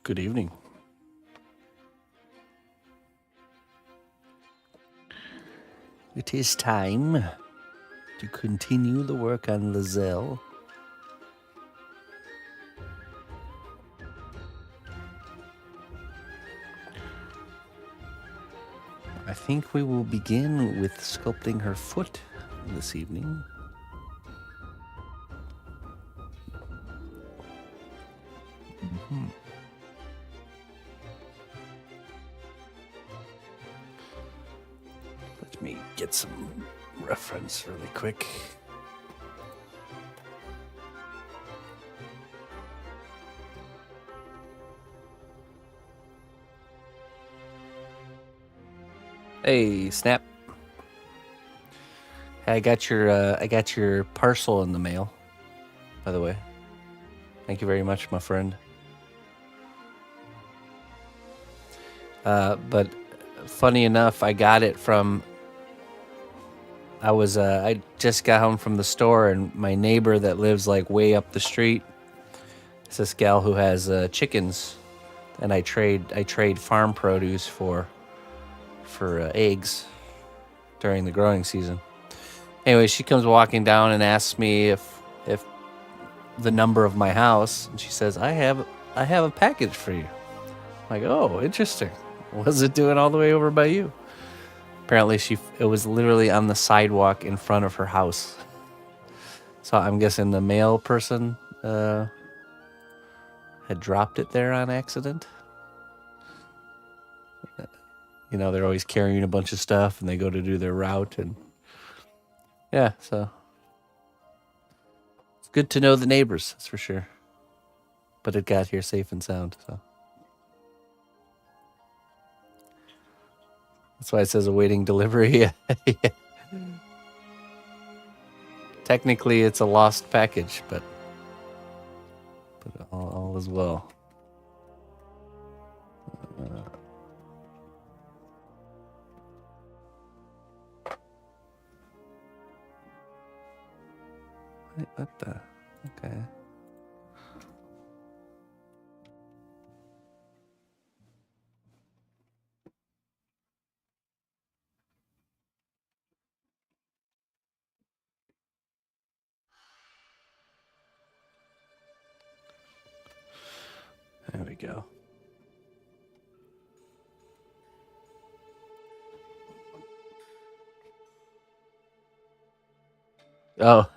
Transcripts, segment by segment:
Good evening. It is time to continue the work on Lae'zel. I think we will begin with sculpting her foot this evening. Let me get some reference really quick. Hey, Snap. I got your parcel in the mail, by the way. Thank you very much, my friend. But funny enough, I got it from. I just got home from the store, and my neighbor that lives like way up the street is this gal who has chickens, and I trade farm produce for eggs during the growing season. Anyway, she comes walking down and asks me if the number of my house, and she says, I have a package for you. I'm like, oh, interesting. What's it doing all the way over by you? Apparently it was literally on the sidewalk in front of her house. So I'm guessing the mail person had dropped it there on accident. You know, they're always carrying a bunch of stuff and they go to do their route, and yeah, so it's good to know the neighbors, that's for sure. But it got here safe and sound, so that's why it says awaiting delivery. Yeah. Technically, it's a lost package, but all is well. Wait, what the? Okay. There we go. Oh.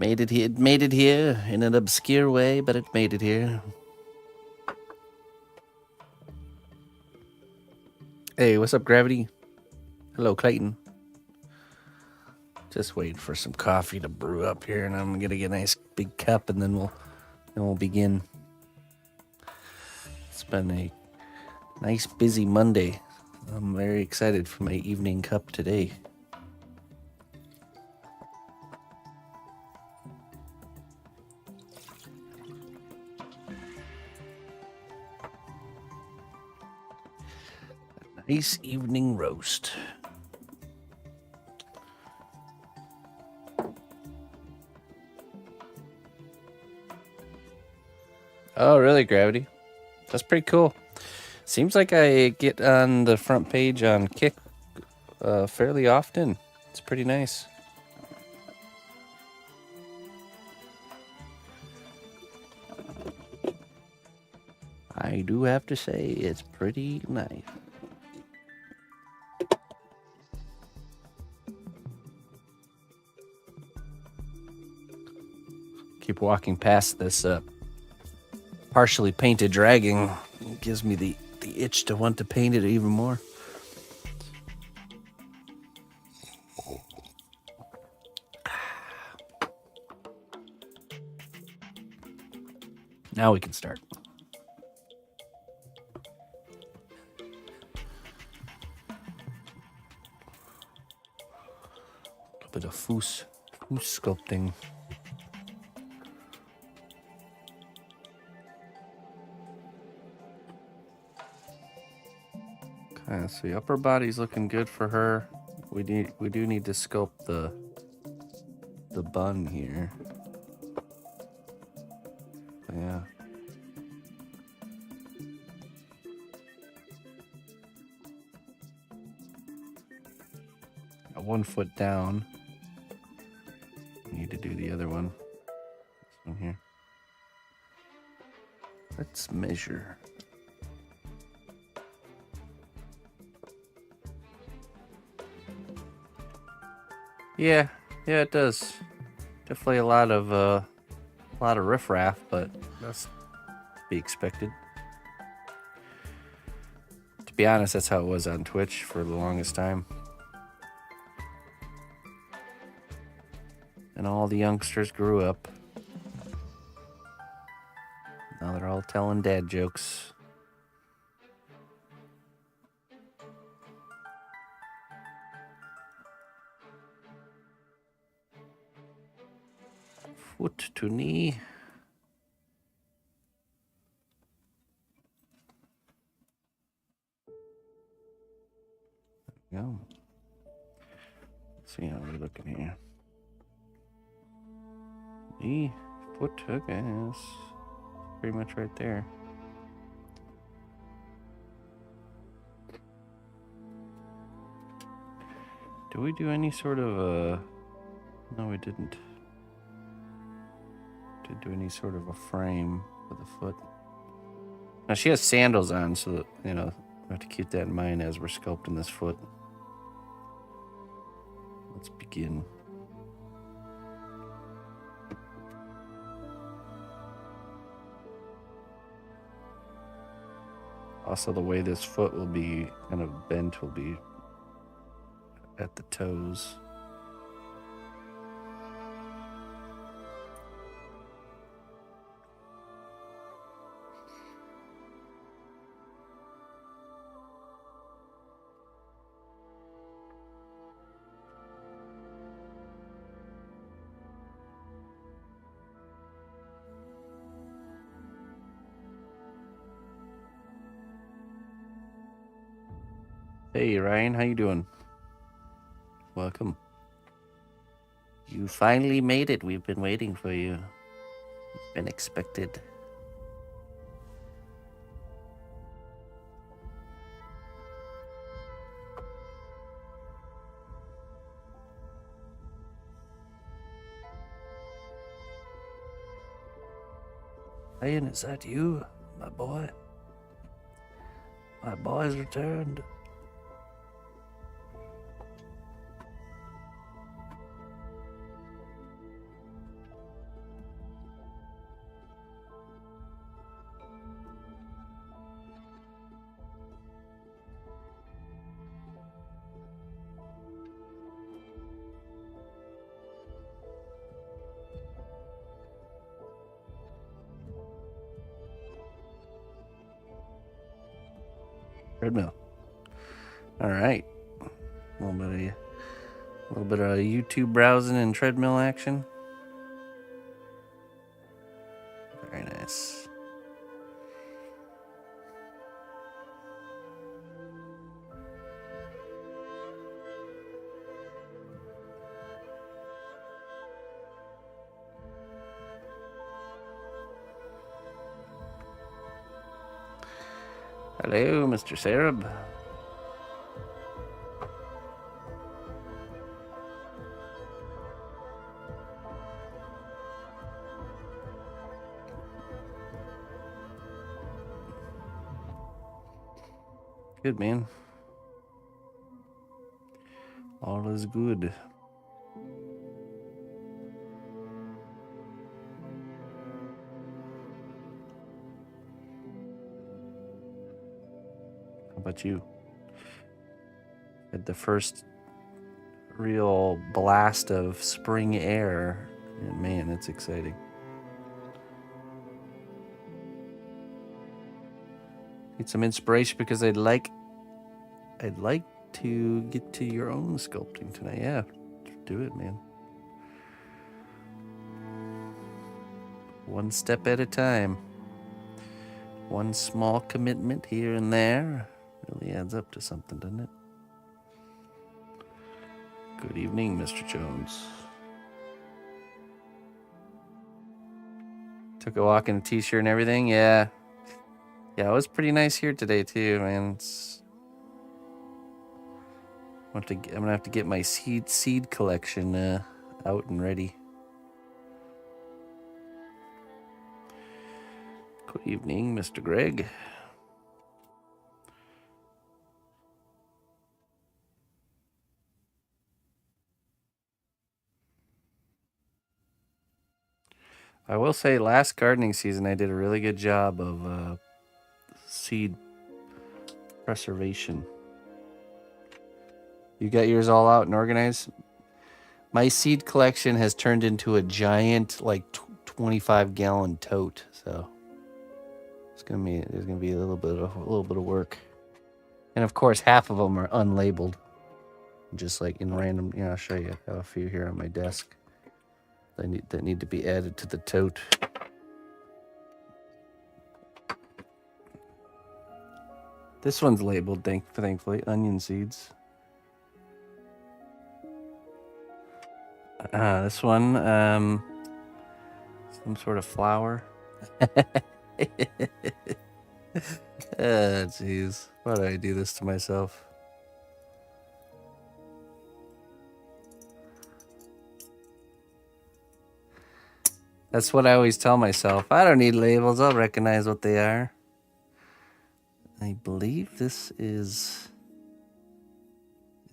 It made it here in an obscure way, but it made it here. Hey, what's up, Gravity? Hello, Clayton. Just waiting for some coffee to brew up here, and I'm gonna get a nice big cup, and then we'll begin. It's been a nice busy Monday. I'm very excited for my evening cup today. A nice evening roast. Oh, really, Gravity? That's pretty cool. Seems like I get on the front page on Kick fairly often. It's pretty nice. I do have to say, it's pretty nice. Keep walking past this partially painted dragon. It gives me the itch to want to paint it even more. Now we can start. A bit of foos sculpting. Okay, so the upper body's looking good for her. We do need to sculpt the bun here. something, yeah. Got 1 foot down. Need to do the other one. This one here. Let's measure. Yeah, it does. Definitely a lot of riffraff, but that's to be expected. To be honest, that's how it was on Twitch for the longest time. And all the youngsters grew up. Now they're all telling dad jokes. Foot to knee. There we go. Let's see how we're looking here. Knee, foot, okay, that's pretty much right there. Do we do any sort of no, we didn't. Did do any sort of a frame for the foot. Now she has sandals on, so that, we have to keep that in mind as we're sculpting this foot. Let's begin. Also, the way this foot will be kind of bent will be at the toes. Hey Ryan, how you doing? Welcome. You finally made it. We've been waiting for you. You've been expected. Ryan, is that you, my boy? My boy's returned. Treadmill. All right. A little bit of YouTube browsing and treadmill action. Very nice. Hello, Mr. Sarab. Good, man. All is good. How about you? Had the first real blast of spring air, and man, it's exciting. Need some inspiration because I'd like to get to your own sculpting tonight. Yeah, do it, man. One step at a time. One small commitment here and there really adds up to something, doesn't it? Good evening, Mr. Jones. Took a walk in a t-shirt and everything. Yeah. Yeah, it was pretty nice here today too, man. I'm gonna have to get my seed collection out and ready. Good evening, Mr. Greg. I will say, last gardening season, I did a really good job of seed preservation. You got yours all out and organized? My seed collection has turned into a giant, like 25-gallon tote. So there's gonna be a little bit of work. And of course, half of them are unlabeled, just like in random. I'll show you. I have a few here on my desk that need to be added to the tote. This one's labeled, thankfully, onion seeds. This one, some sort of flower. Jeez. Why do I do this to myself? That's what I always tell myself. I don't need labels. I'll recognize what they are. I believe this is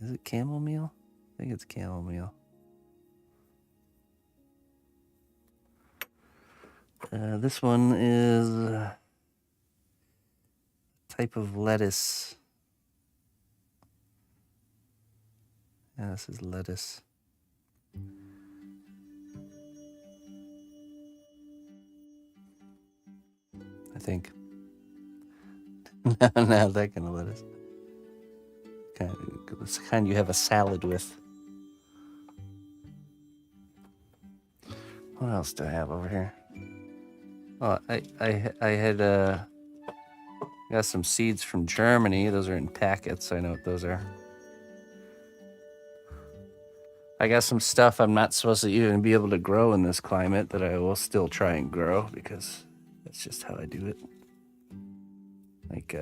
it chamomile? I think it's chamomile. This one is a type of lettuce. Yeah, this is lettuce. I think. Not that kind of lettuce. It's the kind you have a salad with. What else do I have over here? Oh, I had got some seeds from Germany. Those are in packets. I know what those are. I got some stuff I'm not supposed to even be able to grow in this climate that I will still try and grow because that's just how I do it. Like,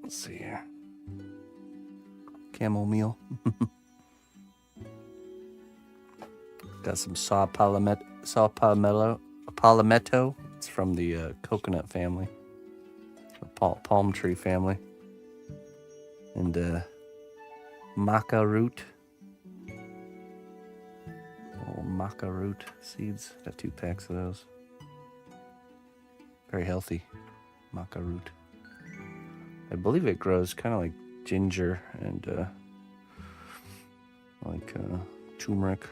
let's see here. Chamomile. Got some saw palmetto. It's from the coconut family, palm tree family, and maca root. Oh, maca root seeds. Got 2 packs of those. Very healthy, maca root. I believe it grows kind of like ginger and like turmeric.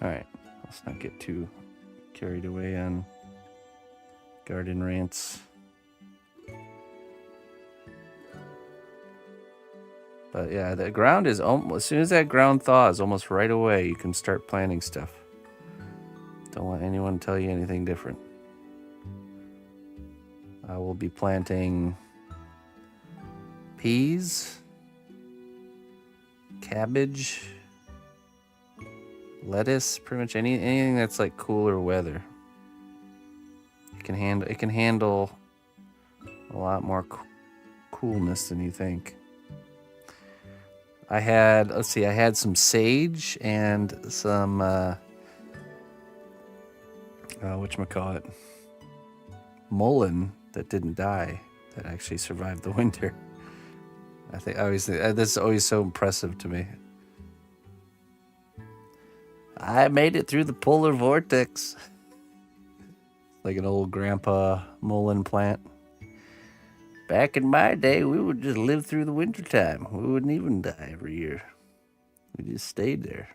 All right, let's not get too carried away on garden rants. But yeah, the ground is almost, as soon as that ground thaws, almost right away, you can start planting stuff. Don't let anyone tell you anything different. I will be planting peas, cabbage, lettuce, pretty much anything that's like cooler weather. It can handle a lot more coolness than you think. I had some sage and some whatchamacallit, mullein that didn't die, that actually survived the winter. This is always so impressive to me. I made it through the polar vortex. Like an old grandpa mullein plant. Back in my day, we would just live through the wintertime. We wouldn't even die every year. We just stayed there.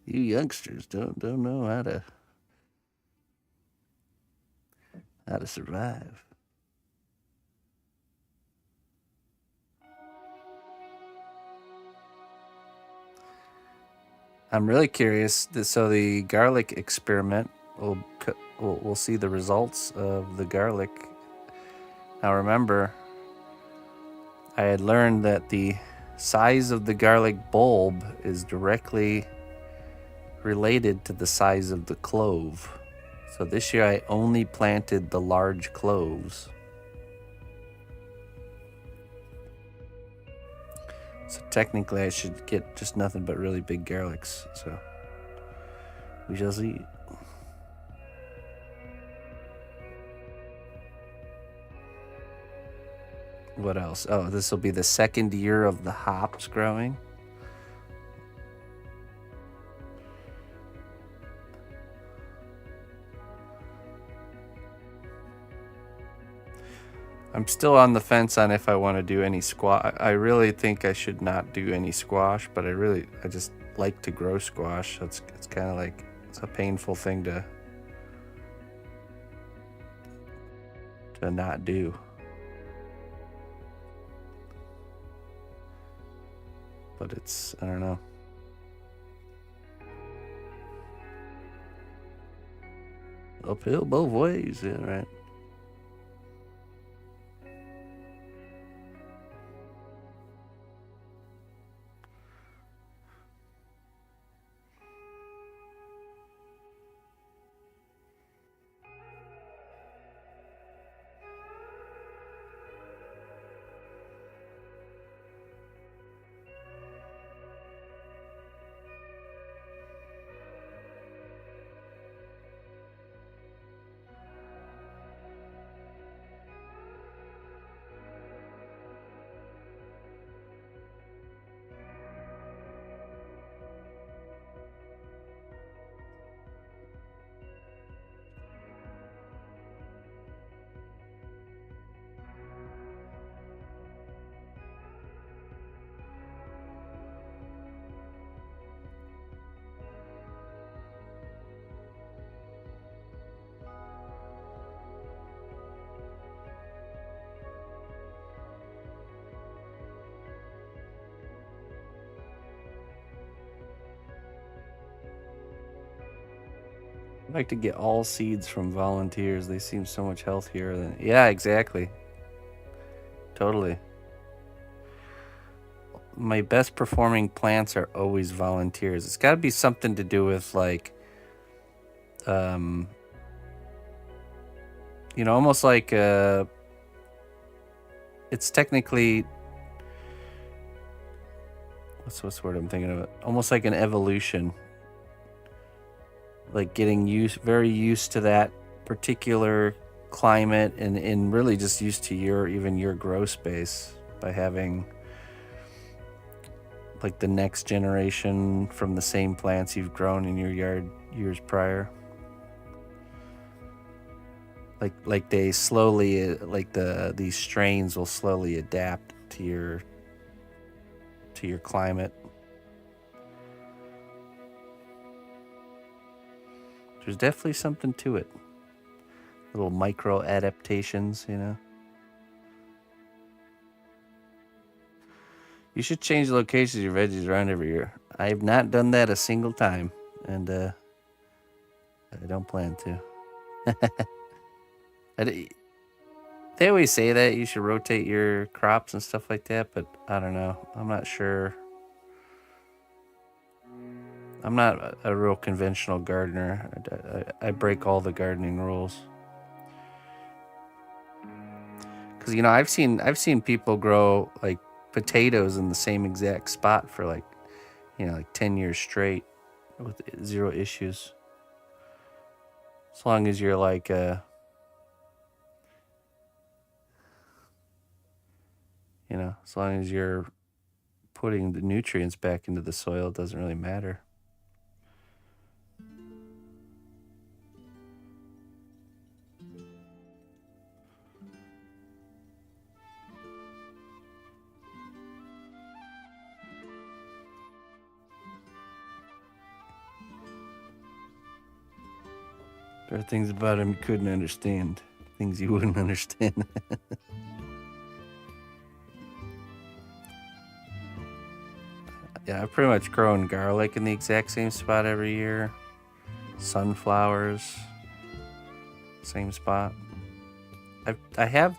You youngsters don't know how to survive. I'm really curious. So the garlic experiment, we'll see the results of the garlic Now remember, I had learned that the size of the garlic bulb is directly related to the size of the clove. So this year I only planted the large cloves. So technically I should get just nothing but really big garlics. So we shall see. What else? Oh, this will be the second year of the hops growing. I'm still on the fence on if I want to do any squash. I really think I should not do any squash, but I just like to grow squash. So it's kind of like, it's a painful thing to not do. But it's, I don't know. Uphill both ways, yeah, right? I'd like to get all seeds from volunteers. They seem so much healthier than... Yeah, exactly. Totally. My best performing plants are always volunteers. It's got to be something to do with like, you know, almost like it's technically, what's the word I'm thinking of? Almost like an evolution. Like getting very used to that particular climate and really just used to your grow space by having like the next generation from the same plants you've grown in your yard years prior. Like they slowly, like these strains will slowly adapt to your climate. There's definitely something to it. Little micro adaptations, you know. You should change the locations of your veggies around every year. I have not done that a single time, and I don't plan to. They always say that you should rotate your crops and stuff like that, but I don't know. I'm not sure. I'm not a real conventional gardener. I break all the gardening rules. Because, you know, I've seen people grow like potatoes in the same exact spot for like, you know, like 10 years straight with zero issues. As long as you're like, you know, as long as you're putting the nutrients back into the soil, it doesn't really matter. There are things about him you couldn't understand, things you wouldn't understand. Yeah, I've pretty much grown garlic in the exact same spot every year. Sunflowers, same spot. I have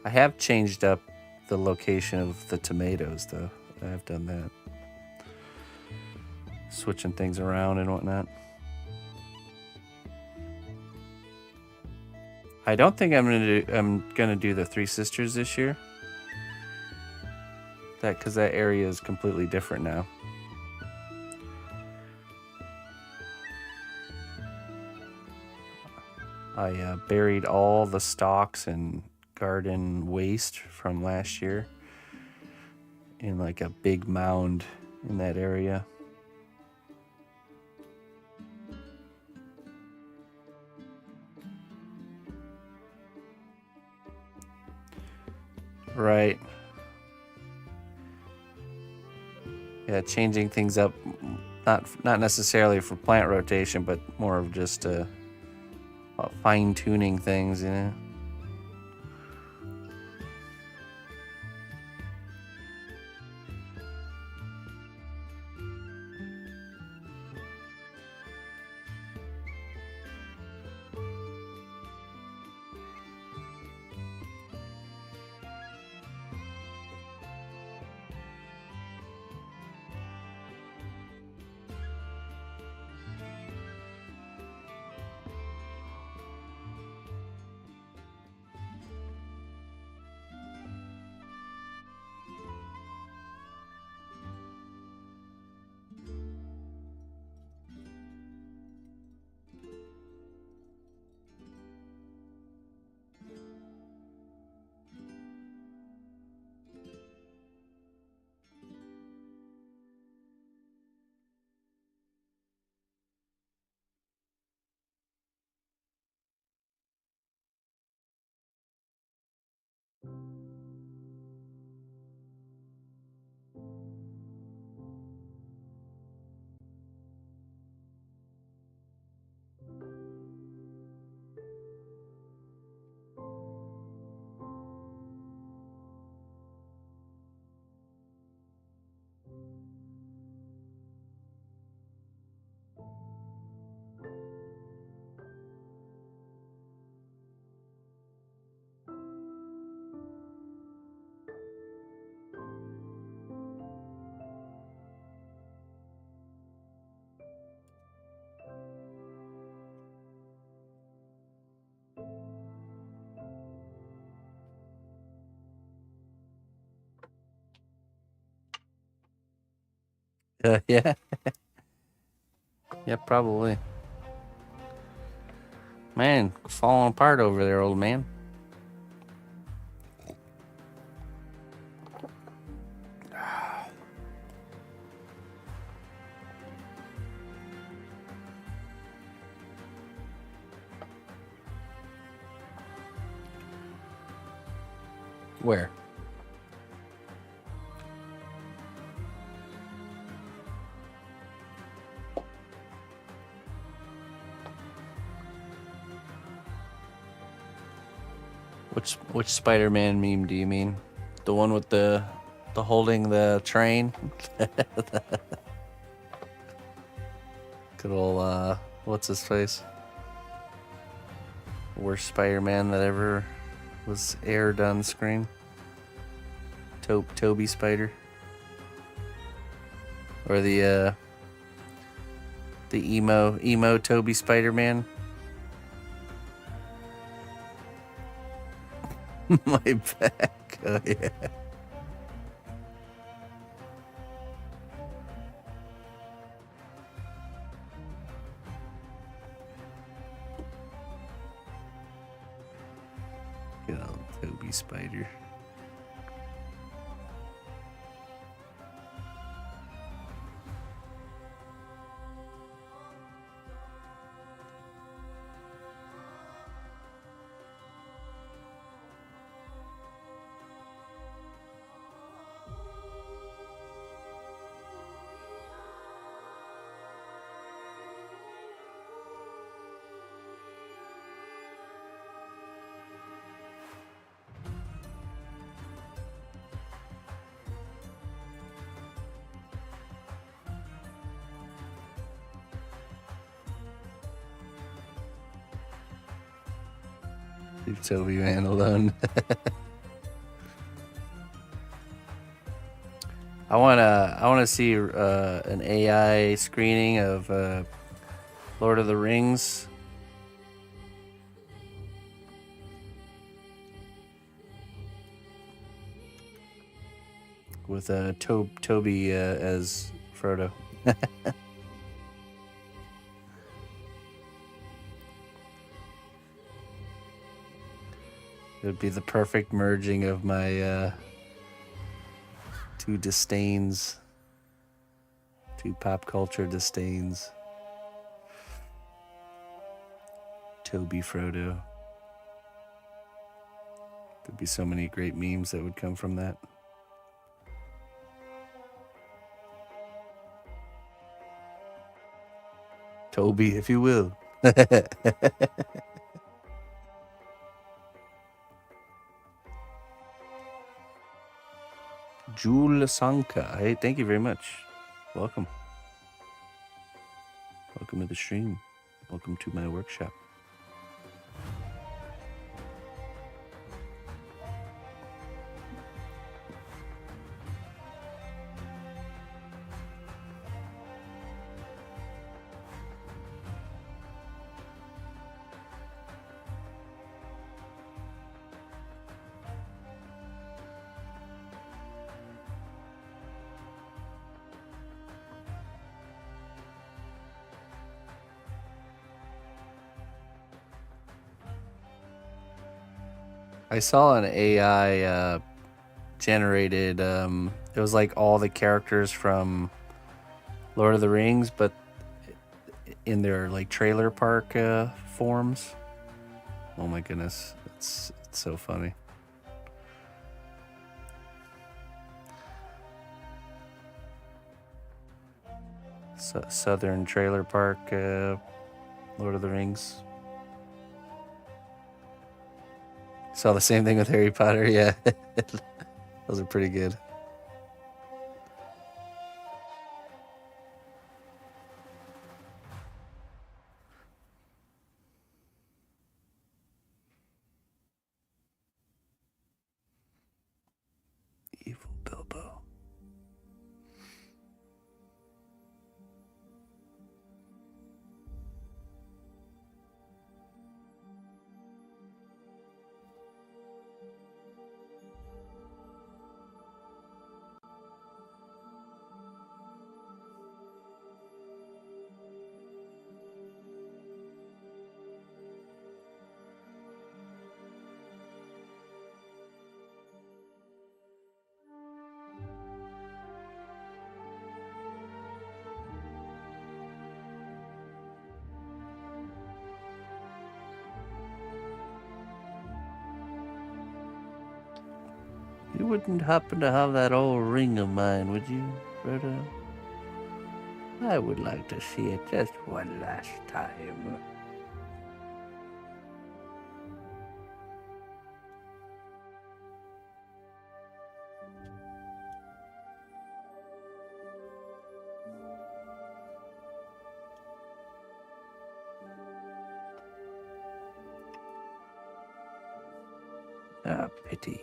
I have changed up the location of the tomatoes, though. I have done that. Switching things around and whatnot. I don't think I'm gonna do the Three Sisters this year. Because that area is completely different now. I buried all the stalks and garden waste from last year in like a big mound in that area. Right. Yeah, changing things up, not necessarily for plant rotation, but more of just fine tuning things, you know. Yeah. Yeah, probably. Man, falling apart over there, old man. Where? Which Spider-Man meme do you mean? The one with the holding the train? Good old what's his face? Worst Spider-Man that ever was aired on screen. Toby Spider. Or the emo Toby Spider-Man. My back. Oh yeah. Good old Toby Spider. Leave Toby man alone. I wanna see an AI screening of Lord of the Rings. With Toby as Frodo. It would be the perfect merging of my two disdains, two pop culture disdains. Toby Frodo. There'd be so many great memes that would come from that. Toby, if you will. Jul Sanka. Hey, thank you very much. Welcome. Welcome to the stream. Welcome to my workshop. I saw an AI generated. It was like all the characters from Lord of the Rings, but in their like trailer park forms. Oh my goodness, it's so funny. Southern trailer park, Lord of the Rings. Saw the same thing with Harry Potter. Yeah, those are pretty good. Evil Bilbo. You wouldn't happen to have that old ring of mine, would you, Frodo? I would like to see it just one last time. Ah, pity.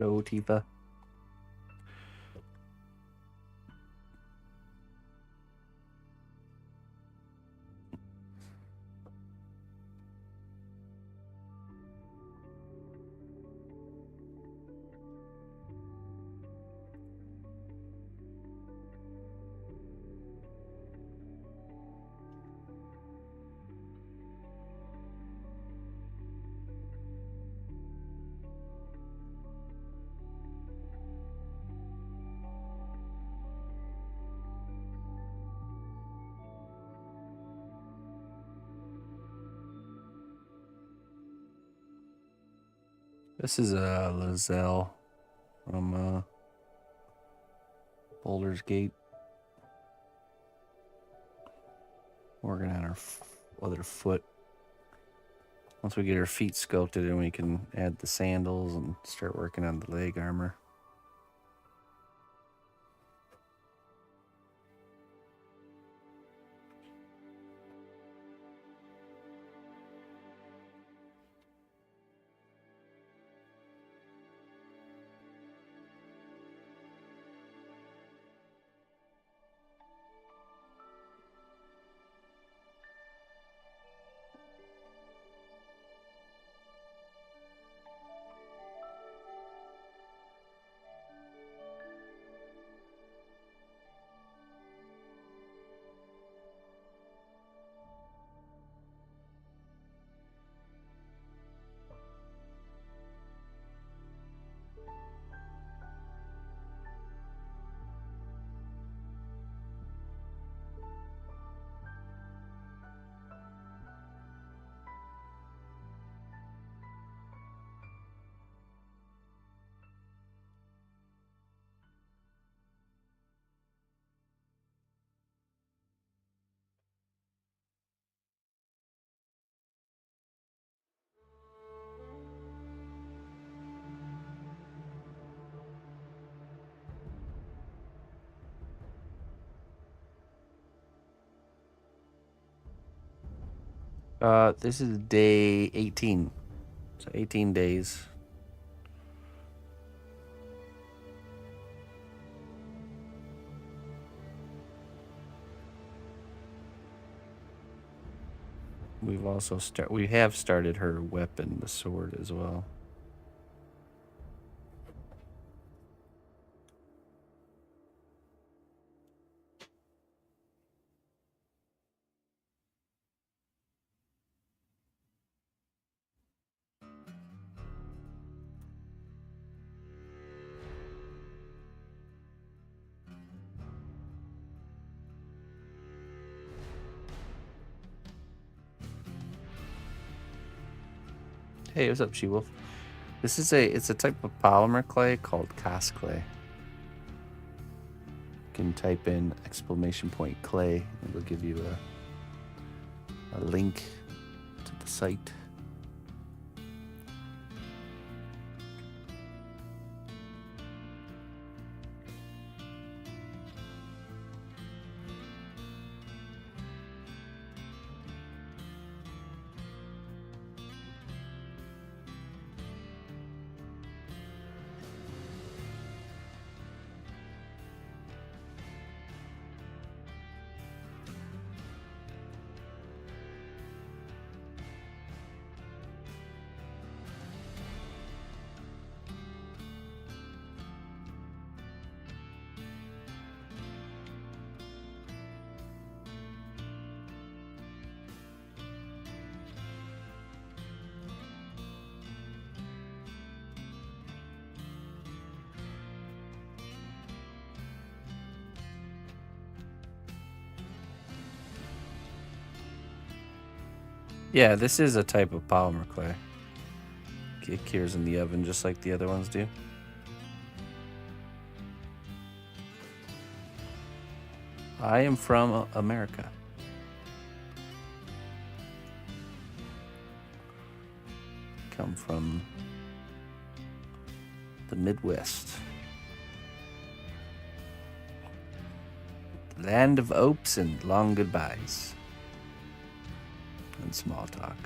No, Tifa. This is a Lae'zel from Baldur's Gate. Working on her other foot. Once we get her feet sculpted, then we can add the sandals and start working on the leg armor. This is day 18. So 18 days. We have started her weapon, the sword, as well. Hey, what's up, She-Wolf? This is it's a type of polymer clay called Cos clay. You can type in !clay. It'll give you a link to the site. Yeah, this is a type of polymer clay. It cures in the oven just like the other ones do. I am from America. Come from the Midwest. The land of oaks and long goodbyes. And small talk.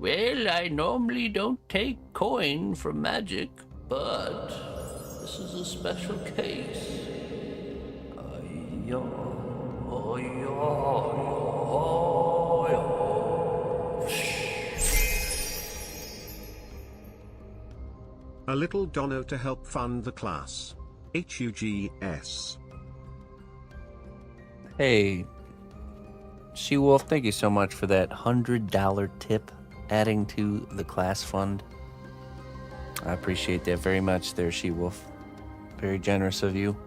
Well, I normally don't take coin from magic, but this is a special case. A little dono to help fund the class. HUGS. Hey, She-Wolf, thank you so much for that $100 tip adding to the class fund. I appreciate that very much there, She-Wolf. Very generous of you.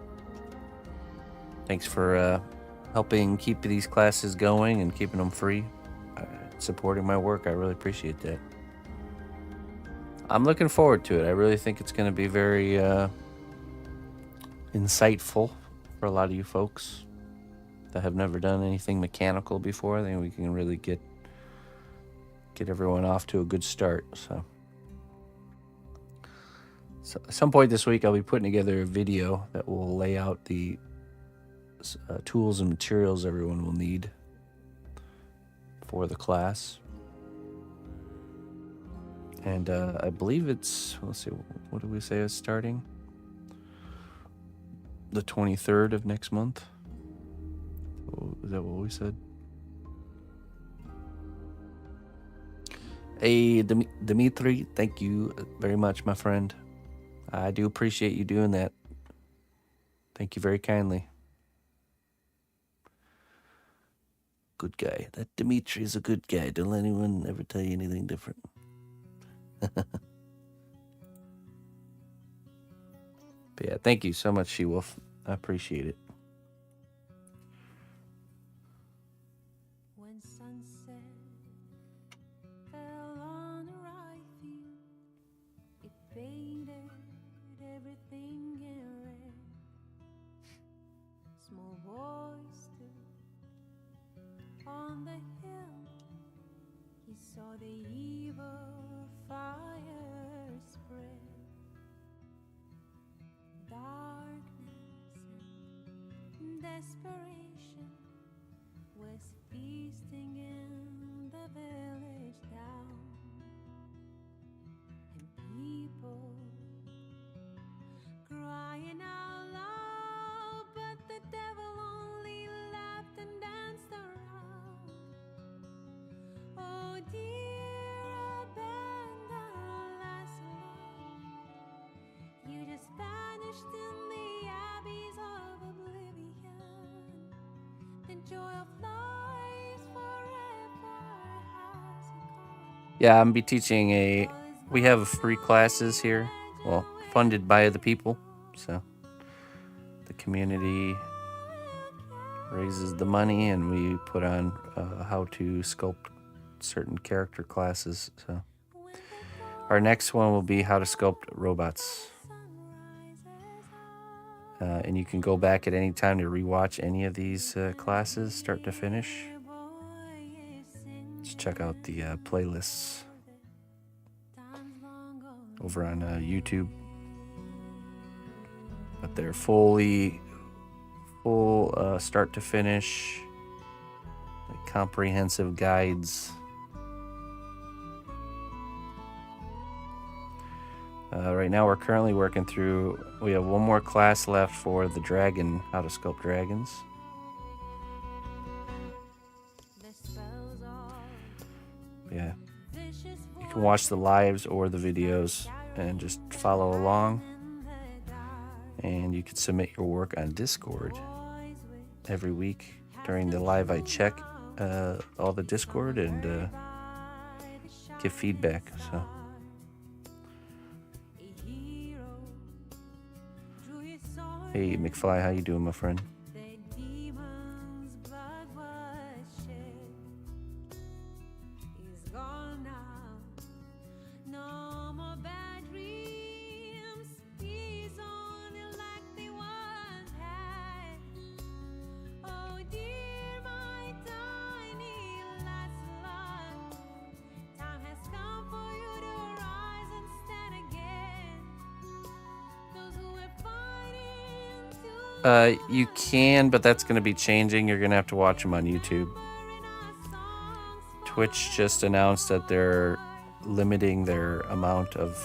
Thanks for helping keep these classes going and keeping them free. Supporting my work, I really appreciate that. I'm looking forward to it. I really think it's going to be very insightful for a lot of you folks that have never done anything mechanical before. I think we can really get everyone off to a good start. So at some point this week, I'll be putting together a video that will lay out the tools and materials everyone will need for the class. And I believe it's, let's see, what did we say is starting? The 23rd of next month. Is that what we said? Hey, Dimitri, thank you very much, my friend. I do appreciate you doing that. Thank you very kindly. Good guy. That Dimitri is a good guy. Don't let anyone ever tell you anything different. But yeah, thank you so much, She-Wolf. I appreciate it. When sunset fell on a ripe field, it painted everything in red. Small boy stood on the hill. He saw the evil fire spread. Darkness and desperation was feasting in the village town, and people crying out loud, but the devil only laughed and danced around. Oh dear, abandoned Lae'zel, you just vanished in the abbeys of oblivion. The joy of life forever has gone. Yeah, I'm be teaching we have free classes here. Well, funded by the people. So the community raises the money and we put on how to sculpt certain character classes. So our next one will be how to sculpt robots. And you can go back at any time to rewatch any of these classes, start to finish. Just check out the playlists over on YouTube. But they're full start to finish, like comprehensive guides. Right now we're currently working through, we have one more class left for the dragon, how to sculpt dragons. Yeah, you can watch the lives or the videos and just follow along. And you can submit your work on Discord every week. During the live, I check all the Discord and give feedback. So. Hey, McFly, how you doing, my friend? You can, but that's going to be changing. You're going to have to watch them on YouTube. Twitch just announced that they're limiting their amount of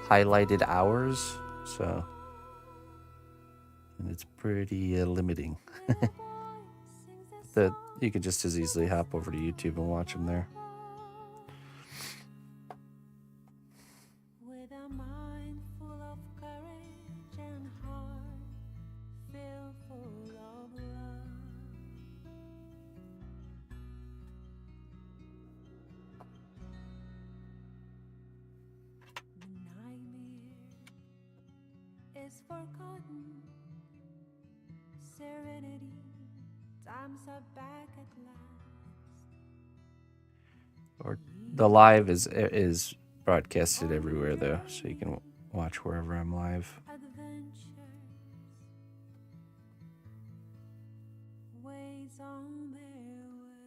highlighted hours, so and it's pretty limiting. You could just as easily hop over to YouTube and watch them there. With a mind full of courage and heart filled full of love. The nightmare is forgotten. Serenity, times are back at last. Or the live is broadcasted everywhere though, so you can watch wherever I'm live. Adventures, ways on their way.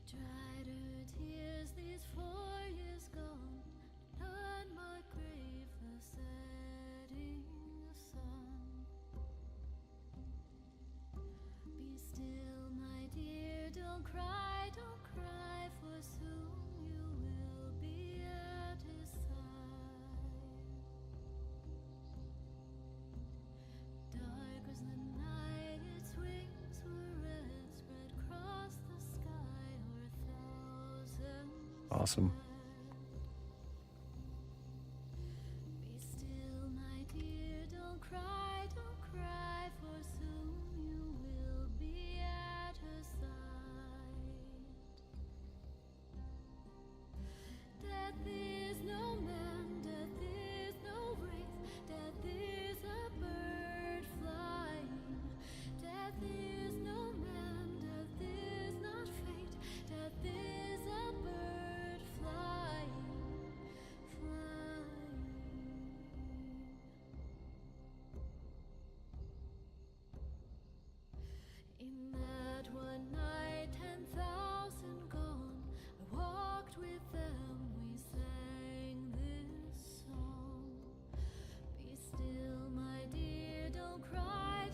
Dried her tears these 4 years gone, on my grave the setting sun. Be still, my dear, don't cry, for soon you will be at his side. Dark was the night, its wings were red, spread across the sky o'er thousands. Awesome. Be still, my dear, don't cry, for soon you will be at her side. Death is no man, death is no wraith, death is a bird flying. Death is no man, death is not fate, death is a bird flying, flying. In that one night, 10,000 gone, I walked with them, we sang this song. Be still, my dear, don't cry,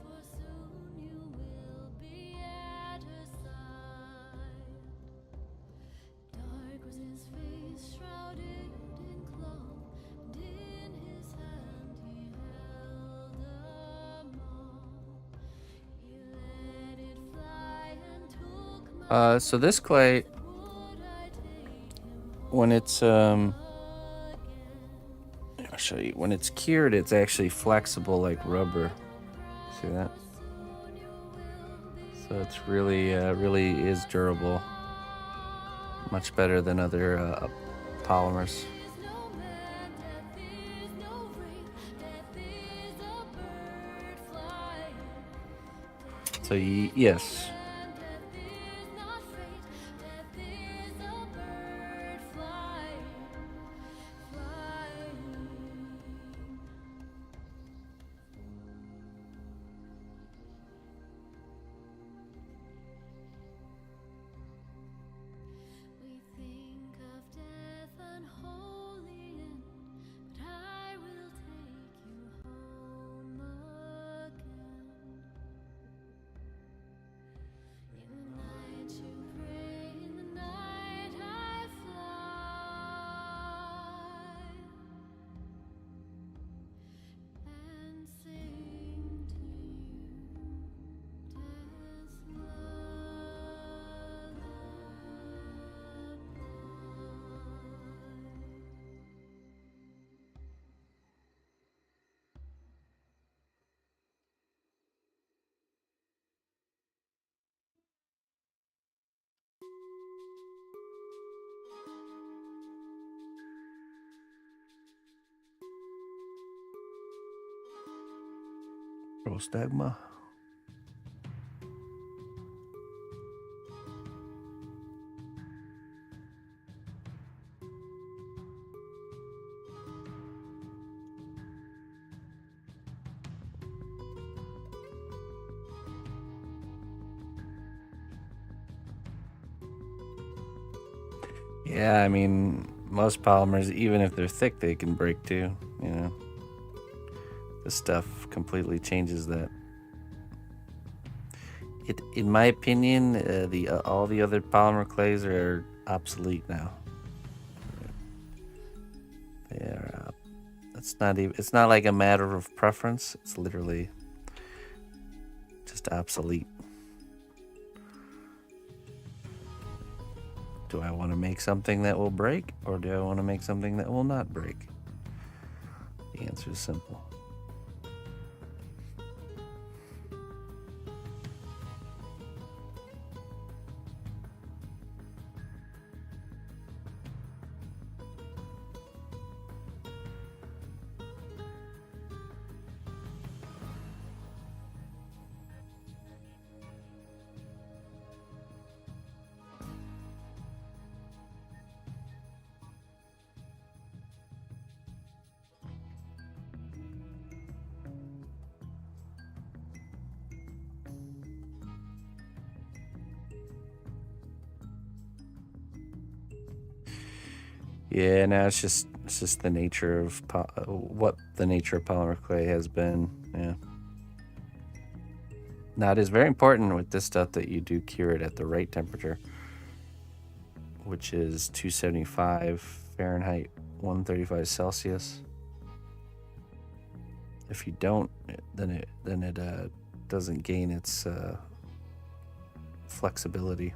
for soon you will be at her side. Dark was his face, shrouded in cloth, and in his hand he held a moth. He let it fly and took my So this clay, would I take him when it's again? I'll show you. When it's cured, it's actually flexible like rubber. See that? So it's really is durable. Much better than other polymers. No man, death is no wraith, death is a bird flying. So yes. And death is not fate, death is a bird flying, flying. We think of death unholy end, but I will take you home again. In the night you pray, in the night I fly and sing to you, death's lullaby. Prostagma. Yeah, I mean, most polymers, even if they're thick, they can break too. You know, this stuff completely changes that. In my opinion, all the other polymer clays are obsolete now. They're it's not even. It's not like a matter of preference. It's literally just obsolete. Do I want to make something that will break, or do I want to make something that will not break? The answer is simple. Yeah, now it's just the nature of what the nature of polymer clay has been. Yeah. Now it is very important with this stuff that you do cure it at the right temperature, which is 275 Fahrenheit, 135 Celsius. If you don't, then it doesn't gain its flexibility.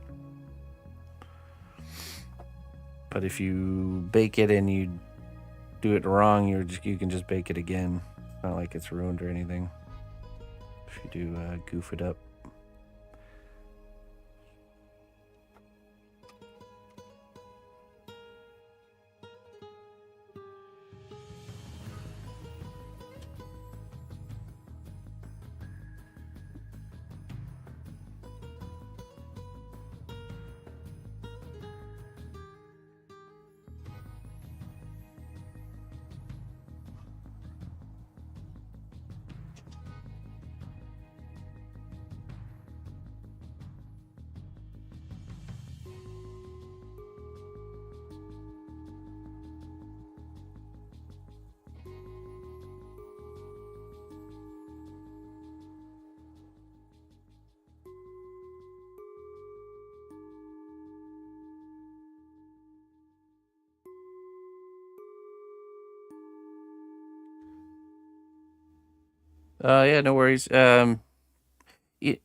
But if you bake it and you do it wrong, you can just bake it again. It's not like it's ruined or anything. If you do goof it up. Yeah, no worries. You,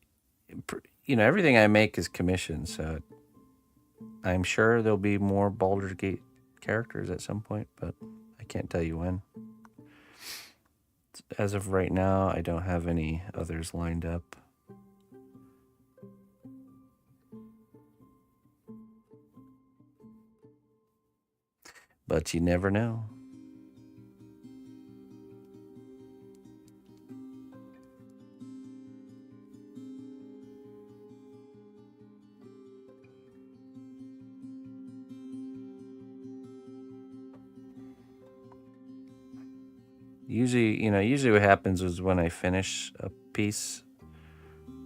you know, everything I make is commissioned, so I'm sure there'll be more Baldur's Gate characters at some point, but I can't tell you when. As of right now, I don't have any others lined up. But you never know. Usually what happens is when I finish a piece,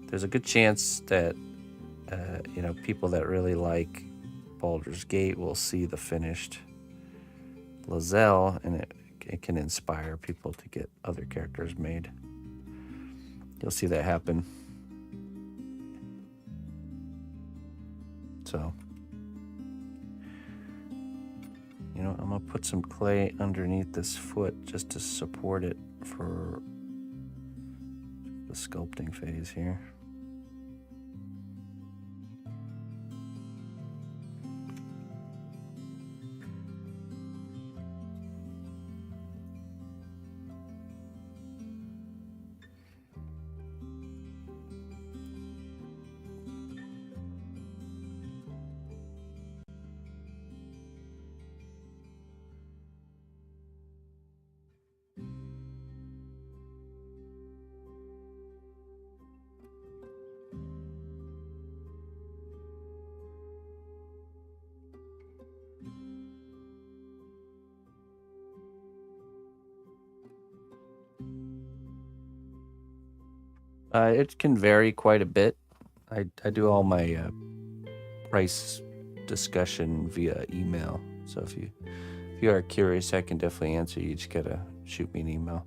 there's a good chance that, people that really like Baldur's Gate will see the finished Lae'zel, and it can inspire people to get other characters made. You'll see that happen. So, I'm gonna put some clay underneath this foot just to support it for the sculpting phase here. It can vary quite a bit. I do all my price discussion via email. So if you are curious, I can definitely answer. You just gotta shoot me an email.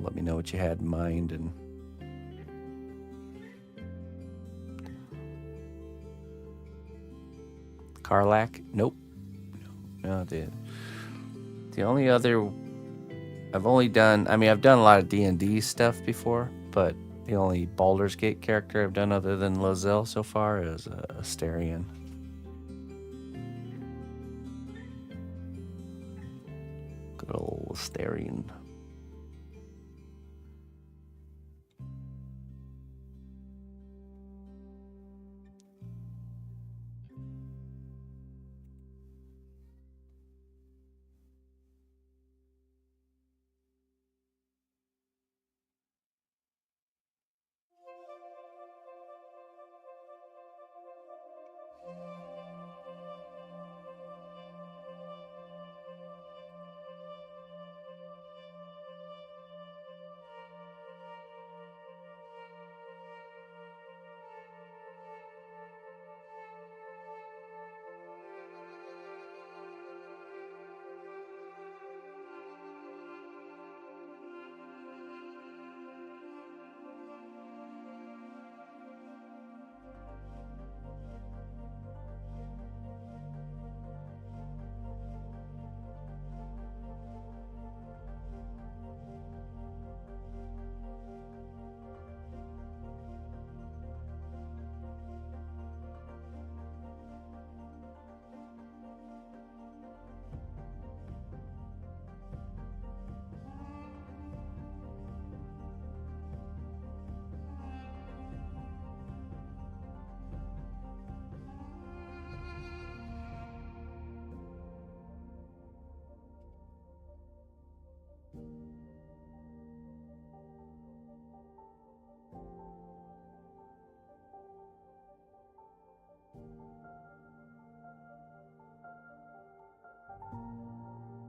Let me know what you had in mind. And Karlak? Nope. No, the only other I've done a lot of D&D stuff before, but the only Baldur's Gate character I've done other than Lae'zel so far is Astarion. Good old Astarion.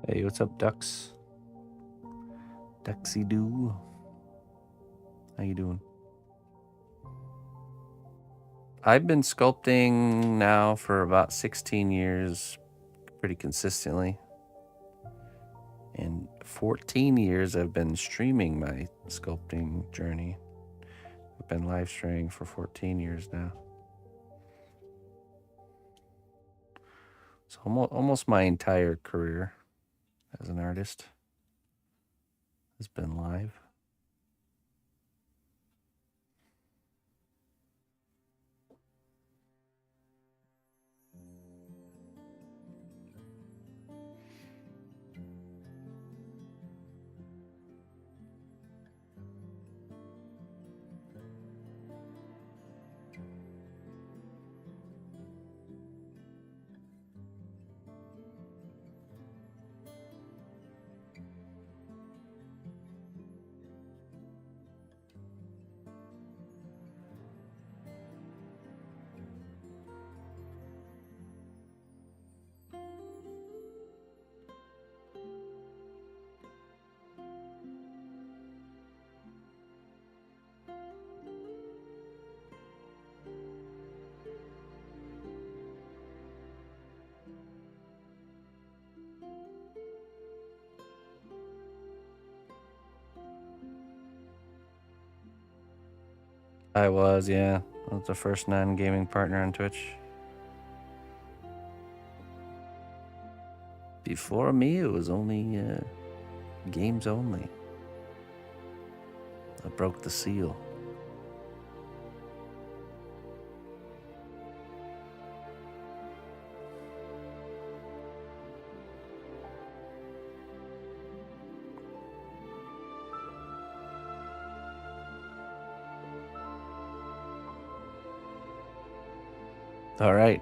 Hey, what's up, Ducks? Duxy Doo. How you doing? I've been sculpting now for about 16 years, pretty consistently. And 14 years I've been streaming my sculpting journey. I've been live streaming for 14 years now. So almost my entire career as an artist has been live. I was, yeah. I was the first non-gaming partner on Twitch. Before me, it was only games only. I broke the seal. All right.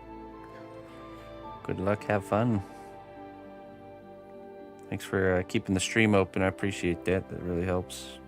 Good luck. Have fun. Thanks for keeping the stream open. I appreciate that. That really helps.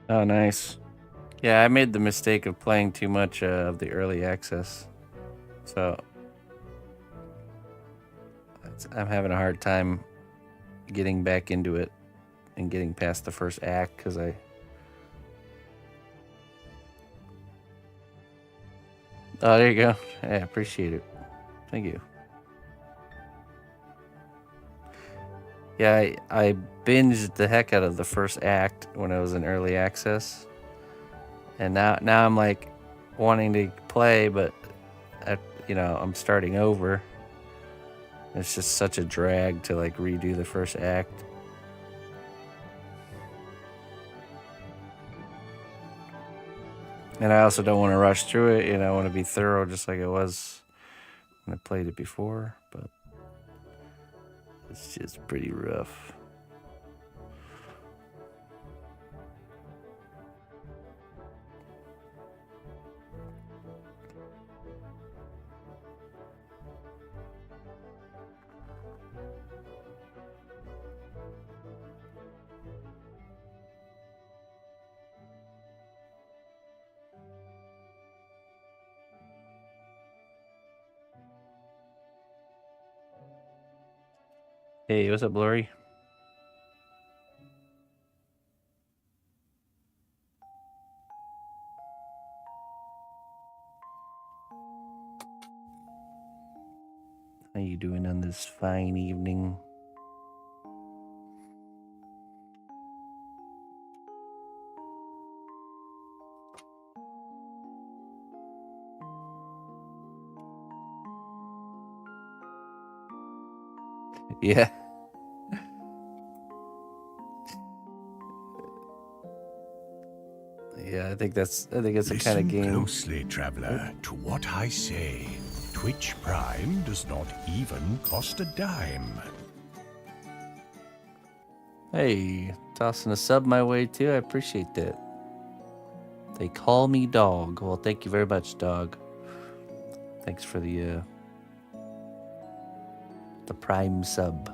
Oh, nice. Yeah, I made the mistake of playing too much of the early access. So I'm having a hard time getting back into it and getting past the first act because I. Oh, there you go. Yeah, appreciate it. Thank you. Yeah, I binged the heck out of the first act when I was in early access, and now I'm like wanting to play, but I'm starting over. It's just such a drag to like redo the first act. And I also don't want to rush through it. I want to be thorough just like it was when I played it before, but it's just pretty rough. Hey, what's up, Blurry? How you doing on this fine evening? Yeah. Yeah, I think it's the kind of Listen game. closely, traveler, to what I say. Twitch Prime does not even cost a dime. Hey, tossing a sub my way too. I appreciate that. They call me Dog. Well, thank you very much, Dog. Thanks for the Prime sub.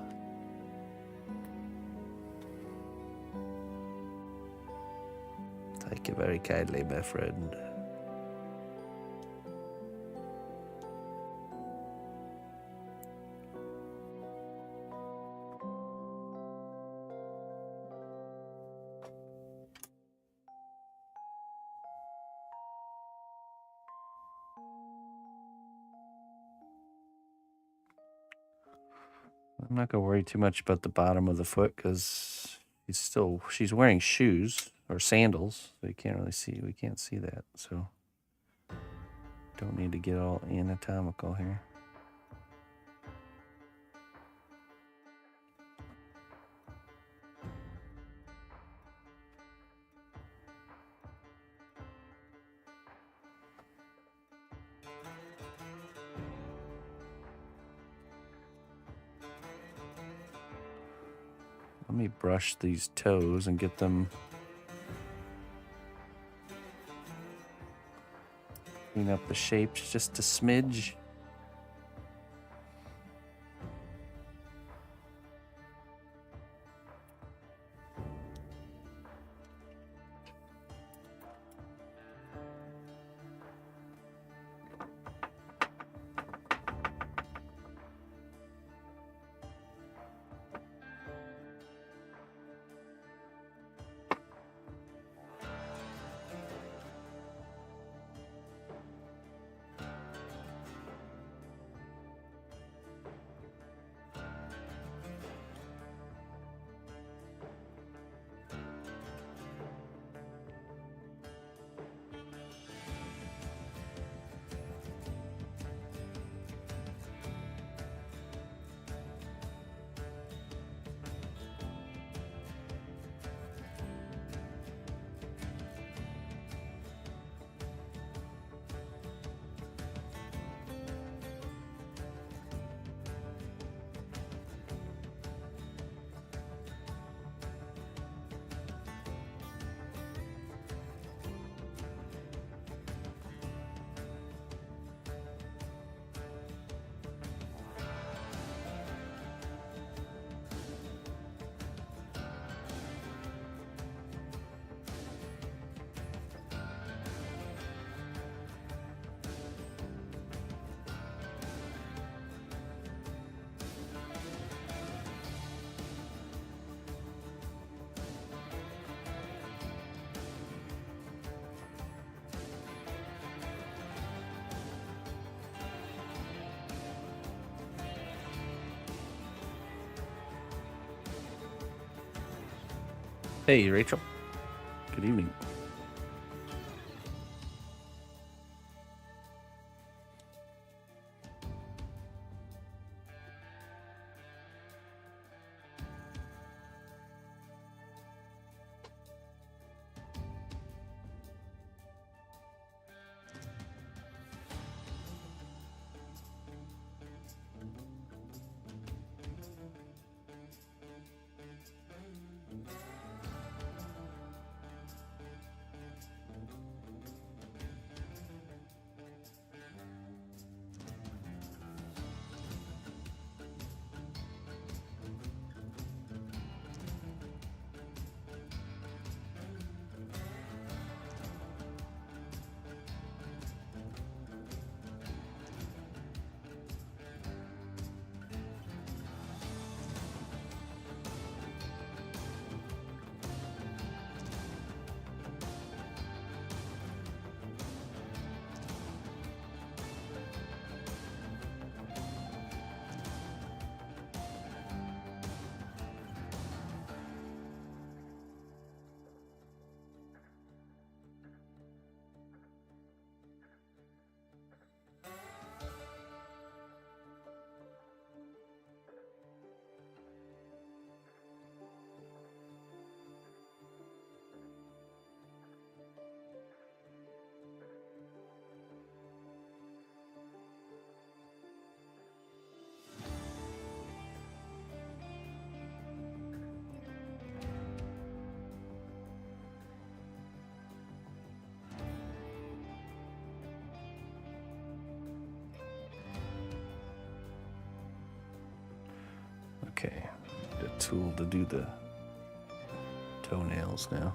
Thank you very kindly, my friend. I'm not gonna worry too much about the bottom of the foot because she's wearing shoes or sandals. So you can't really see. We can't see that. So don't need to get all anatomical here. Let me brush these toes and get them clean up the shapes just a smidge. Hey, Rachel. Good evening. Okay, the tool to do the toenails now.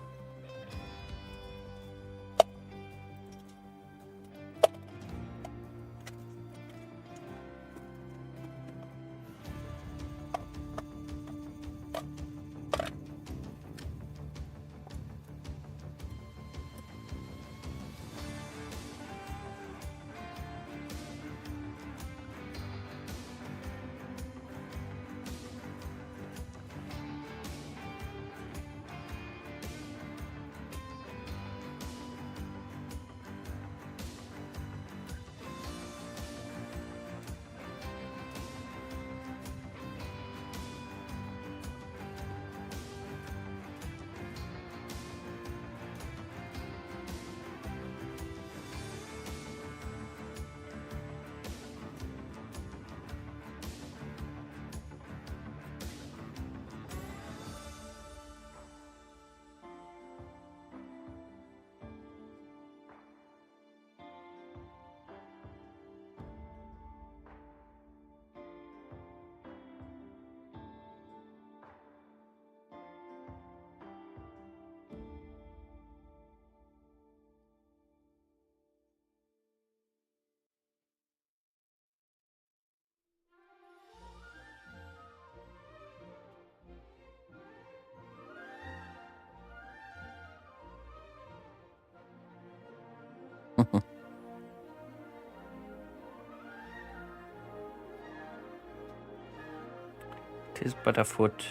Tis but afoot.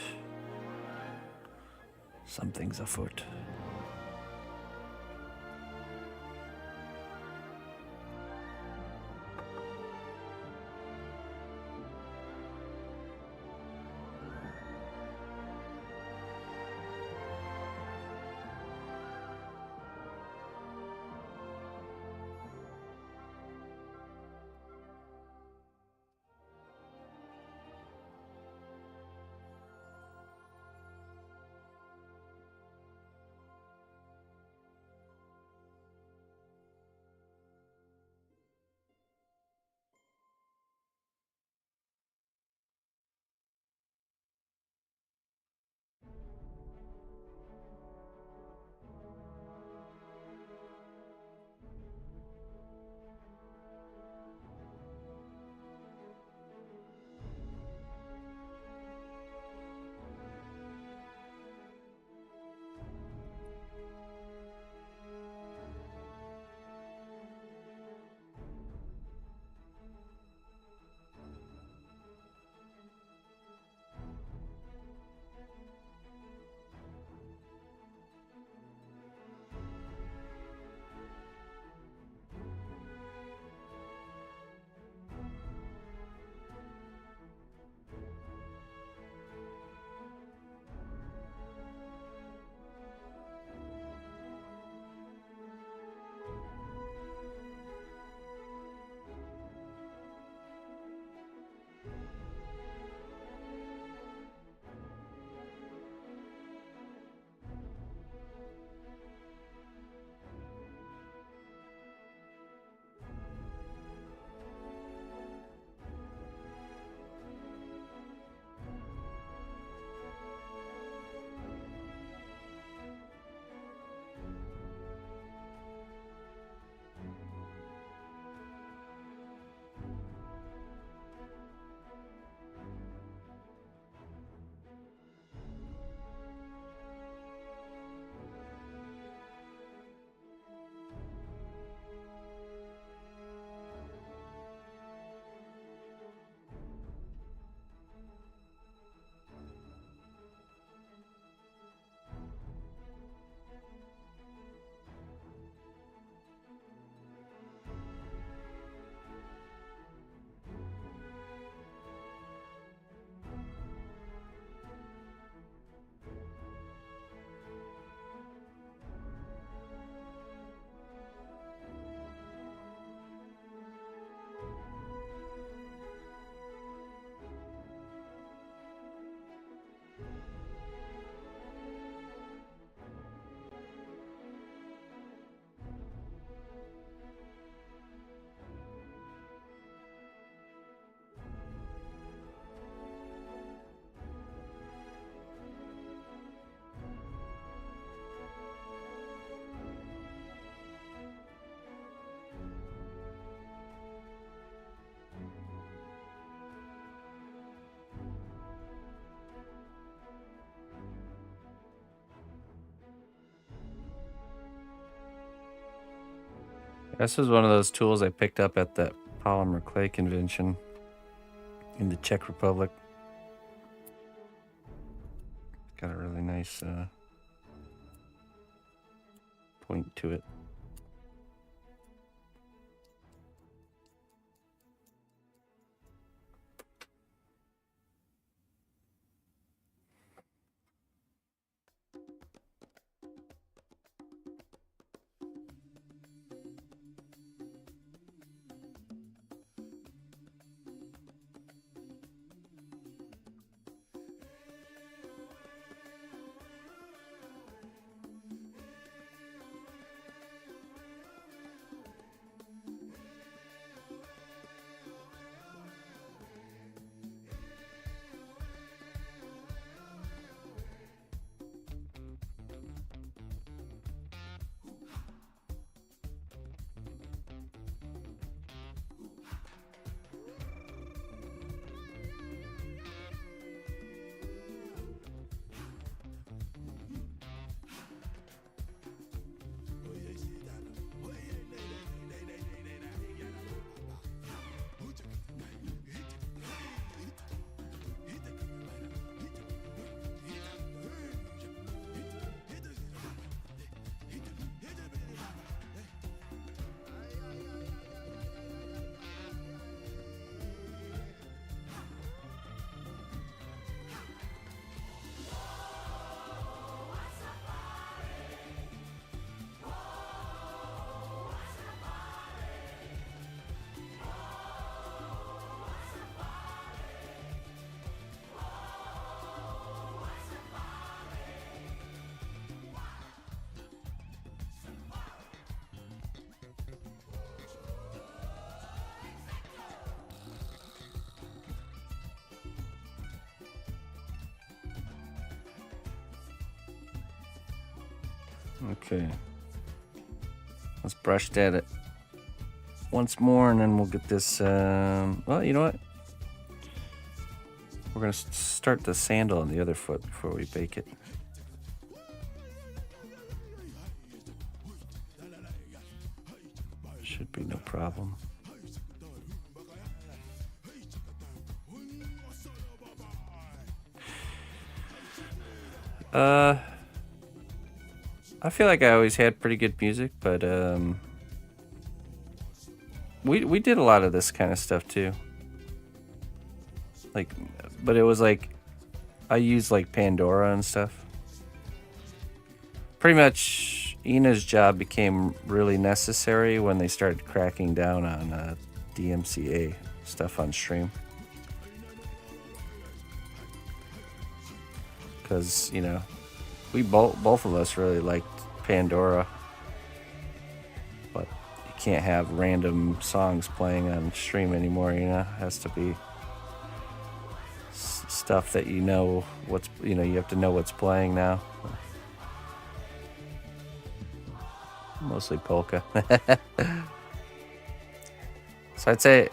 Something's afoot. This was one of those tools I picked up at that polymer clay convention in the Czech Republic. Got a really nice point to it. Okay. Let's brush at it once more, and then we'll get this. Well, you know what? We're gonna start the sandal on the other foot before we bake it. Should be no problem. I feel like I always had pretty good music, but we did a lot of this kind of stuff too. Like, but it was like I used like Pandora and stuff. Pretty much, Ina's job became really necessary when they started cracking down on DMCA stuff on stream. Because, you know, we both of us really liked Pandora, but you can't have random songs playing on stream anymore, you know. It has to be stuff that you know what's, you know, you have to know what's playing now. Mostly polka. So I'd say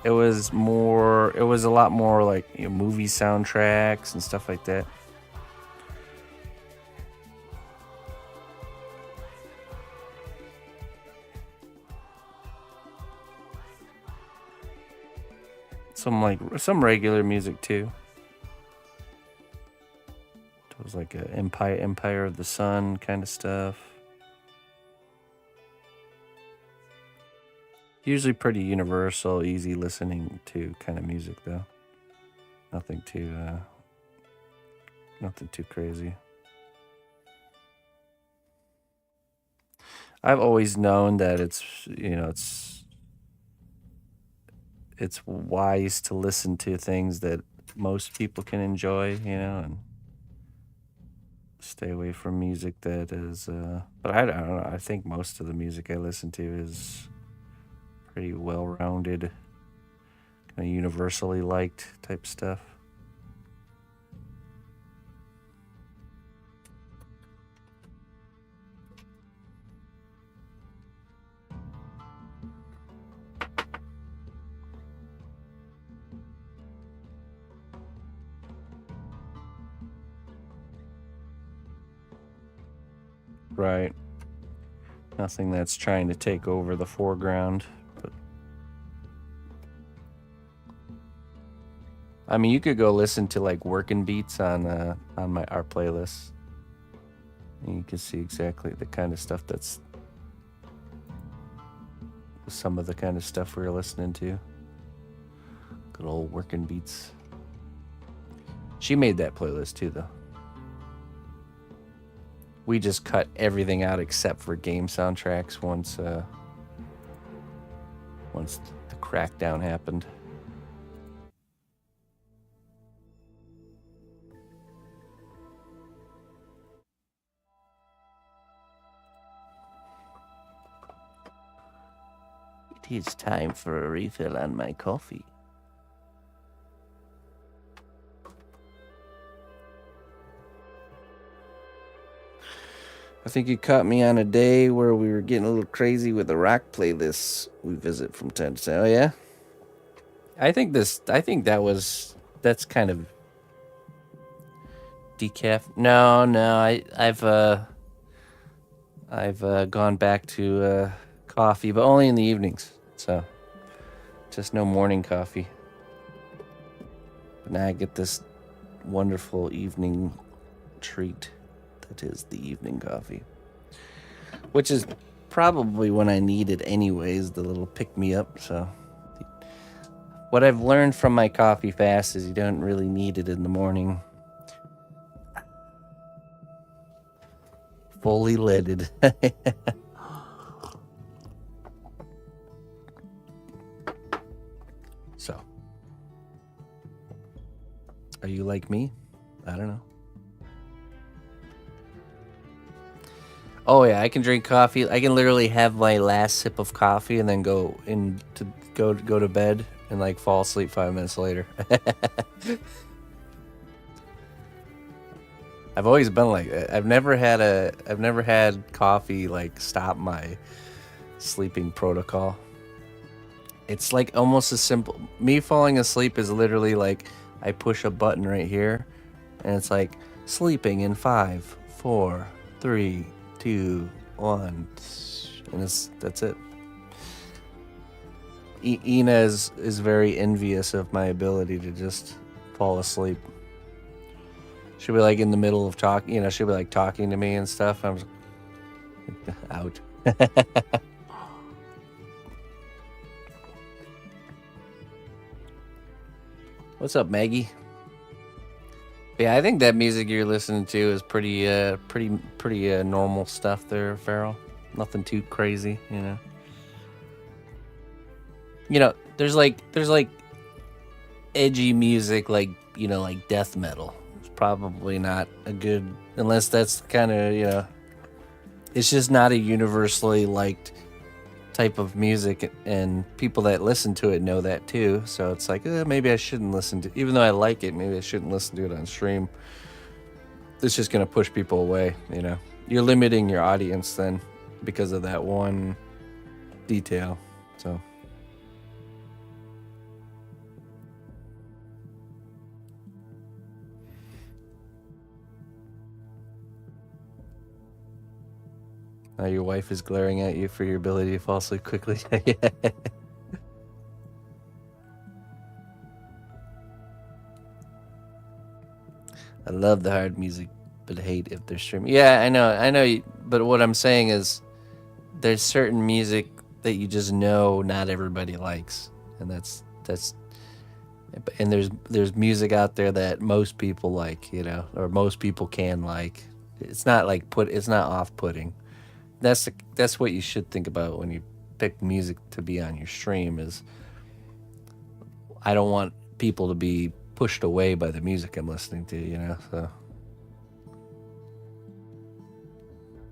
it was a lot more like, you know, movie soundtracks and stuff like that. Some regular music too. It was like a Empire of the Sun kind of stuff. Usually pretty universal, easy listening to kind of music though. Nothing too crazy. I've always known that it's, you know, it's wise to listen to things that most people can enjoy, you know, and stay away from music that is, but I don't know, I think most of the music I listen to is pretty well-rounded, kind of universally liked type stuff. Right. Nothing that's trying to take over the foreground. But I mean, you could go listen to like working beats on our playlist, and you can see exactly the kind of stuff that's some of the kind of stuff we were listening to. Good old working beats. She made that playlist too, though. We just cut everything out except for game soundtracks once the crackdown happened. It is time for a refill on my coffee. I think you caught me on a day where we were getting a little crazy with the rock playlists we visit from time to time. Oh yeah? I think that's kind of decaf. No, I've gone back to coffee, but only in the evenings. So just no morning coffee. But now I get this wonderful evening treat. That is the evening coffee, which is probably when I need it anyways, the little pick-me-up. So what I've learned from my coffee fast is you don't really need it in the morning. Fully leaded. So, are you like me? I don't know. Oh yeah, I can drink coffee. I can literally have my last sip of coffee and then go to bed and like fall asleep 5 minutes later. I've always been like that. I've never had coffee like stop my sleeping protocol. It's like almost as simple. Me falling asleep is literally like I push a button right here and it's like sleeping in 5, 4, 3, 2, 1, and that's it. Ina is very envious of my ability to just fall asleep. She'll be like in the middle of talking, she'll be like talking to me and stuff. I'm just out. What's up, Maggie? Yeah, I think that music you're listening to is pretty normal stuff there, Farrell. Nothing too crazy, there's like edgy music, like death metal. It's probably not a good, unless that's kind of it's just not a universally liked type of music, and people that listen to it know that too. So it's like maybe I shouldn't listen to, even though I like it, maybe I shouldn't listen to it on stream. It's just gonna push people away. You're limiting your audience then because of that one detail. So now your wife is glaring at you for your ability to fall asleep quickly. I love the hard music, but hate if they're streaming. Yeah, I know. But what I'm saying is, there's certain music that you just know not everybody likes, and that's. And there's music out there that most people like, or most people can like. It's not it's not off-putting. That's what you should think about when you pick music to be on your stream. Is I don't want people to be pushed away by the music I'm listening to, so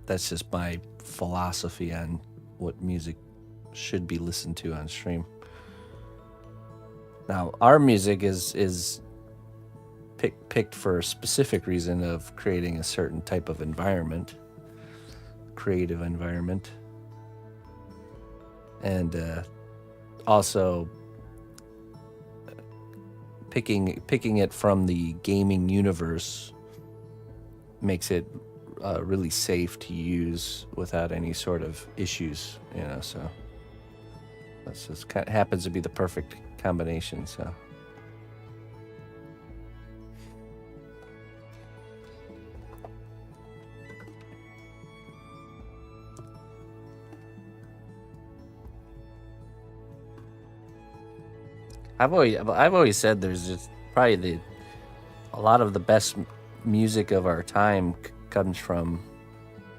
that's just my philosophy on what music should be listened to on stream. Now, our music is picked for a specific reason of creating a certain type of environment, creative environment, and also picking it from the gaming universe makes it really safe to use without any sort of issues, you know. So that's just kind of happens to be the perfect combination. So. I've always said there's just probably a lot of the best music of our time comes from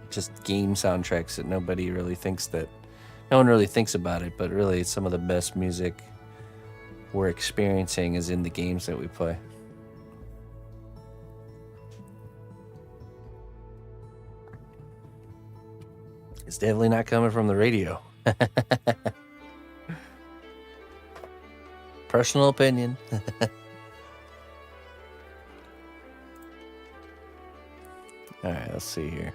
just game soundtracks that no one really thinks about it, but really some of the best music we're experiencing is in the games that we play. It's definitely not coming from the radio. Personal opinion. All right, let's see here.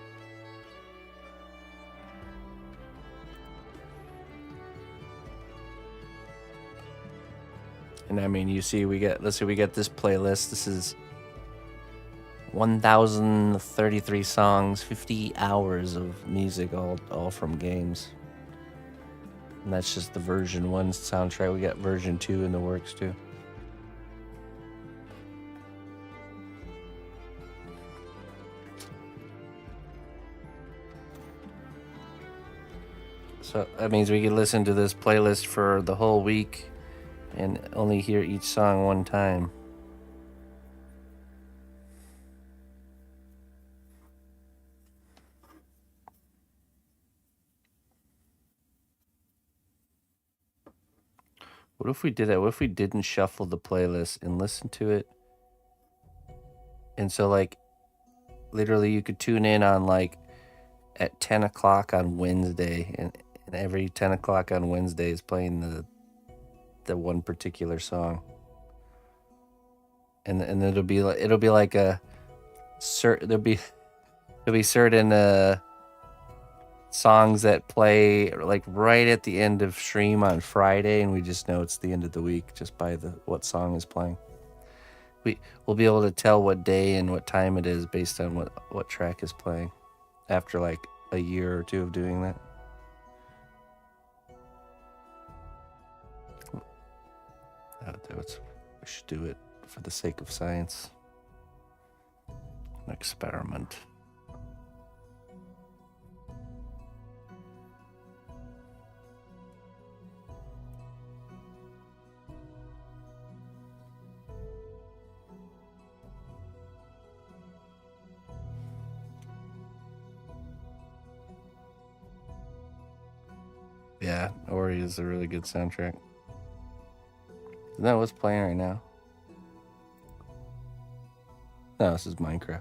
And I mean, let's see, we got this playlist. This is 1,033 songs, 50 hours of music, all from games. And that's just the version 1 soundtrack. We got version 2 in the works too. So that means we can listen to this playlist for the whole week and only hear each song one time. What if we did that? What if we didn't shuffle the playlist and listen to it? And so, like, literally you could tune in on, like, at 10 o'clock on Wednesday, and every 10 o'clock on Wednesday is playing the one particular song. And it'll be like a certain, there'll be certain songs that play like right at the end of stream on Friday, and we just know it's the end of the week just by what song is playing. We'll be able to tell what day and what time it is based on what track is playing after like a year or two of doing that. We should do it for the sake of science. An experiment. Yeah, Ori is a really good soundtrack. Isn't that what's playing right now? No, this is Minecraft.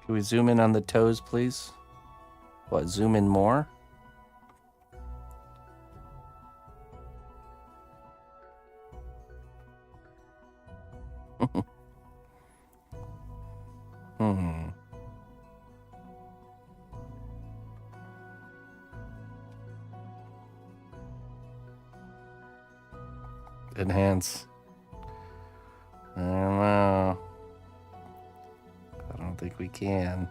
Can we zoom in on the toes, please? What, zoom in more? Enhance. I don't know. I don't think we can.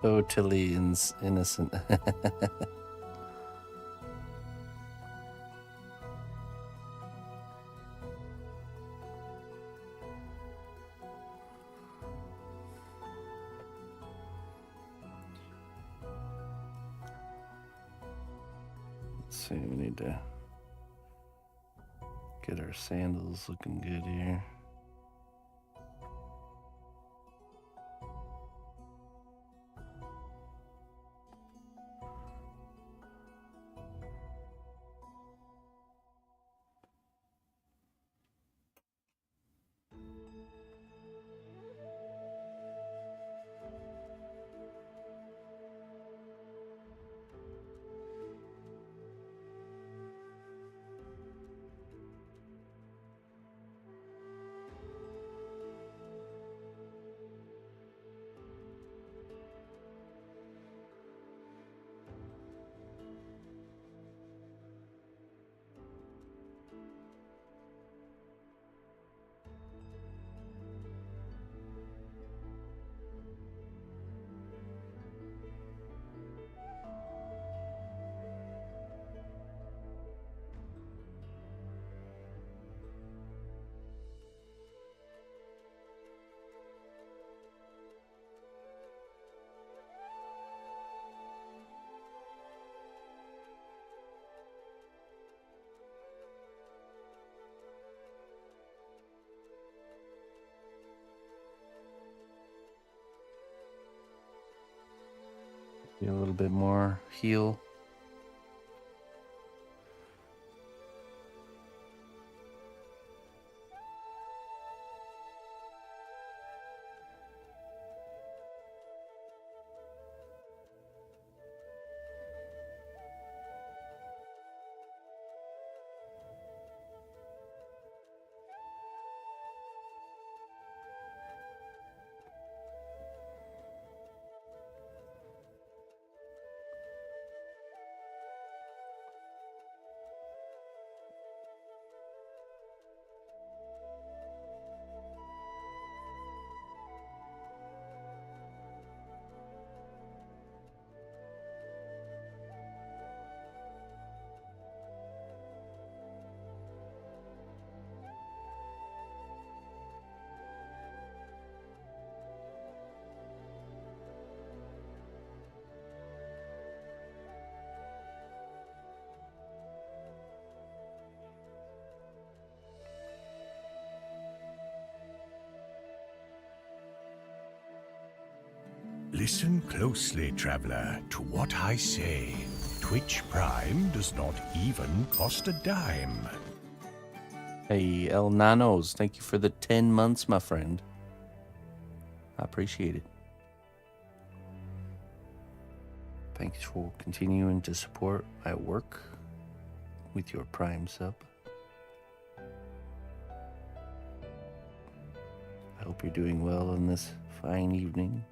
Totally innocent. see, we need to get our sandals looking good here. Be a little bit more heel. Listen closely, traveler, to what I say. Twitch Prime does not even cost a dime. Hey, El Nanos, thank you for the 10 months, my friend. I appreciate it. Thanks for continuing to support my work with your Prime sub. I hope you're doing well on this fine evening.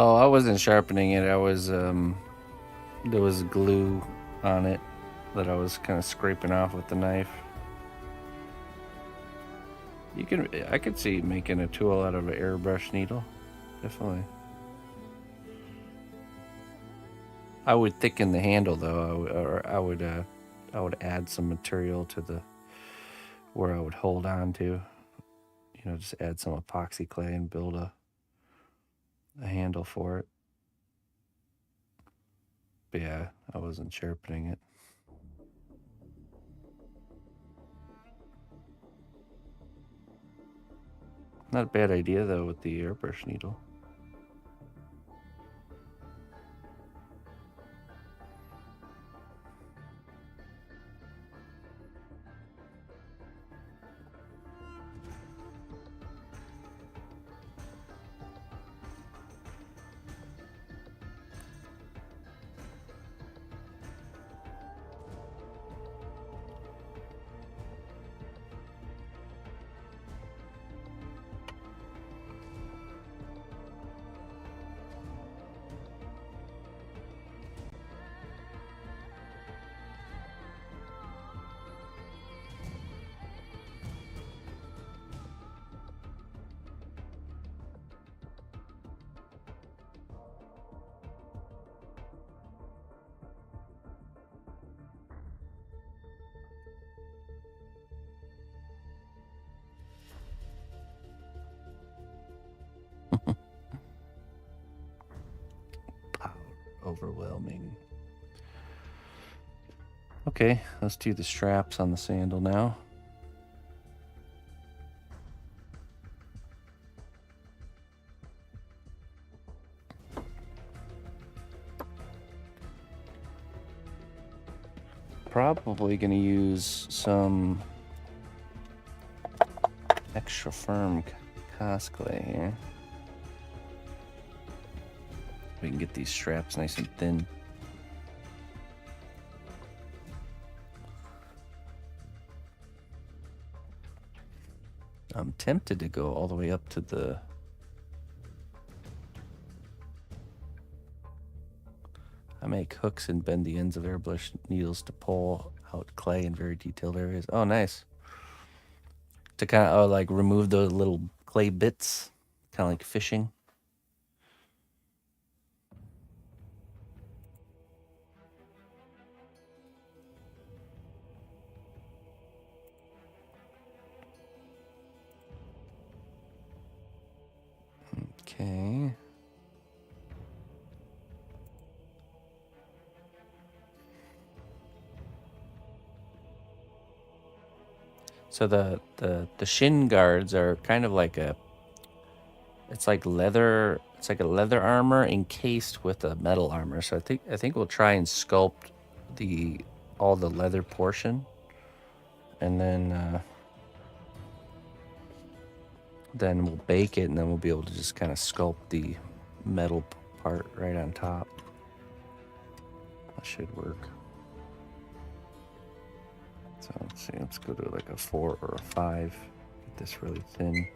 Oh, I wasn't sharpening it. I was there was glue on it that I was kind of scraping off with the knife. I could see making a tool out of an airbrush needle. Definitely. I would thicken the handle though. I would add some material to the where I would hold on to. You know, just add some epoxy clay and build a handle for it. But yeah, I wasn't sharpening it. Not a bad idea though with the airbrush needle. Overwhelming. Okay, let's do the straps on the sandal now. Probably gonna use some extra firm cast clay here. We can get these straps nice and thin. I'm tempted to go all the way up to the I make hooks and bend the ends of airbrush needles to pull out clay in very detailed areas. Oh, nice. To kind of like remove those little clay bits, kind of like fishing. Okay. So the shin guards are kind of like it's like a leather armor encased with a metal armor. So I think we'll try and sculpt all the leather portion, and then we'll bake it, and then we'll be able to just kind of sculpt the metal part right on top. That should work. So let's see, let's go to like a 4 or a 5. Get this really thin.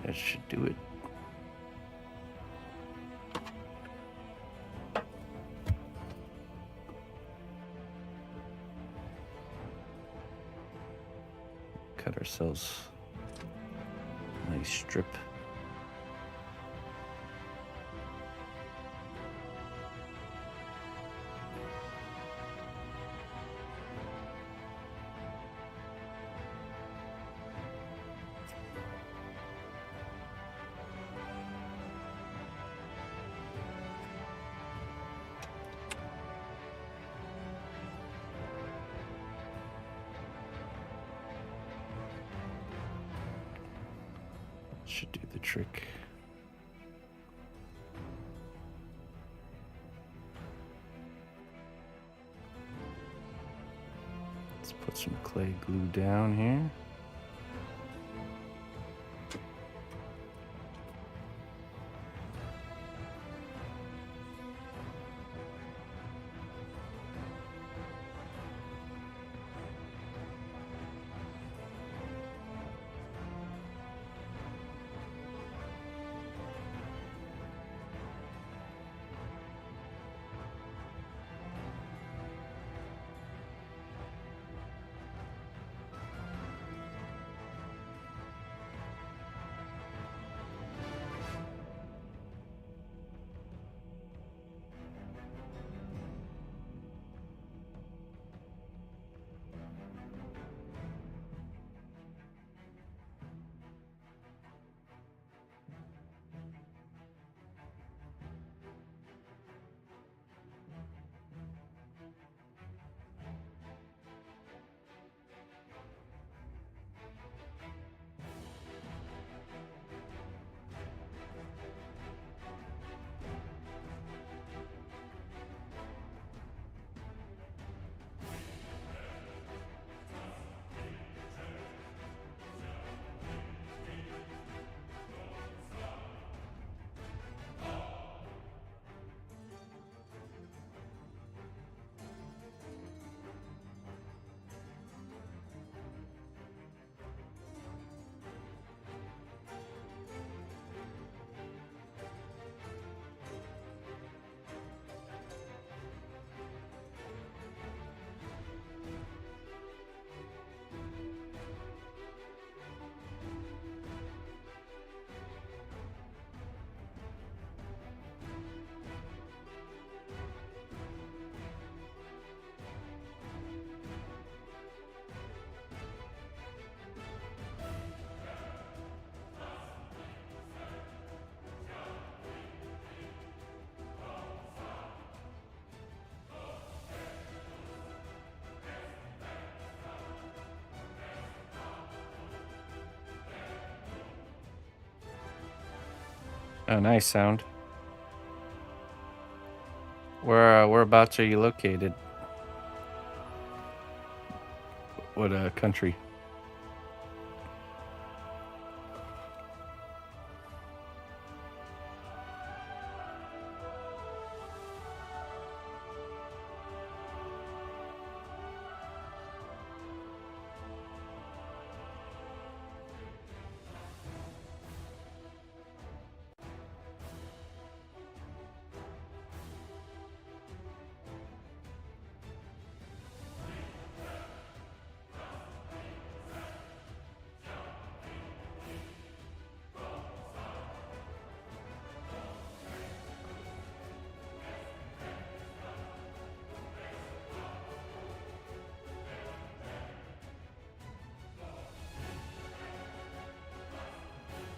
That should do it. Cut ourselves a nice strip. Should do the trick. Let's put some clay glue down here. Oh, nice sound. Whereabouts are you located? What country?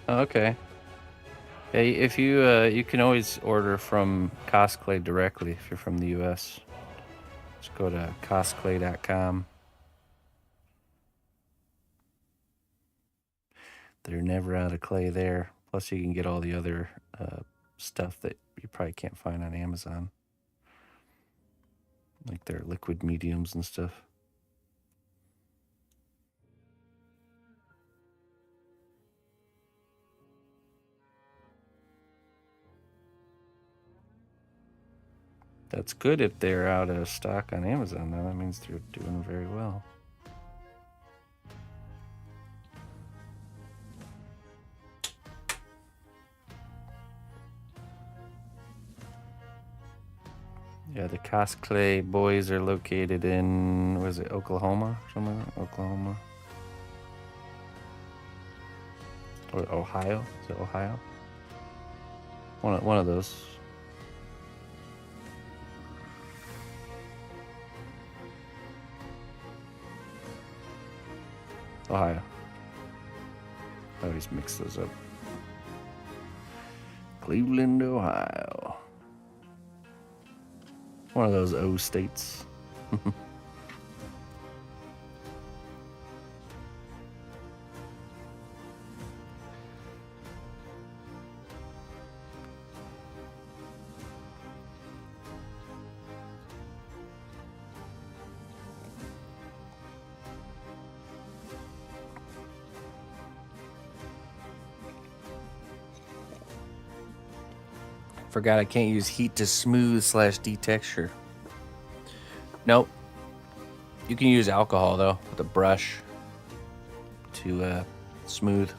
Oh, okay. Yeah, if you you can always order from Cosplay directly if you're from the U.S. Just go to cosplay.com. They're never out of clay there. Plus, you can get all the other stuff that you probably can't find on Amazon, like their liquid mediums and stuff. That's good if they're out of stock on Amazon. Then that means they're doing very well. Yeah, the Cosplay boys are located in, was it Oklahoma? Somewhere like that? Oklahoma. Or Ohio? Is it Ohio? One of those. Ohio. I always mix those up. Cleveland, Ohio. One of those O states. Forgot I can't use heat to smooth / detexture. Nope. You can use alcohol though with a brush to smooth.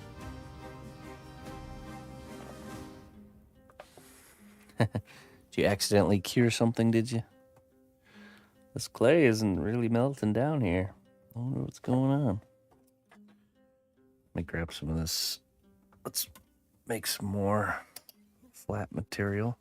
Did you accidentally cure something, did you? This clay isn't really melting down here. I wonder what's going on. Let me grab some of this. Let's make some more flat material.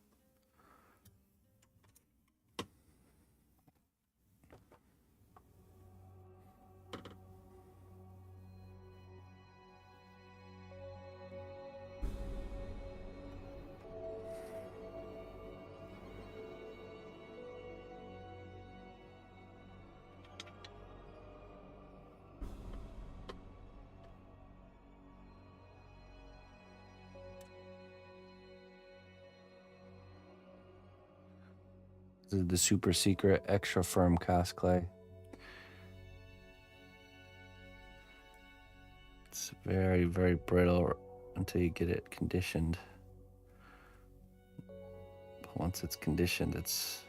This is the super secret extra firm cast clay. It's very, very brittle until you get it conditioned. But once it's conditioned, it's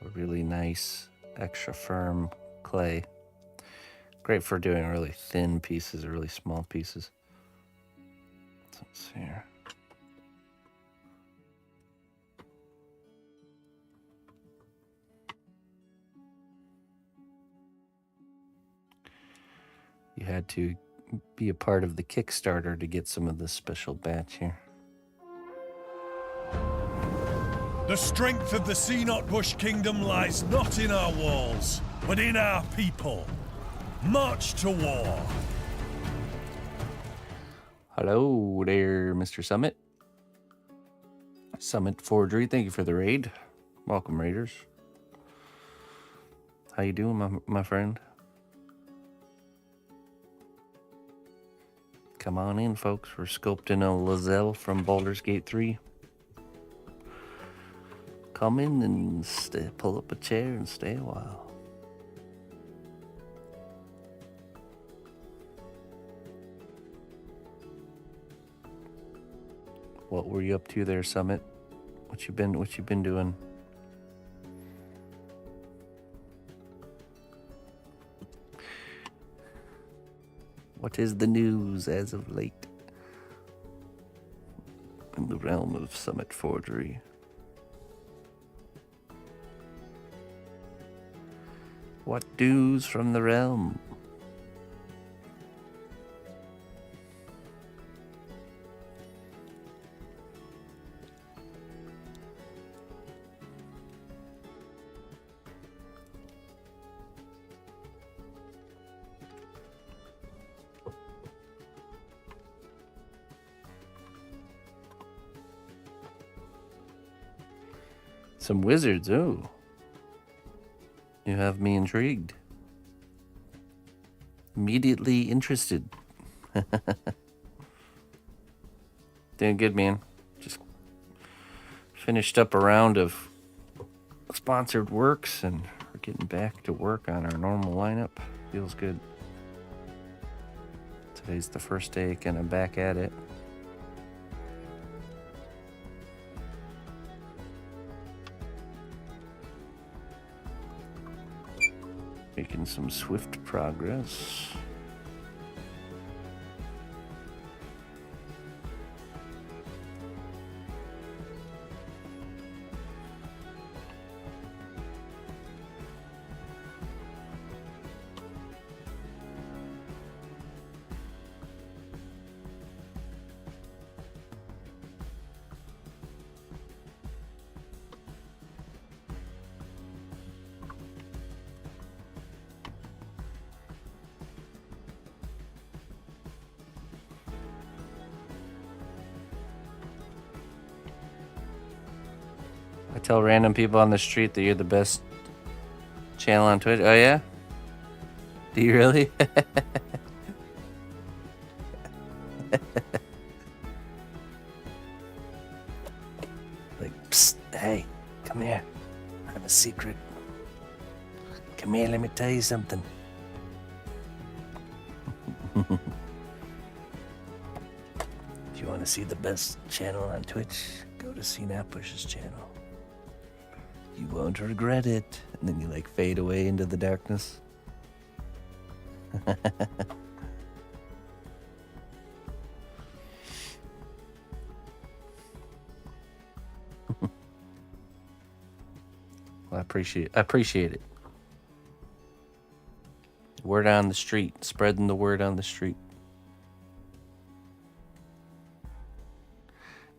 a really nice, extra firm clay. Great for doing really thin pieces or really small pieces. Let's see here. You had to be a part of the Kickstarter to get some of this special batch here. The strength of the cnotbusch kingdom lies not in our walls, but in our people. March to war. Hello there, Mr. Summit. Summit Forgery, thank you for the raid. Welcome, raiders. How you doing, my friend? Come on in, folks. We're sculpting a Lae'zel from Baldur's Gate 3. come in and stay, pull up a chair and stay a while. What were you up to there, Summit? What you been doing? What is the news as of late in the realm of Summit Forgery? What news from the realm? Some wizards, oh. You have me intrigued. Immediately interested. Doing good, man. Just finished up a round of sponsored works and we're getting back to work on our normal lineup. Feels good. Today's the first day kind of back at it. Making some swift progress. I tell random people on the street that you're the best channel on Twitch. Oh yeah? Do you really? Like, psst, hey, come here. I have a secret. Come here, let me tell you something. If you want to see the best channel on Twitch, go to cnotbusch's channel. You won't regret it. And then you like fade away into the darkness. Well, I appreciate it. Word on the street, spreading the word on the street.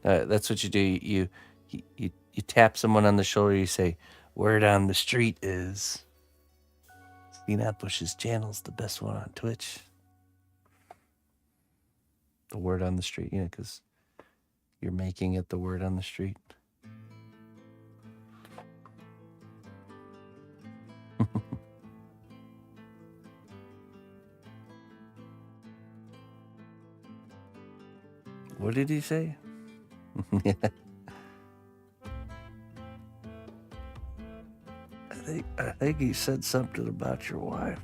That's what you do. You tap someone on the shoulder. You say, "Word on the street is cnotbusch's channel's the best one on Twitch." The word on the street, yeah, because you're making it the word on the street. What did he say? Yeah. I think he said something about your wife.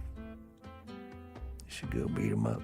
You should go beat him up.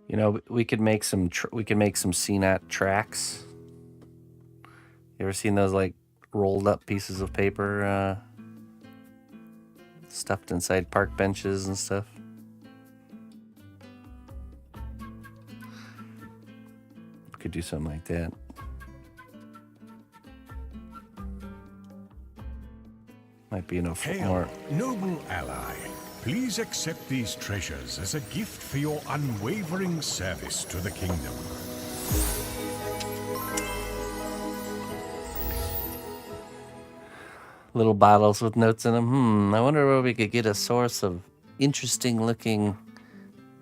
You know, we could make some CNOT tracks. You ever seen those like rolled up pieces of paper? stuffed inside park benches and stuff. Could do something like that. Might be enough Hail, more. noble ally. Please accept these treasures as a gift for your unwavering service to the kingdom. Little bottles with notes in them. I wonder where we could get a source of interesting looking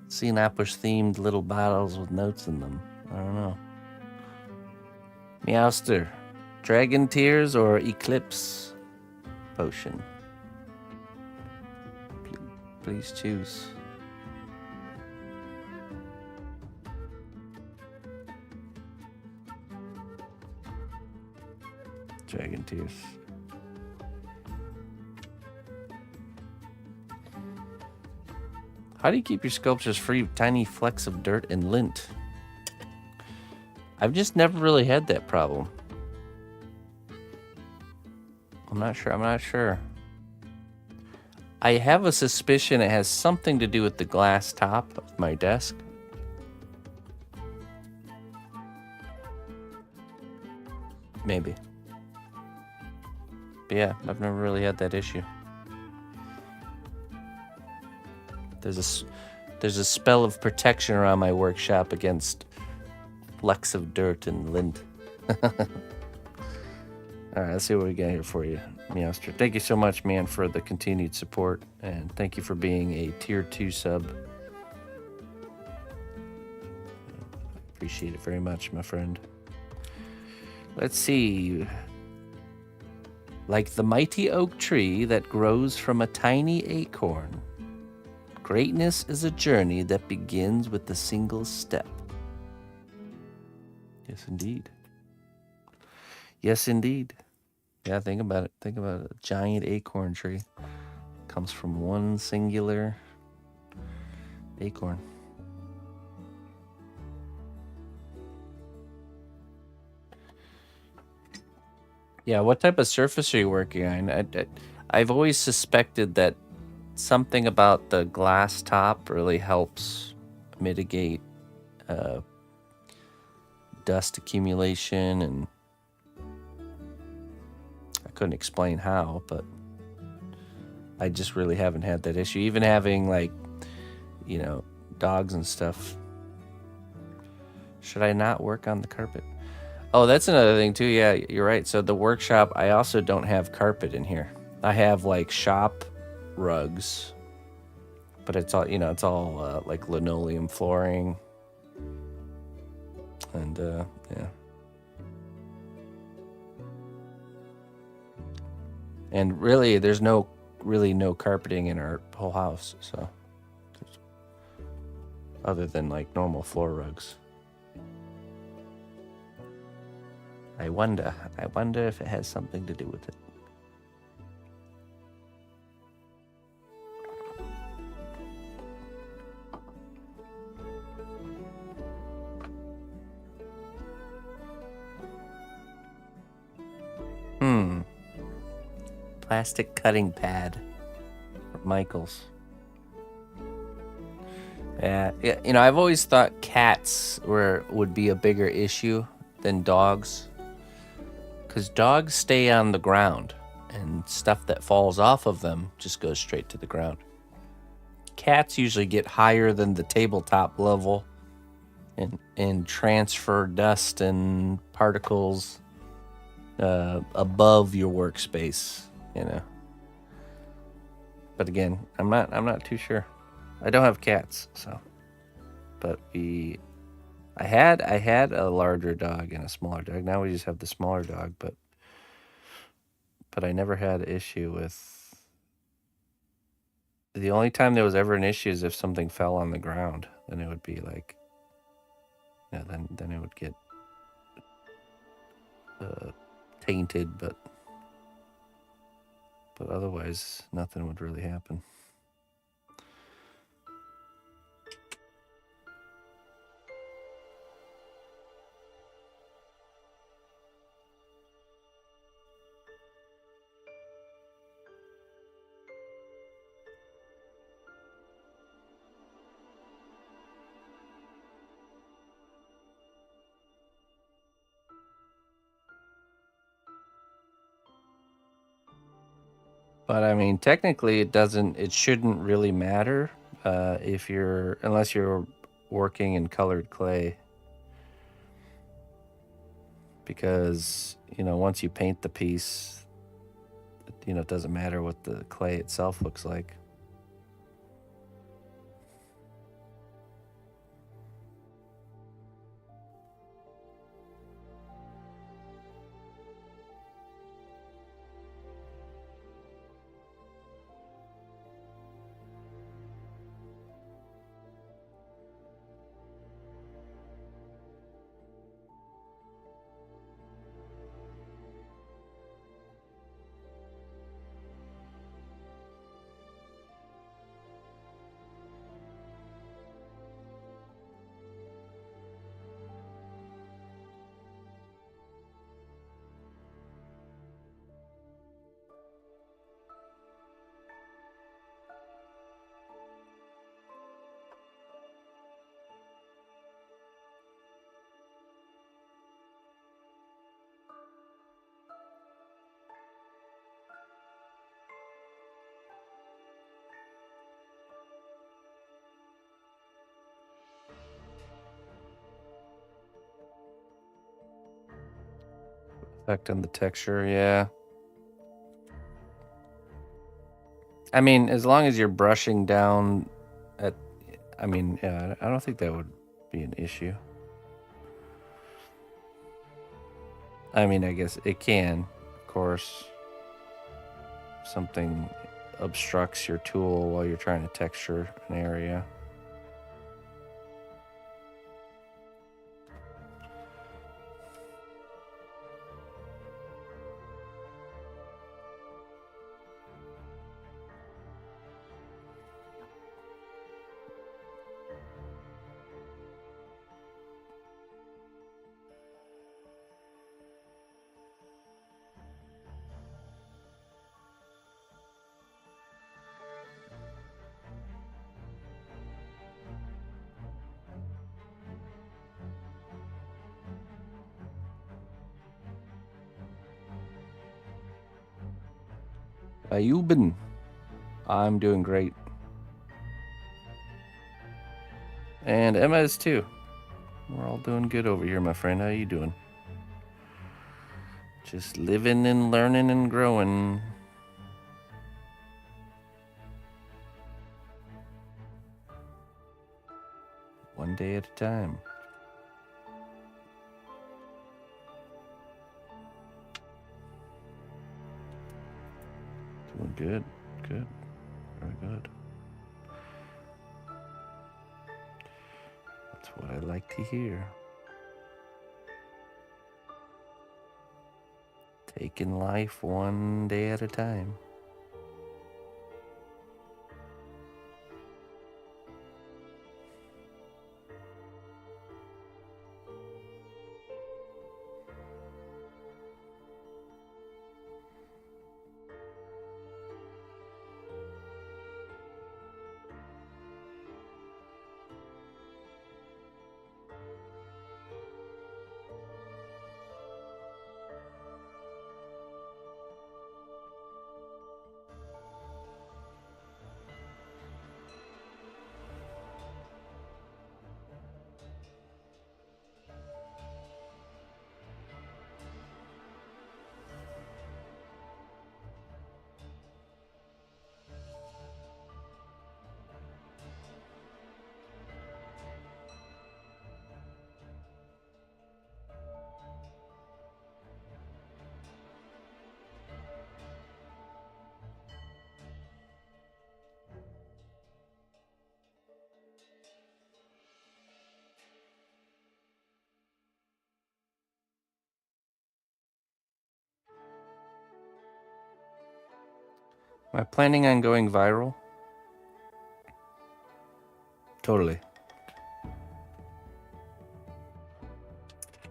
cnotbusch themed little bottles with notes in them. I don't know. Meowster, Dragon Tears or Eclipse Potion? Please choose. Dragon Tears. How do you keep your sculptures free of tiny flecks of dirt and lint? I've just never really had that problem. I'm not sure. I have a suspicion it has something to do with the glass top of my desk. Maybe. But yeah, I've never really had that issue. There's a spell of protection around my workshop against flecks of dirt and lint. All right, let's see what we got here for you, Meowster. Thank you so much, man, for the continued support, and thank you for being a tier 2 sub. Appreciate it very much, my friend. Let's see. Like the mighty oak tree that grows from a tiny acorn, greatness is a journey that begins with a single step. Yes, indeed. Yes, indeed. Yeah, think about it. Think about it. A giant acorn tree comes from one singular acorn. Yeah, what type of surface are you working on? I've always suspected that something about the glass top really helps mitigate dust accumulation, and I couldn't explain how, but I just really haven't had that issue. Even having, like, you know, dogs and stuff. Should I not work on the carpet? Oh, that's another thing too. Yeah, you're right. So the workshop, I also don't have carpet in here. I have like shop rugs, but it's all, you know, it's all like linoleum flooring, and yeah. And really, there's no carpeting in our whole house, so other than like normal floor rugs. I wonder if it has something to do with it. Plastic cutting pad from Michaels. Yeah, you know, I've always thought cats would be a bigger issue than dogs, because dogs stay on the ground and stuff that falls off of them just goes straight to the ground. Cats usually get higher than the tabletop level and transfer dust and particles above your workspace, you know. But again, I'm not too sure. I don't have cats, so. But I had a larger dog and a smaller dog. Now we just have the smaller dog, but I never had an issue with. The only time there was ever an issue is if something fell on the ground. Then it would be like, yeah, then it would get tainted, but otherwise nothing would really happen. But I mean, technically, it shouldn't really matter unless you're working in colored clay. Because, once you paint the piece, it doesn't matter what the clay itself looks like. Effect on the texture, yeah. I mean, as long as you're brushing down yeah, I don't think that would be an issue. I mean, I guess it can, of course. If something obstructs your tool while you're trying to texture an area. How you been? I'm doing great. And Emma is too. We're all doing good over here, my friend. How you doing? Just living and learning and growing. One day at a time. Doing good. Good. Very good. That's what I like to hear. Taking life one day at a time. Am I planning on going viral? Totally.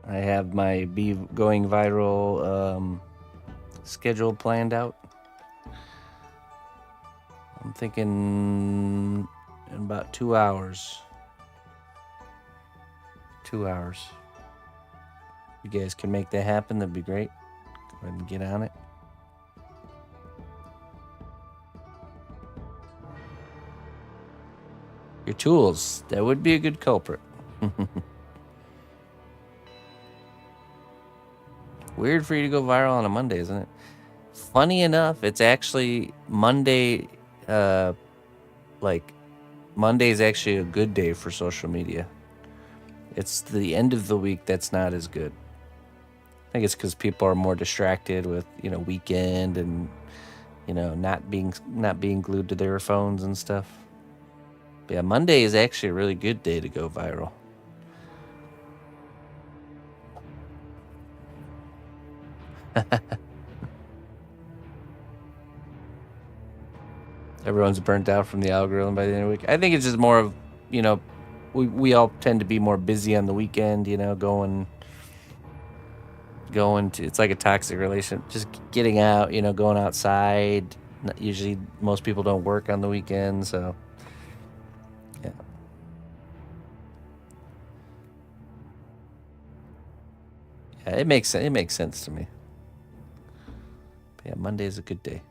I have my be going viral schedule planned out. I'm thinking in about 2 hours. 2 hours. You guys can make that happen, that'd be great. Go ahead and get on it. Your tools. That would be a good culprit. Weird for you to go viral on a Monday, isn't it? Funny enough, it's actually Monday. Like Monday is actually a good day for social media. It's the end of the week that's not as good. I think it's because people are more distracted with weekend and not being glued to their phones and stuff. But yeah, Monday is actually a really good day to go viral. Everyone's burnt out from the algorithm by the end of the week. I think it's just more of, we all tend to be more busy on the weekend, going to, it's like a toxic relationship, just getting out, going outside. Usually most people don't work on the weekend, so yeah. Yeah, it makes sense to me. But yeah, Monday is a good day.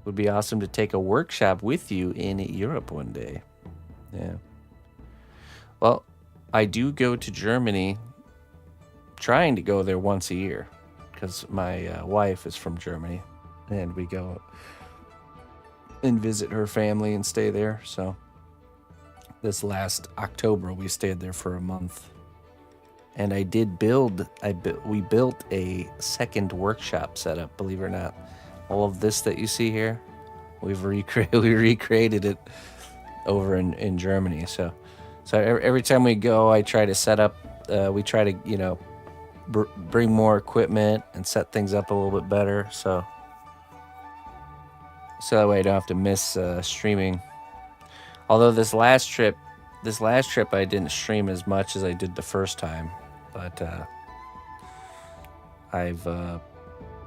Would be awesome to take a workshop with you in Europe one day. Yeah. Well, I do go to Germany, trying to go there once a year, because my wife is from Germany, and we go and visit her family and stay there. So this last October, we stayed there for a month. And we built a second workshop setup, believe it or not. All of this that you see here, we recreated it over in Germany. So every time we go, I try to set up. We try to bring more equipment and set things up a little bit better. So that way I don't have to miss streaming. Although this last trip I didn't stream as much as I did the first time, but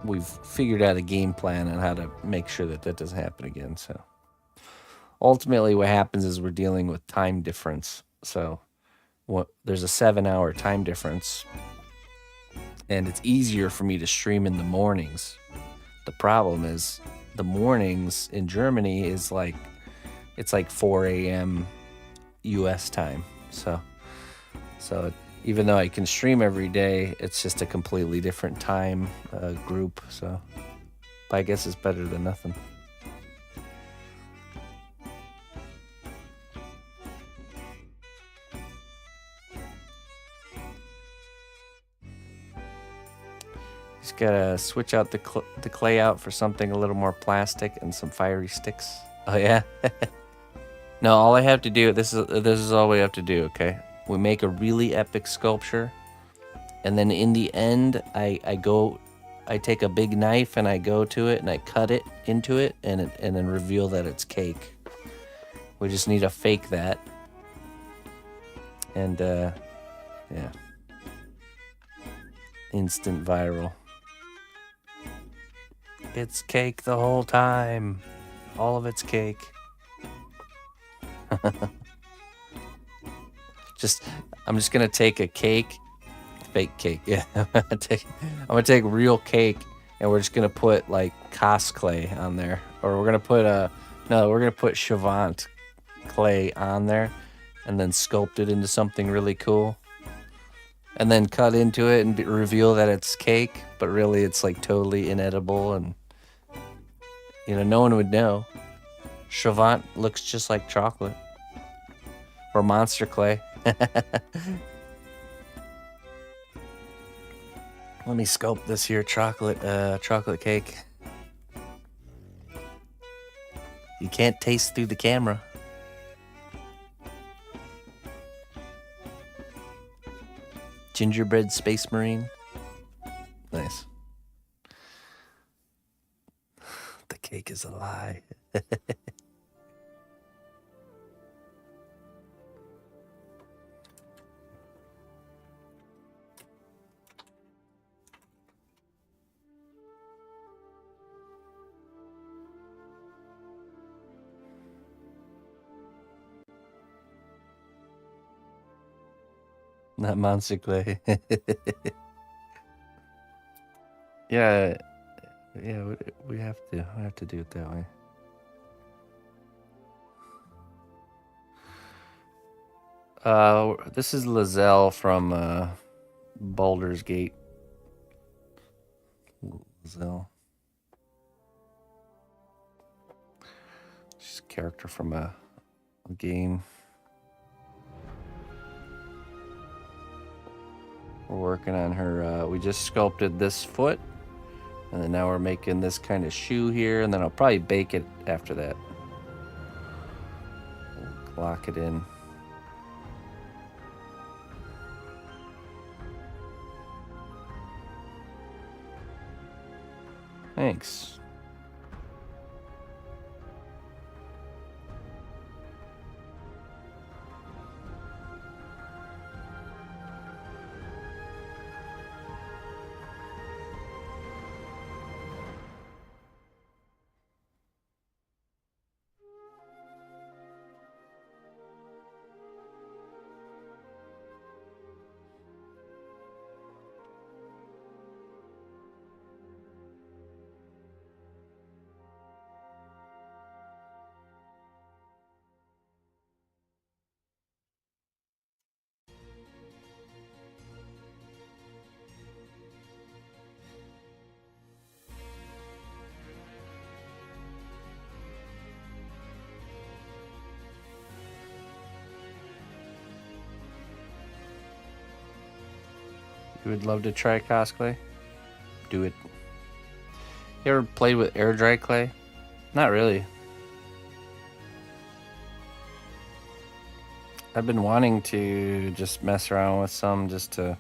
we've figured out a game plan on how to make sure that doesn't happen again. So ultimately what happens is we're dealing with time difference. So there's a 7-hour time difference, and it's easier for me to stream in the mornings. The problem is the mornings in Germany is it's like 4 a.m. US time. So even though I can stream every day, it's just a completely different time group. So, but I guess it's better than nothing. Just gotta switch out the clay out for something a little more plastic and some fiery sticks. Oh yeah. No, all I have to do, this is all we have to do, okay? We make a really epic sculpture, and then in the end, I take a big knife and I go to it and I cut it into it and then reveal that it's cake. We just need to fake that. And yeah. Instant viral. It's cake the whole time. All of it's cake. I'm just gonna take a cake, fake cake. Yeah, I'm gonna take real cake, and we're just gonna put like cos clay on there, or we're gonna put Chavant clay on there, and then sculpt it into something really cool, and then cut into it and reveal that it's cake, but really it's like totally inedible, and no one would know. Chavant looks just like chocolate. Or monster clay. Let me sculpt this here chocolate cake. You can't taste through the camera. Gingerbread Space Marine. Nice. The cake is a lie. Not monster clay. Yeah, Yeah, we have to do it that way. This is Lae'zel from Baldur's Gate. Lae'zel. She's a character from a game. We're working on her. We just sculpted this foot, and then now we're making this kind of shoe here, and then I'll probably bake it after that. We'll lock it in. Thanks. You would love to try cosplay? Do it. You ever played with air dry clay? Not really. I've been wanting to just mess around with some just to,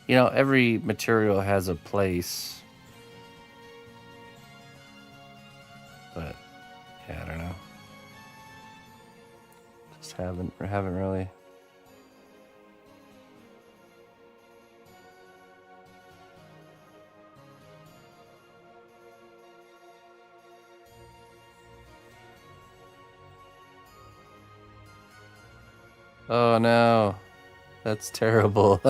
you know, every material has a place. But yeah, I don't know. Just haven't really. Oh no, that's terrible.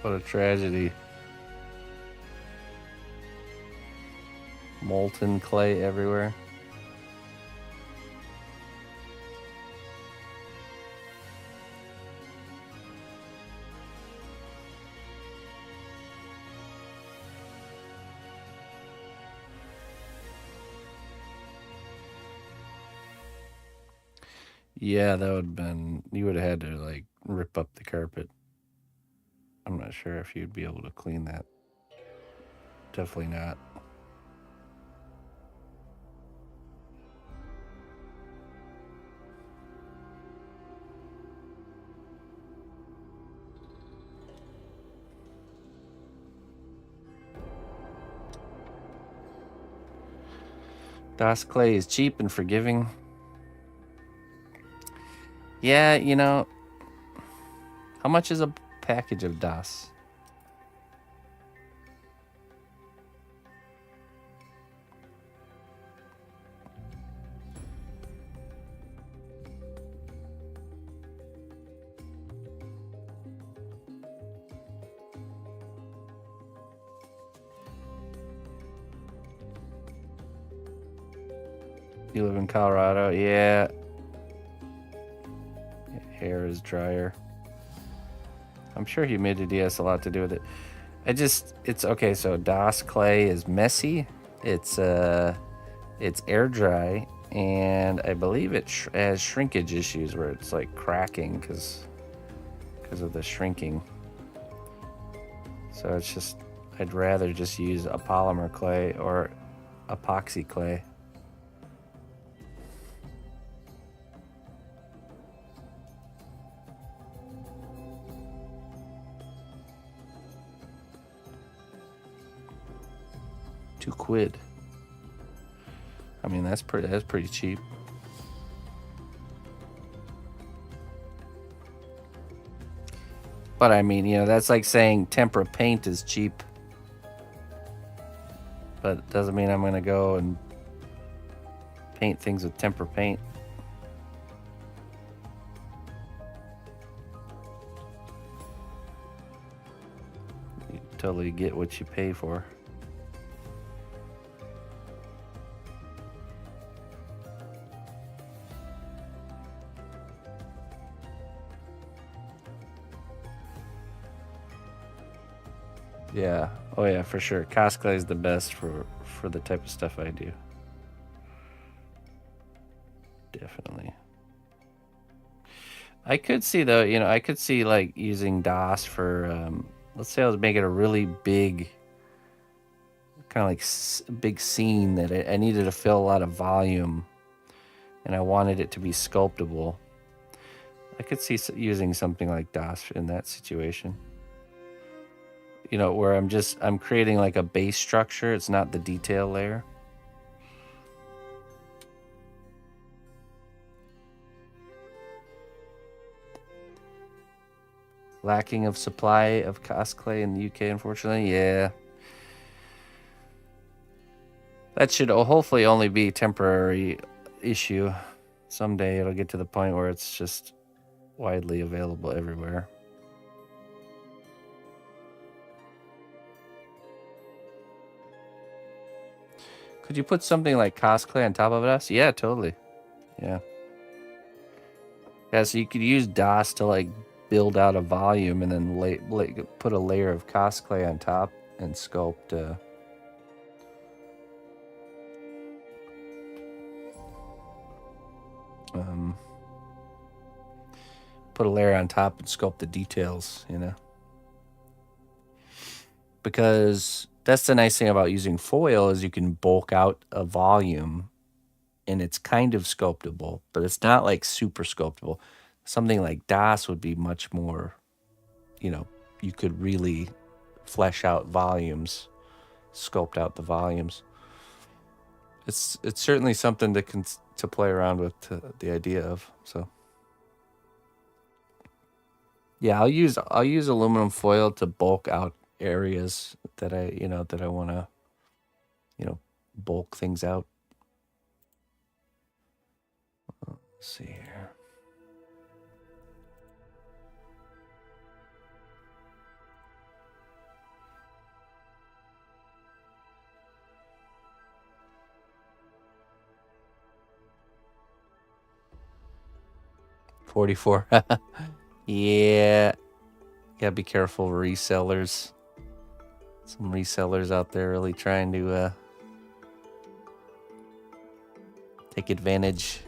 What a tragedy. Molten clay everywhere. Yeah, that would have been, you would have had to like rip up the carpet. I'm not sure if you'd be able to clean that. Definitely not. Das clay is cheap and forgiving. Yeah, you know, how much is a package of Das? You live in Colorado? Yeah. Hair is drier. I'm sure humidity has a lot to do with it. It's okay, so Das clay is messy. It's air dry, and I believe it has shrinkage issues where it's like cracking because of the shrinking. So it's just, I'd rather just use a polymer clay or epoxy clay. £2. I mean, that's pretty cheap. But I mean, you know, that's like saying tempera paint is cheap. but it doesn't mean I'm gonna go and paint things with temper paint. You totally get what you pay for. Yeah. Oh yeah, for sure. Cosplay is the best for the type of stuff I do. Definitely. I could see though, I could see like using DOS for let's say I was making a really big kind of like big scene that I needed to fill a lot of volume and I wanted it to be sculptable. I could see using something like DOS in that situation. Where I'm creating like a base structure. It's not the detail layer. Lacking of supply of cosplay in the UK, unfortunately. Yeah. That should hopefully only be a temporary issue. Someday it'll get to the point where it's just widely available everywhere. Could you put something like cosplay on top of us? Yeah, totally. Yeah. Yeah, so you could use DOS to like build out a volume and then put a layer of cosplay on top and sculpt. Put a layer on top and sculpt the details, because that's the nice thing about using foil is you can bulk out a volume and it's kind of sculptable, but it's not like super sculptable. Something like DOS would be much more, you could really flesh out volumes, sculpt out the volumes. It's certainly something to play around with, the idea of. So yeah, I'll use aluminum foil to bulk out areas that I want to, bulk things out. Let's see here. $44. Yeah. Gotta be careful, resellers. Some resellers out there really trying to take advantage.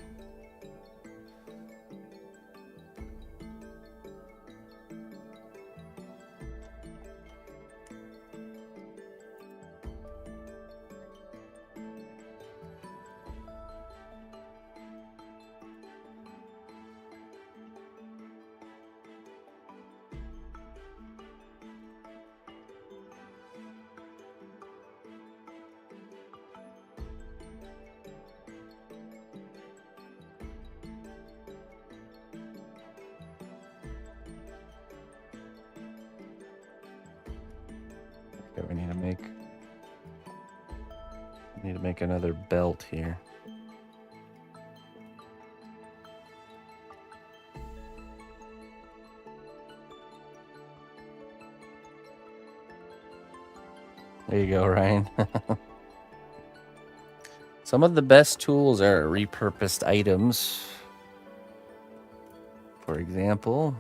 Okay, we need to make another belt here. There you go, Ryan. Some of the best tools are repurposed items. For example,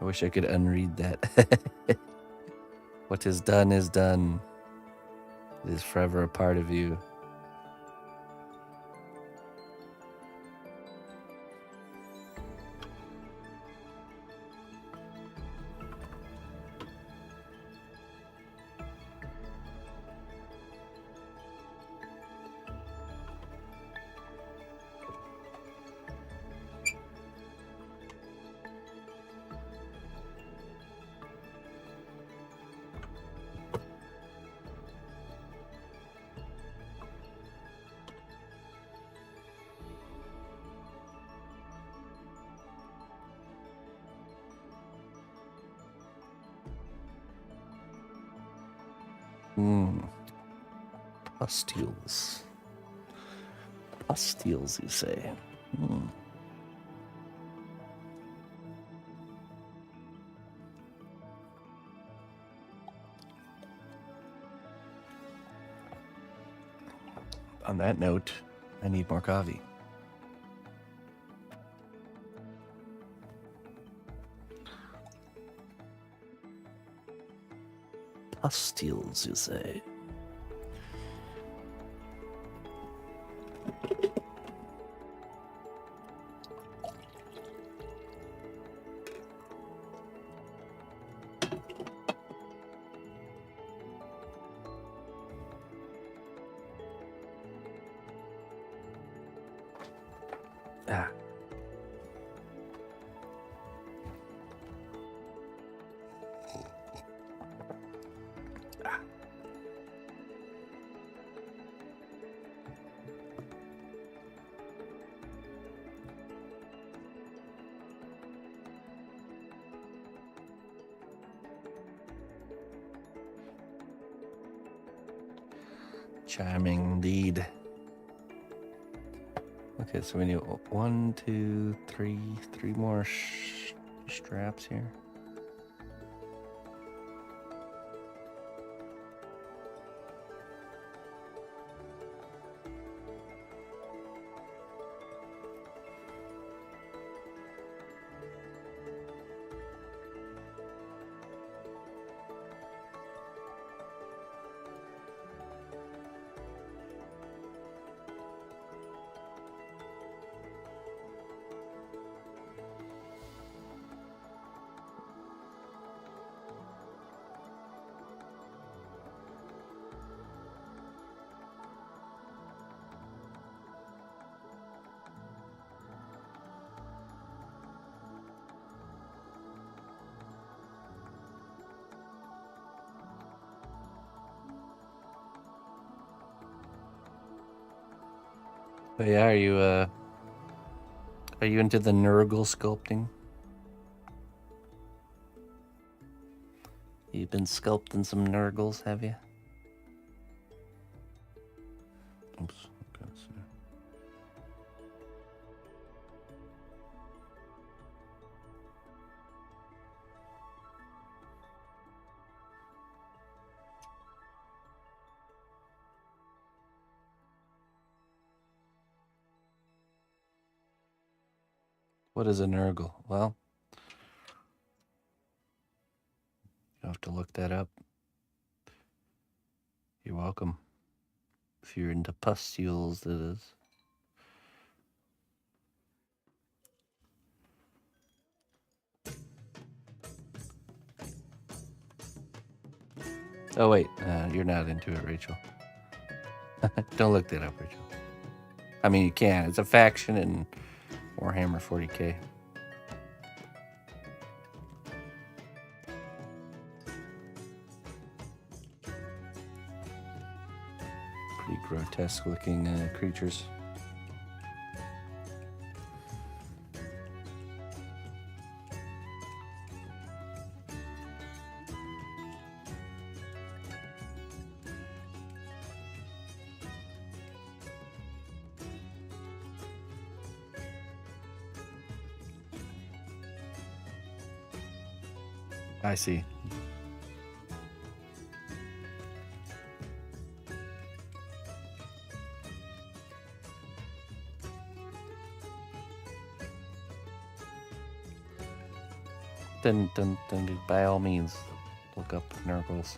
I wish I could unread that. What is done is done. It is forever a part of you. Pustules. Pustules, you say? On that note, I need more coffee. Pustules, you say? Ah. Charming indeed. Okay, so we need 1, 2, 3, 3 more straps here. But yeah, are you into the Nurgle sculpting? You've been sculpting some Nurgles, have you? Oops. Okay, so. What is a Nurgle? Well, you have to look that up. You're welcome. If you're into pustules, that is. Oh wait, you're not into it, Rachel. Don't look that up, Rachel. I mean, you can. It's a faction in Warhammer 40k. Pretty grotesque-looking creatures. I see. Then by all means, look up Nurgles.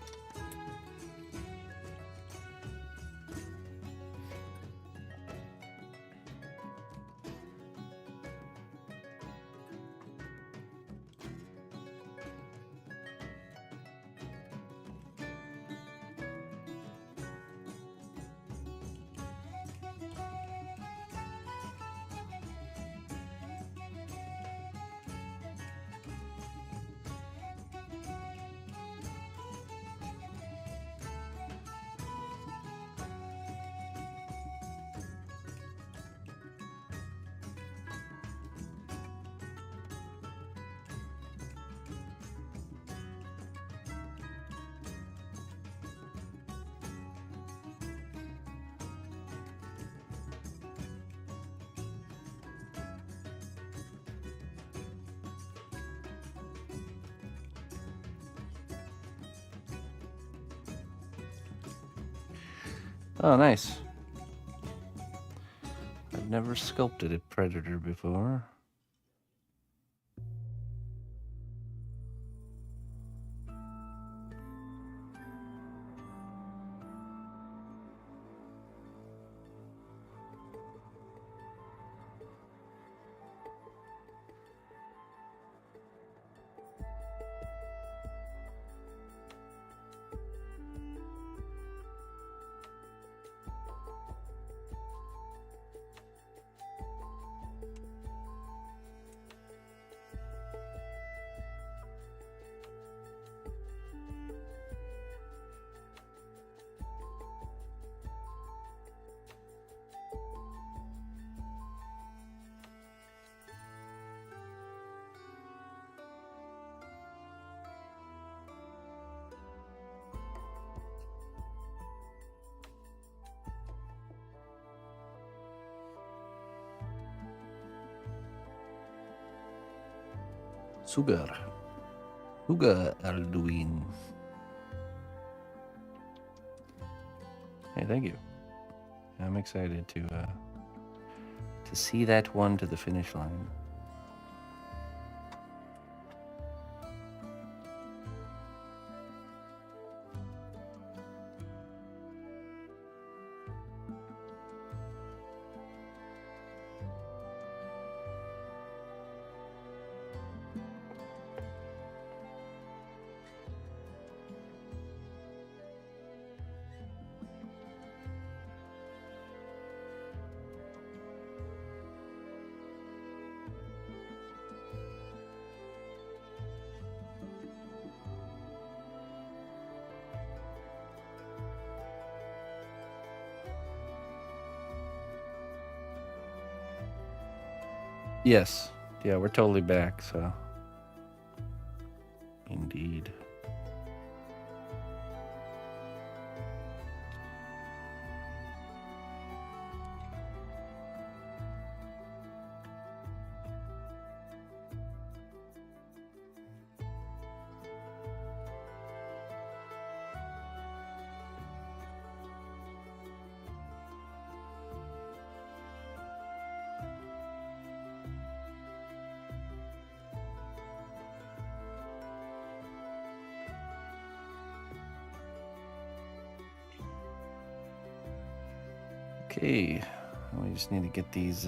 Oh, nice. I've never sculpted a predator before. Sugar. Sugar, Alduin. Hey, thank you. I'm excited to see that one to the finish line. Yes. Yeah, we're totally back, so. Indeed. Okay, we just need to get these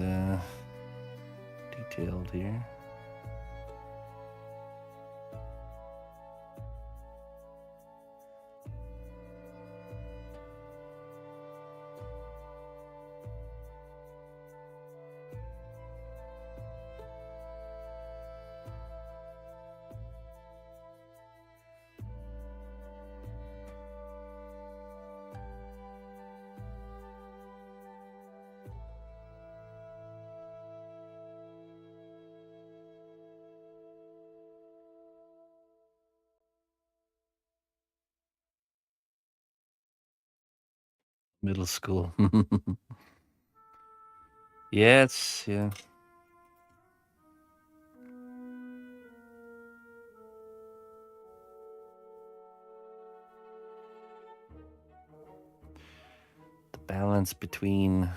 detailed here. Middle school. Yeah. The balance between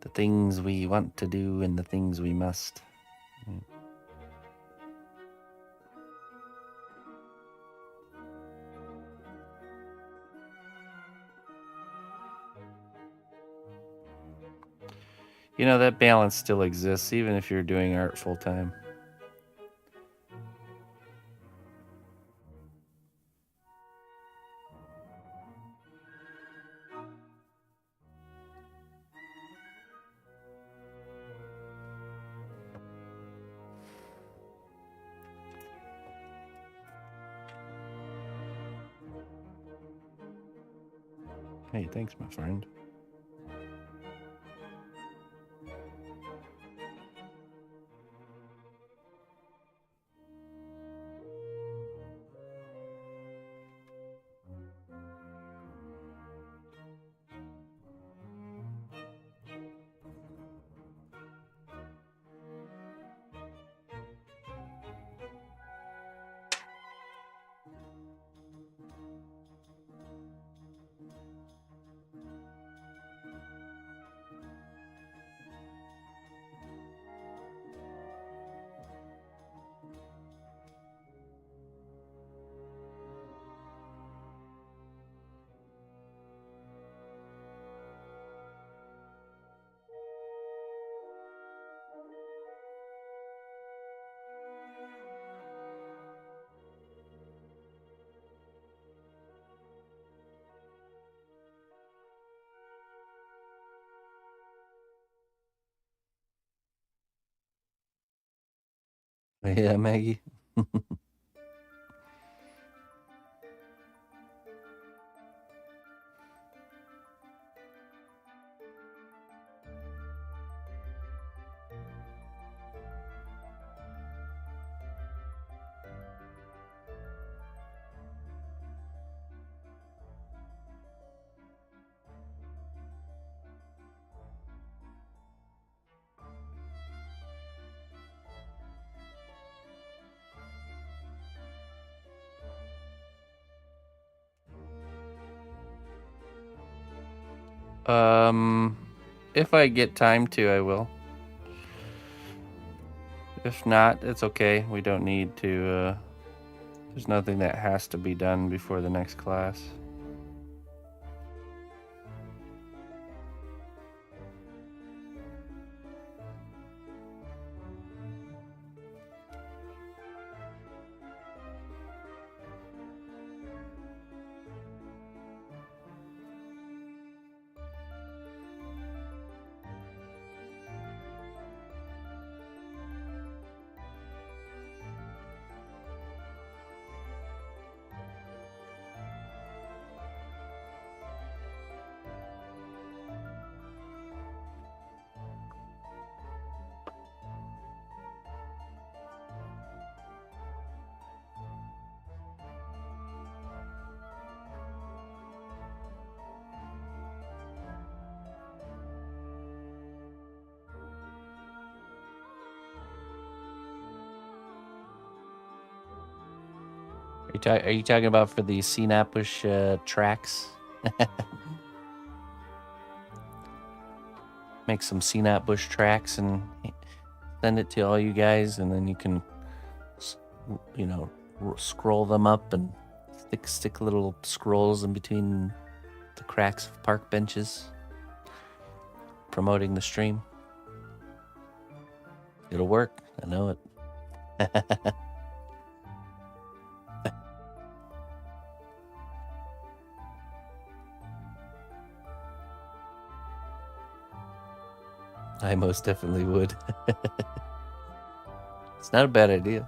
the things we want to do and the things we must. You know, that balance still exists even if you're doing art full time. Hey, thanks, my friend. Yeah, Maggie. If I get time to, I will. If not, it's okay. We don't need to, there's nothing that has to be done before the next class. Are you talking about for the cnotbusch tracks? Make some cnotbusch tracks and send it to all you guys, and then you can, you know, scroll them up and stick little scrolls in between the cracks of park benches, promoting the stream. It'll work. I know it. I most definitely would. It's not a bad idea.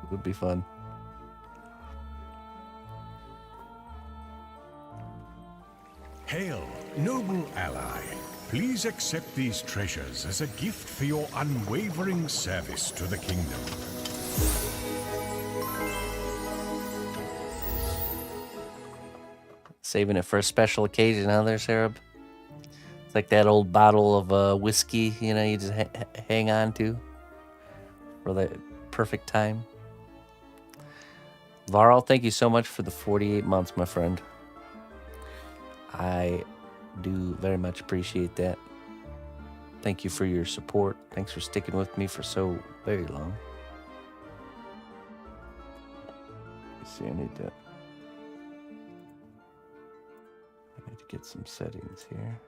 It would be fun. Hail, noble ally. Please accept these treasures as a gift for your unwavering service to the kingdom. Saving it for a special occasion, huh, there, Sarab? It's like that old bottle of whiskey, you know, you just hang on to for the perfect time. Varl, thank you so much for the 48 months, my friend. I do very much appreciate that. Thank you for your support. Thanks for sticking with me for so very long. Let's see, I need to get some settings here.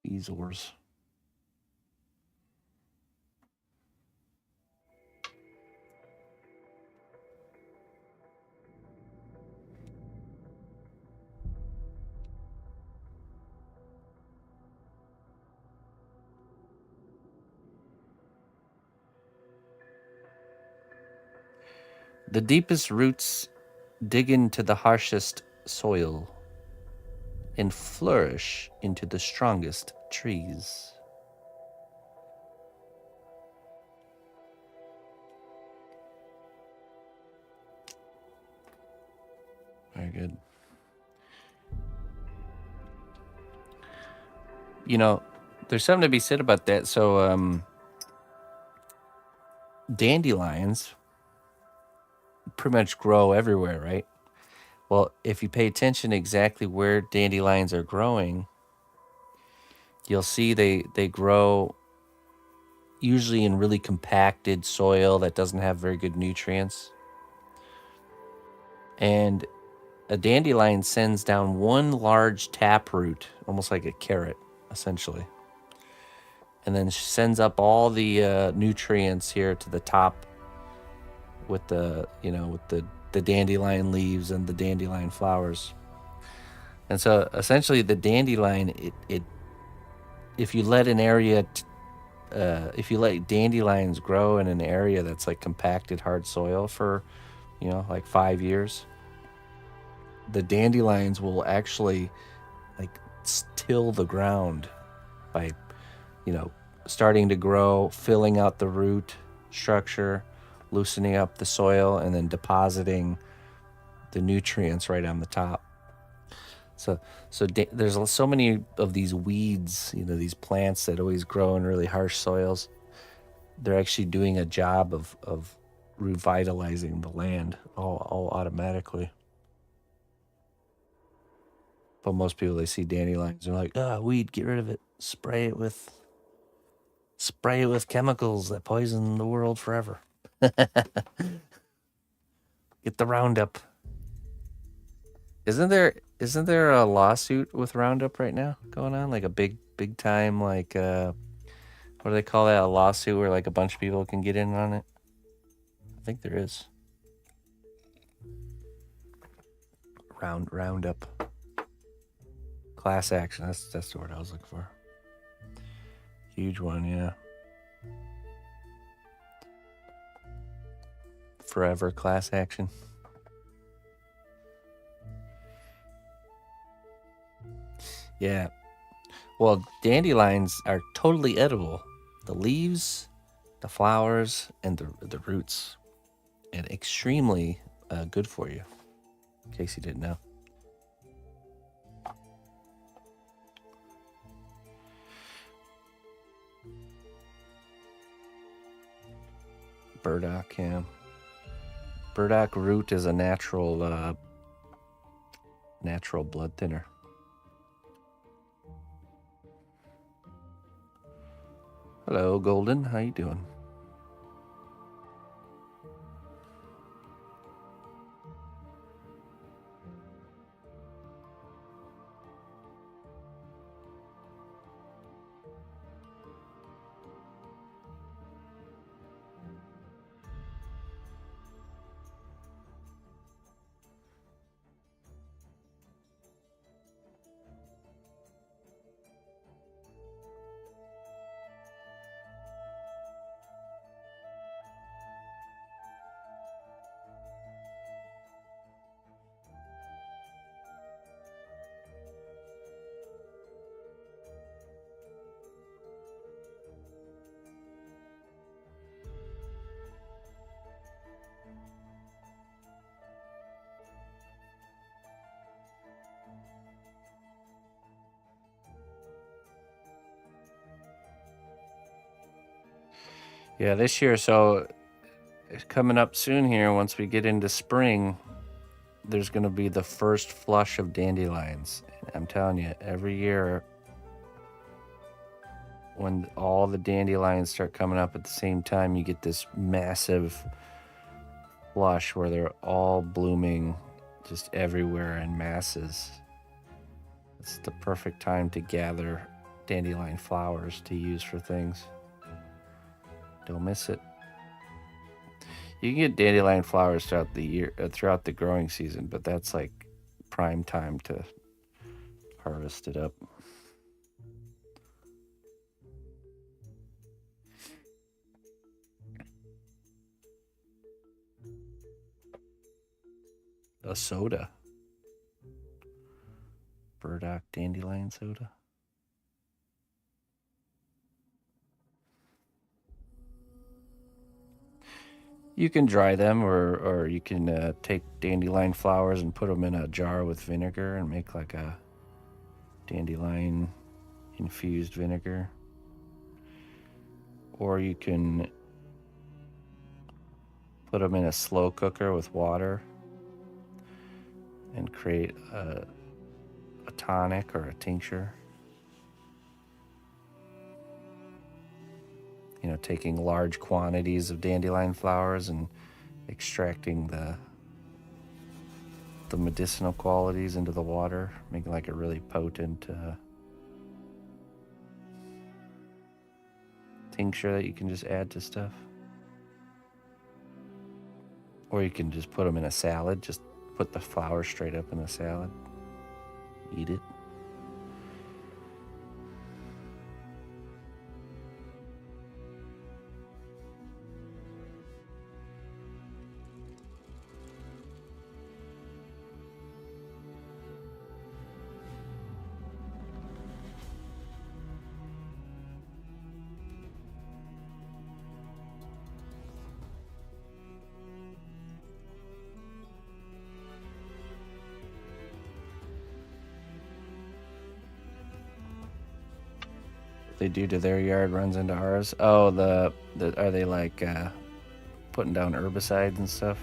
Easels. The deepest roots dig into the harshest soil and flourish into the strongest trees. Very good. You know, there's something to be said about that. So, dandelions pretty much grow everywhere, right? Well, if you pay attention exactly where dandelions are growing, you'll see they grow usually in really compacted soil that doesn't have very good nutrients. And a dandelion sends down one large taproot, almost like a carrot, essentially. and then sends up all the nutrients here to the top with the the dandelion leaves and the dandelion flowers. And so essentially the dandelion, it if you let an area if you let dandelions grow in an area that's like compacted hard soil for like 5 years, the dandelions will actually like till the ground by starting to grow, filling out the root structure, loosening up the soil, and then depositing the nutrients right on the top. So there's so many of these weeds, these plants that always grow in really harsh soils. They're actually doing a job of revitalizing the land all automatically. But most people, they see dandelions, they're like, weed, get rid of it. Spray it with chemicals that poison the world forever. Get the Roundup. Isn't there a lawsuit with Roundup right now going on? Like a big time, like what do they call that? A lawsuit where like a bunch of people can get in on it? I think there is. Roundup. Class action. That's the word I was looking for. Huge one, yeah. Forever class action. Yeah. Well, dandelions are totally edible. The leaves, the flowers, and the roots. And extremely good for you, in case you didn't know. Burdock, yeah. Burdock root is a natural blood thinner. Hello, Golden. How you doing? Yeah, this year, so it's coming up soon here. Once we get into spring, there's going to be the first flush of dandelions. I'm telling you, every year when all the dandelions start coming up at the same time, you get this massive flush where they're all blooming just everywhere in masses. It's the perfect time to gather dandelion flowers to use for things. Don't miss it. You can get dandelion flowers throughout the year, throughout the growing season, but that's like prime time to harvest it up. A soda. Burdock dandelion soda. You can dry them, or you can take dandelion flowers and put them in a jar with vinegar and make like a dandelion infused vinegar. Or you can put them in a slow cooker with water and create a tonic or a tincture. Taking large quantities of dandelion flowers and extracting the medicinal qualities into the water, making like a really potent tincture that you can just add to stuff. Or you can just put them in a salad. Just put the flower straight up in a salad. Eat it. They do to their yard runs into ours. Oh, are they like putting down herbicides and stuff?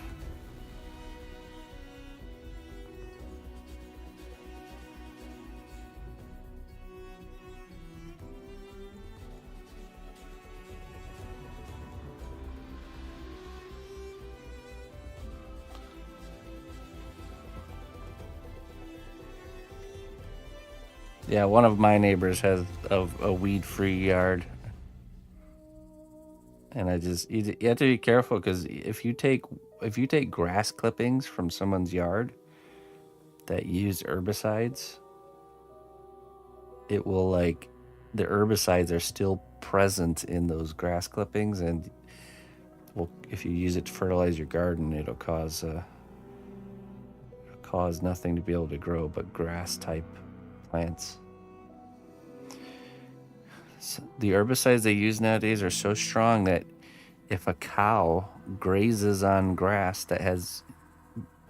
Yeah, one of my neighbors has a weed-free yard, and you have to be careful because if you take grass clippings from someone's yard that use herbicides, it will the herbicides are still present in those grass clippings, and if you use it to fertilize your garden, it'll cause nothing to be able to grow but grass type plants. So the herbicides they use nowadays are so strong that if a cow grazes on grass that has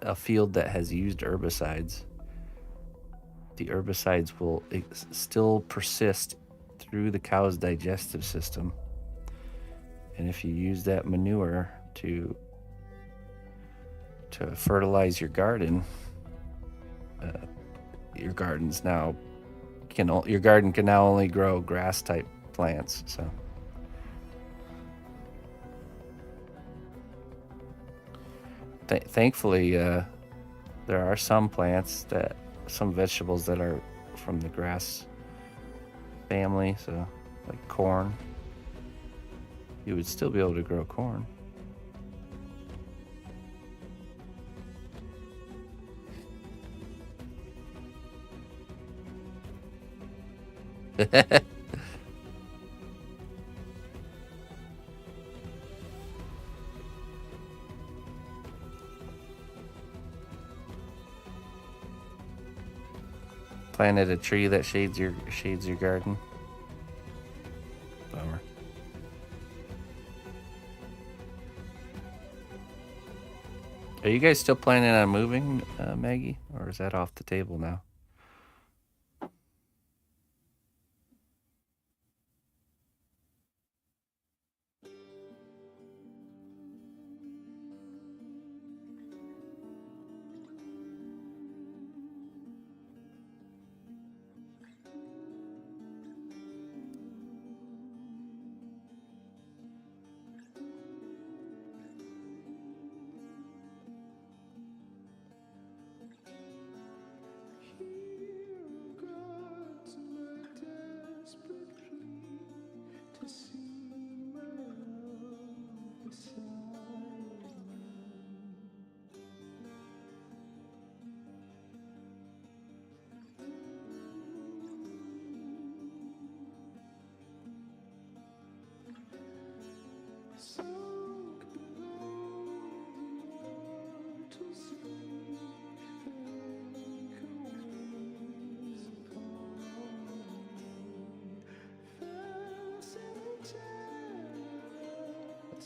a field that has used herbicides, the herbicides will still persist through the cow's digestive system. And if you use that manure to fertilize your garden, your garden can now only grow grass type plants. So thankfully there are some vegetables that are from the grass family, so like corn, you would still be able to grow corn. Planted a tree that shades your garden. Bummer. Are you guys still planning on moving, Maggie, or is that off the table now?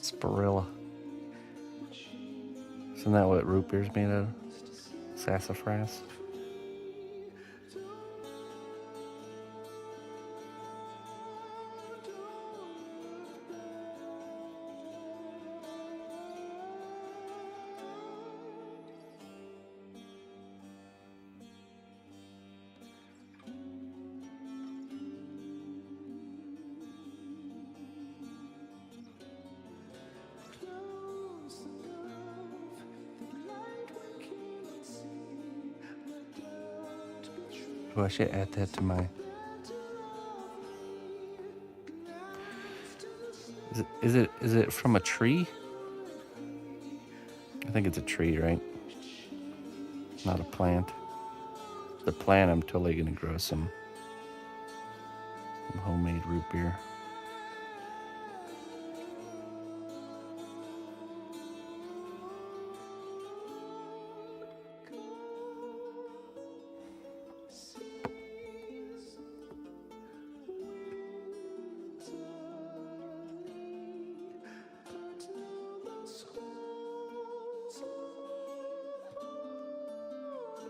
Spirilla. Isn't that what root beer's made of? Sassafras? Oh, I should add that to my... Is it from a tree? I think it's a tree, right? Not a plant. The plant, I'm totally gonna grow some homemade root beer.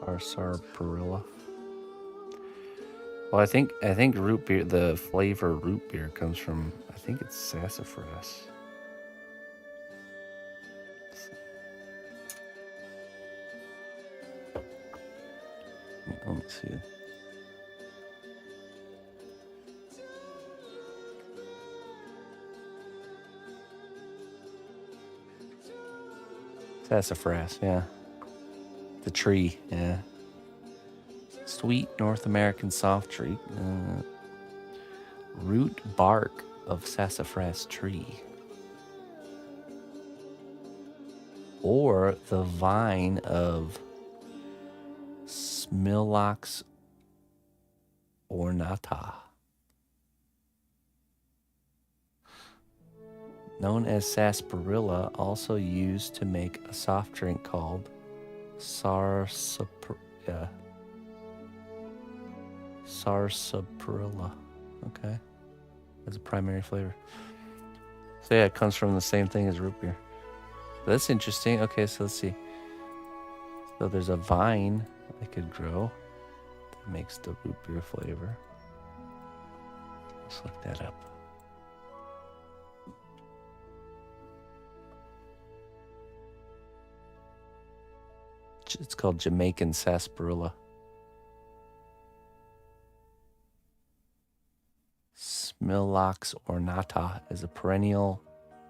Our sarsaparilla. Well, I think root beer. The flavor root beer comes from. I think it's sassafras. Let me see. Sassafras, yeah. The tree, yeah. Sweet North American soft drink. Root bark of sassafras tree. Or the vine of Smilox ornata. Known as sarsaparilla, also used to make a soft drink called sarsaparilla. Sarsaparilla. Okay. As a primary flavor. So yeah, it comes from the same thing as root beer. That's interesting. Okay, so let's see. So there's a vine I could grow that makes the root beer flavor. Let's look that up. It's called Jamaican sarsaparilla. Smilox ornata is a perennial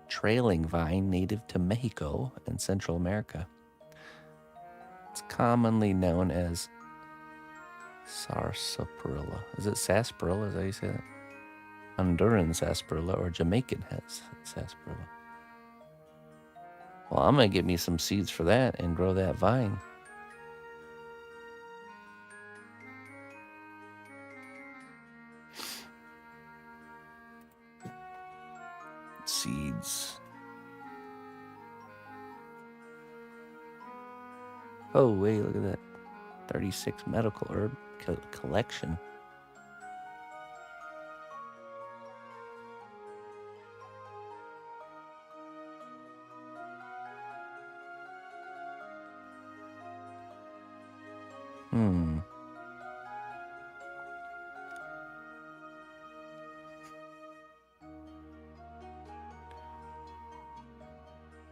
trailing vine native to Mexico and Central America. It's commonly known as sarsaparilla. Is it sarsaparilla? Is that how you say that? Honduran sarsaparilla or Jamaican sarsaparilla. Well, I'm going to get me some seeds for that and grow that vine. Seeds. Oh, wait, look at that. 36 medical herb collection.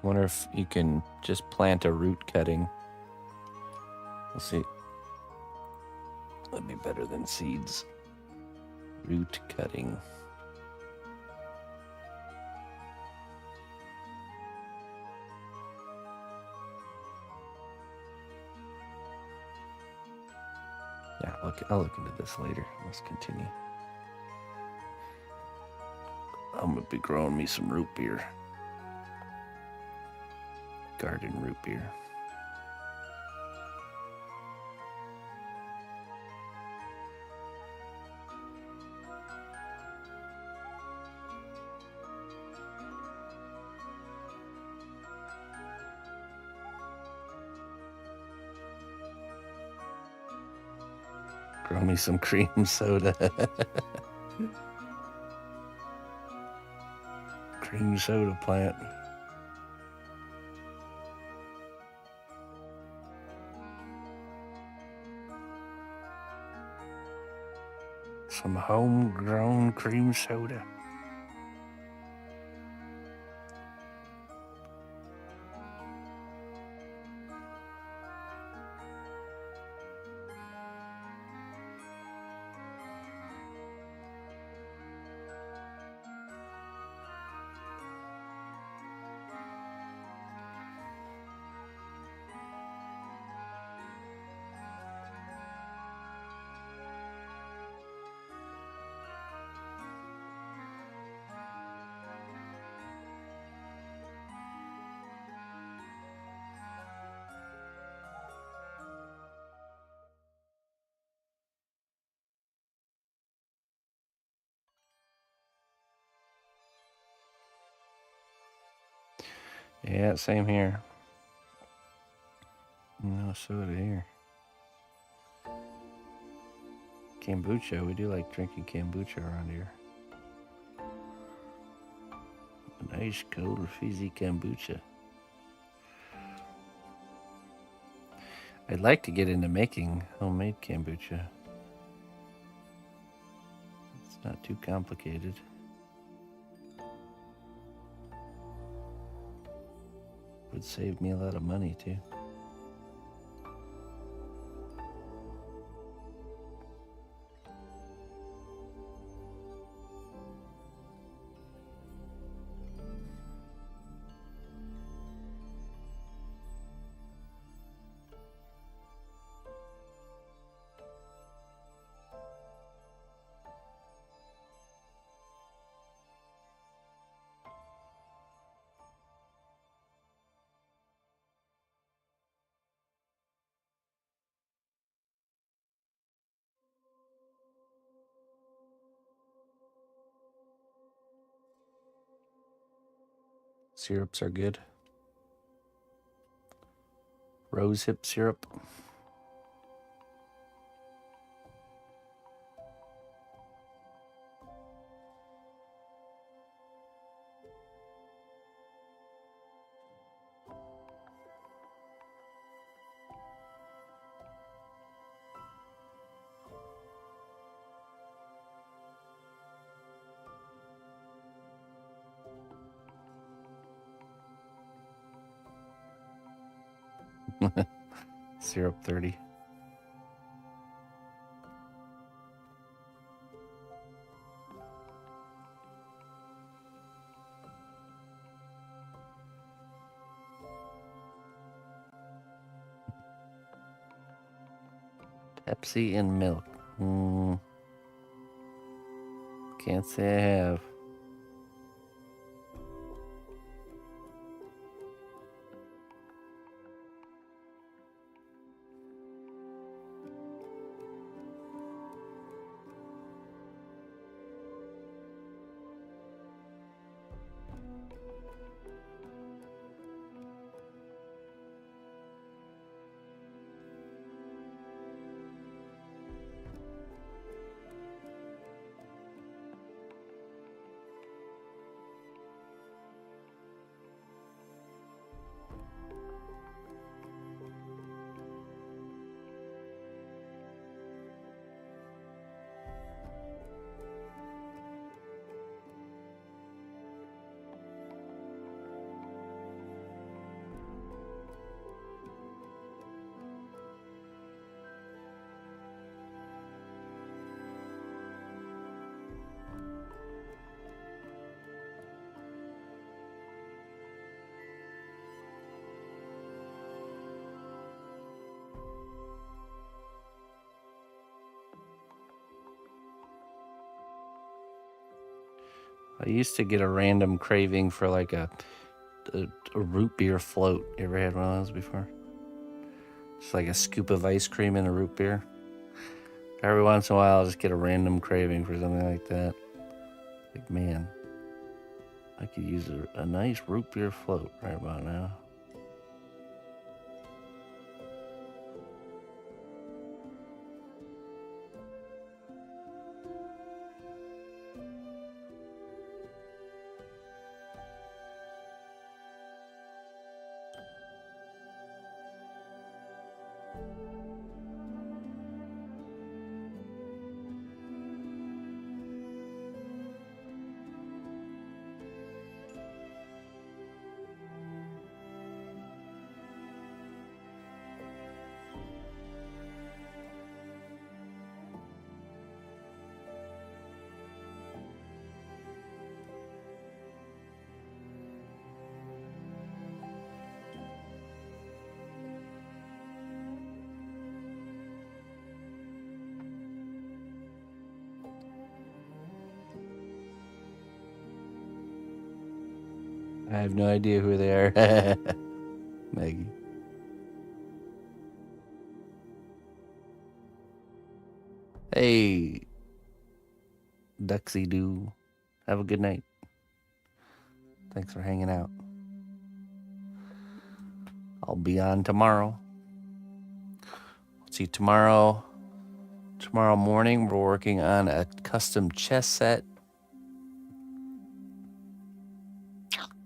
Wonder if you can just plant a root cutting. We'll see. That'd be better than seeds. Root cutting. Yeah, I'll look into this later. Let's continue. I'm gonna be growing me some root beer. Garden root beer. Grow me some cream soda. Cream soda plant. Some homegrown cream soda. Yeah, same here. No soda here. Kombucha, we do like drinking kombucha around here. A nice cold fizzy kombucha. I'd like to get into making homemade kombucha. It's not too complicated. Would save me a lot of money too. Syrups are good. Rosehip syrup. Syrup 30. Pepsi and milk. Can't say I have. I used to get a random craving for like a root beer float. You ever had one of those before? It's like a scoop of ice cream in a root beer. Every once in a while, I'll just get a random craving for something like that. Like, man, I could use a nice root beer float right about now. I have no idea who they are. Maggie. Hey, Duxie Doo. Have a good night. Thanks for hanging out. I'll be on tomorrow. Let's see, tomorrow morning we're working on a custom chess set.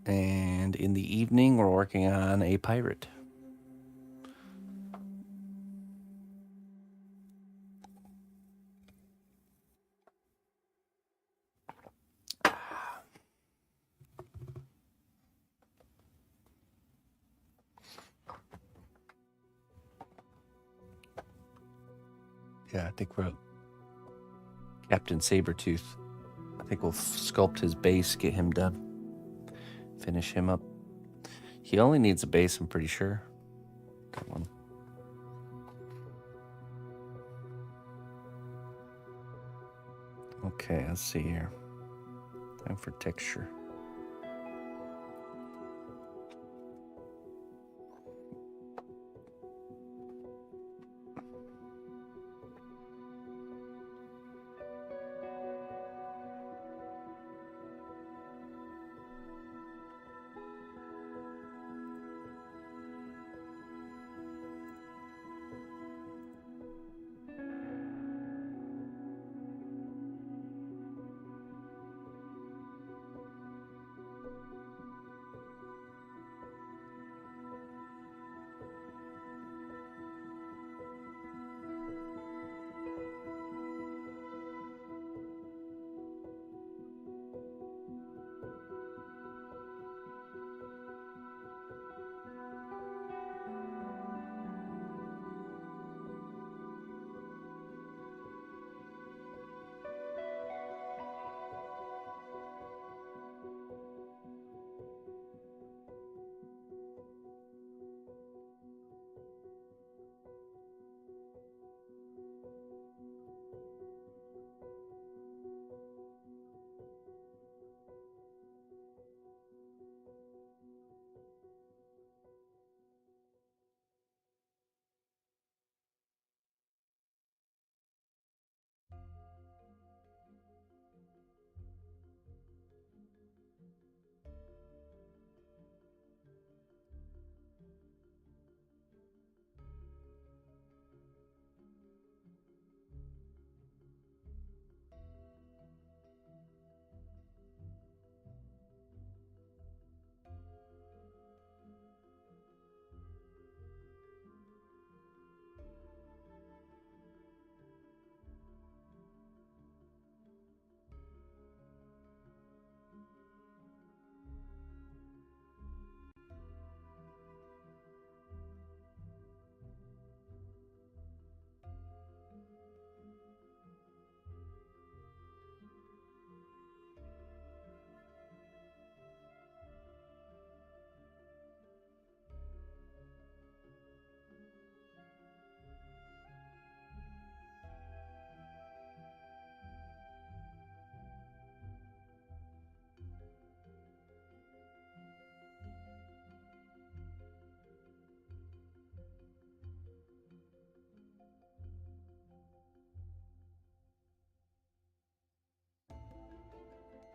And in the evening we're working on a pirate. Yeah, I think we're Captain Sabretooth. I think we'll sculpt his base, get him done. Finish him up. He only needs a base, I'm pretty sure. That one. Okay, let's see here. Time for texture.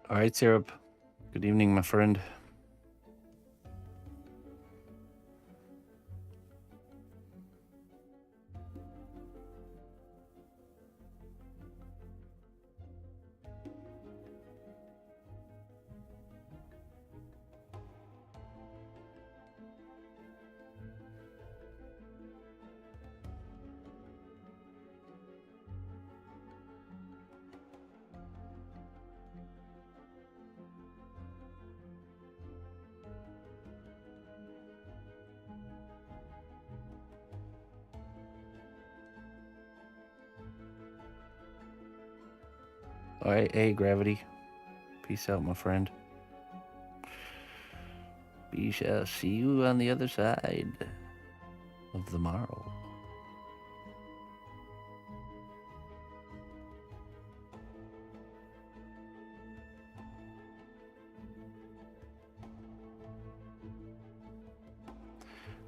All right, Syrup. Good evening, my friend. All right, hey, Gravity. Peace out, my friend. We shall see you on the other side of the morrow.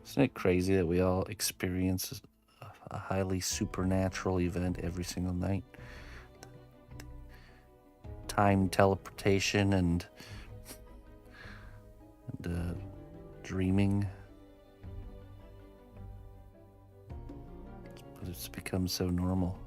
Isn't it crazy that we all experience a highly supernatural event every single night? Time teleportation and dreaming. but it's become so normal.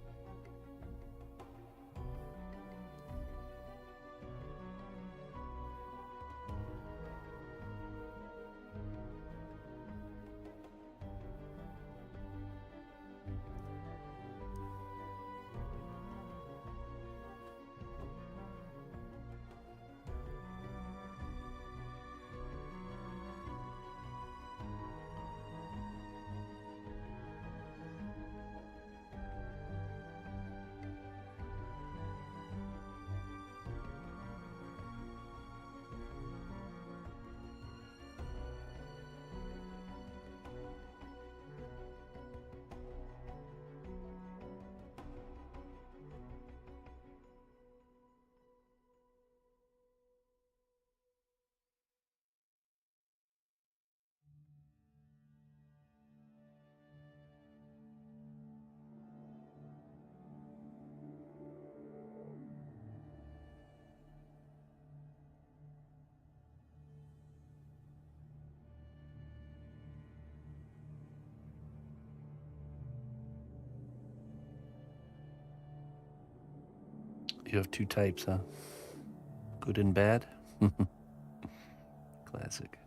You have two types, huh? Good and bad? Classic.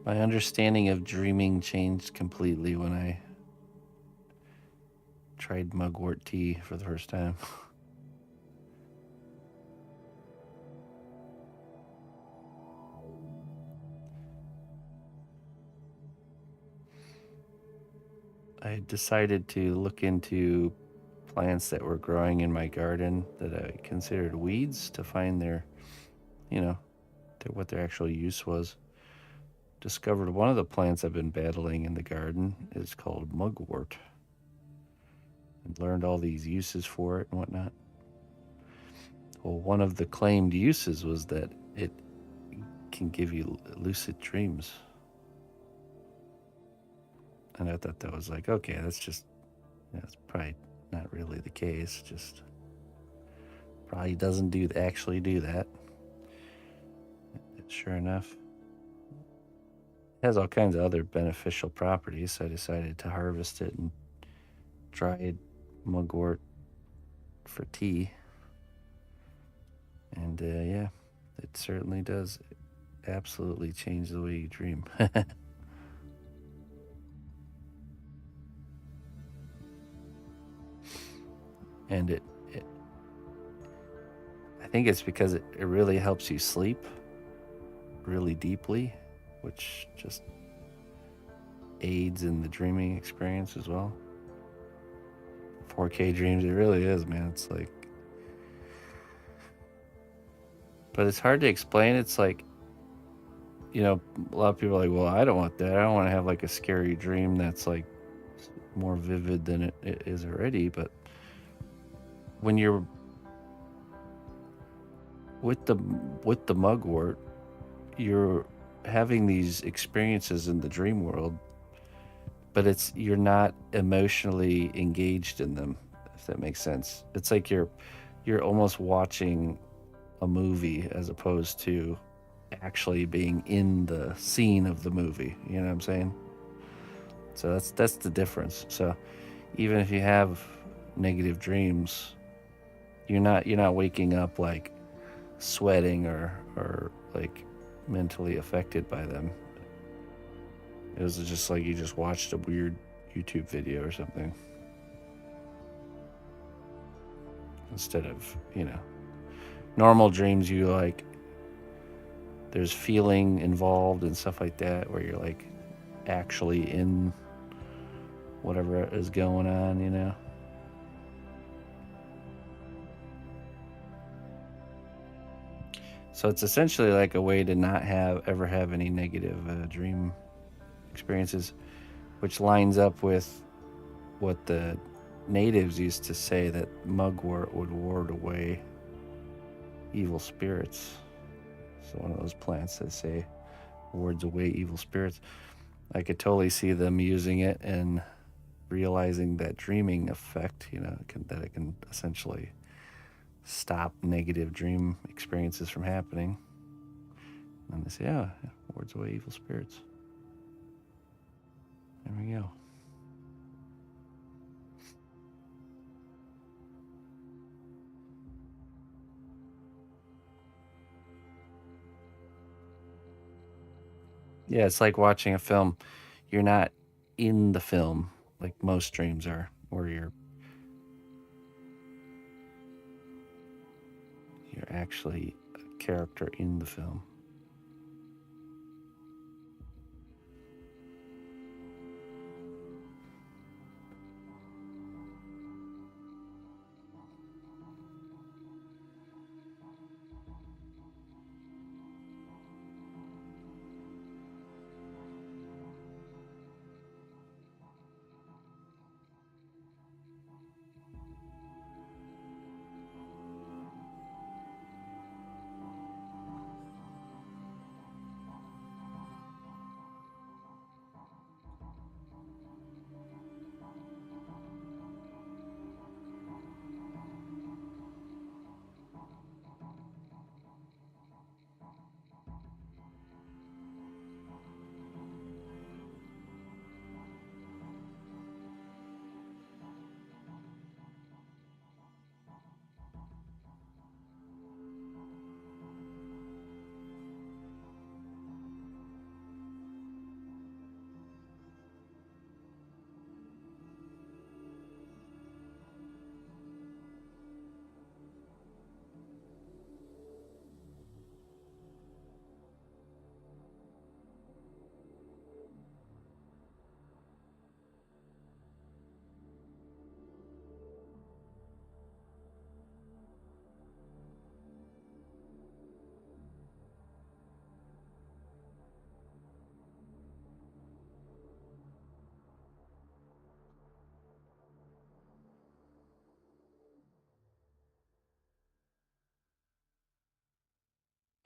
My understanding of dreaming changed completely when I tried mugwort tea for the first time. I decided to look into plants that were growing in my garden that I considered weeds to find their, what their actual use was. Discovered one of the plants I've been battling in the garden is called mugwort, and learned all these uses for it and whatnot. Well, one of the claimed uses was that it can give you lucid dreams. And I thought that was like, okay, that's probably not really the case. Just probably doesn't actually do that. Sure enough, it has all kinds of other beneficial properties. So I decided to harvest it and dried mugwort for tea. And yeah, it certainly does absolutely change the way you dream. And I think it's because it really helps you sleep really deeply, which just aids in the dreaming experience as well. 4K dreams, it really is, man. It's like, but it's hard to explain. It's like, a lot of people are like, well, I don't want that. I don't want to have like a scary dream that's like more vivid than it is already. But when you're with the mugwort, you're having these experiences in the dream world, but you're not emotionally engaged in them, if that makes sense. It's like you're almost watching a movie as opposed to actually being in the scene of the movie. You know what I'm saying? So that's the difference. So even if you have negative dreams, you're not waking up like sweating or like mentally affected by them. It was just like you just watched a weird YouTube video or something, instead of normal dreams. You like, there's feeling involved and stuff like that, where you're like actually in whatever is going on. So it's essentially like a way to not ever have any negative dream experiences, which lines up with what the natives used to say, that mugwort would ward away evil spirits. So one of those plants that say wards away evil spirits. I could totally see them using it and realizing that dreaming effect, that it can essentially stop negative dream experiences from happening. And they say, yeah, wards away evil spirits. There we go. Yeah, it's like watching a film. You're not in the film like most dreams are, where you're actually a character in the film.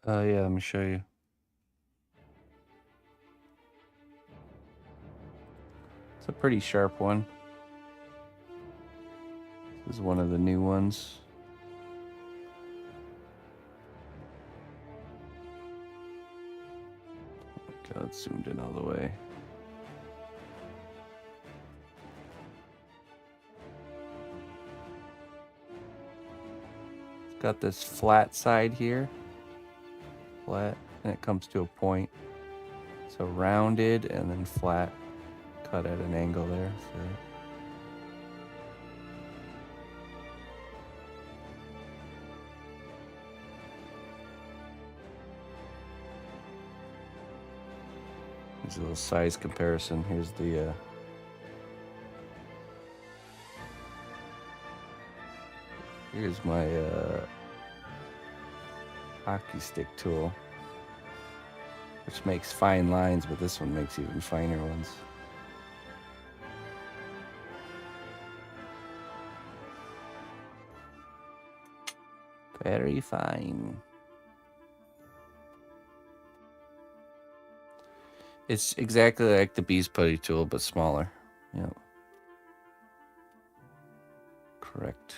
Yeah, let me show you. It's a pretty sharp one. This is one of the new ones. God, it's zoomed in all the way. It's got this flat side here. Flat, and it comes to a point. So rounded and then flat, cut at an angle there. So. Here's a little size comparison. Here's the here's my hockey stick tool, which makes fine lines, but this one makes even finer ones. Very fine. It's exactly like the Beast Putty tool, but smaller. Yep. Correct.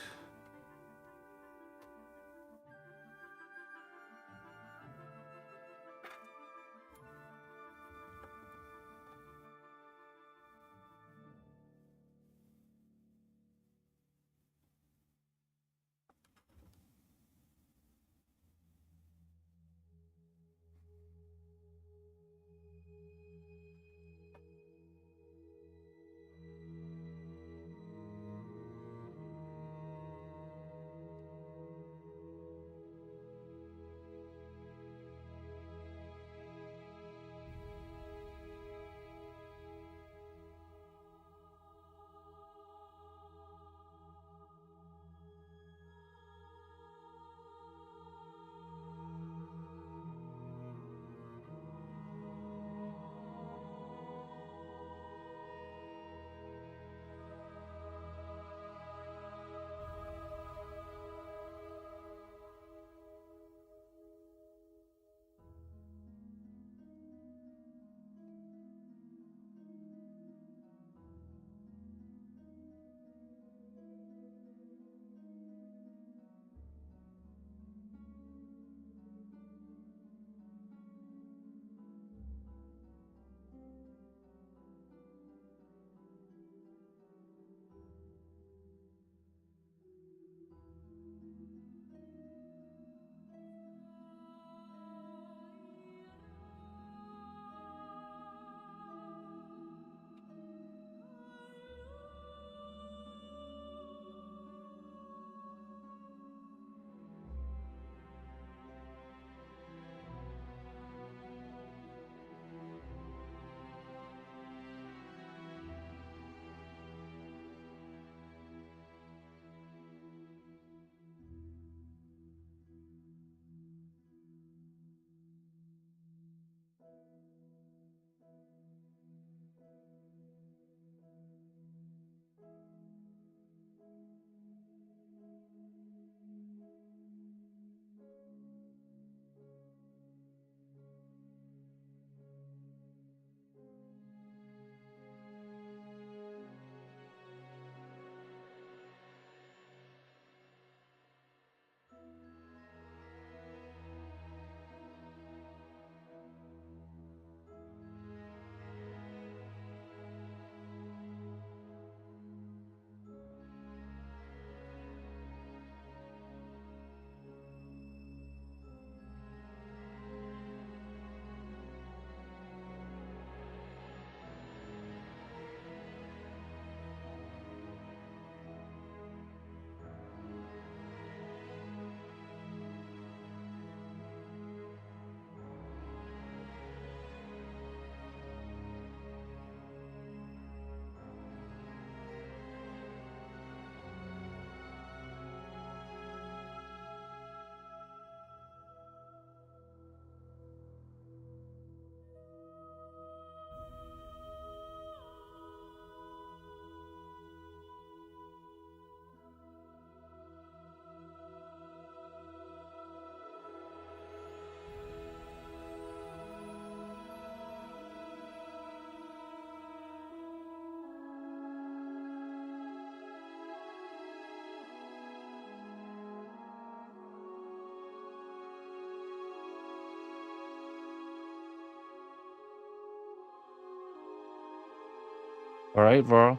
All right, Varl.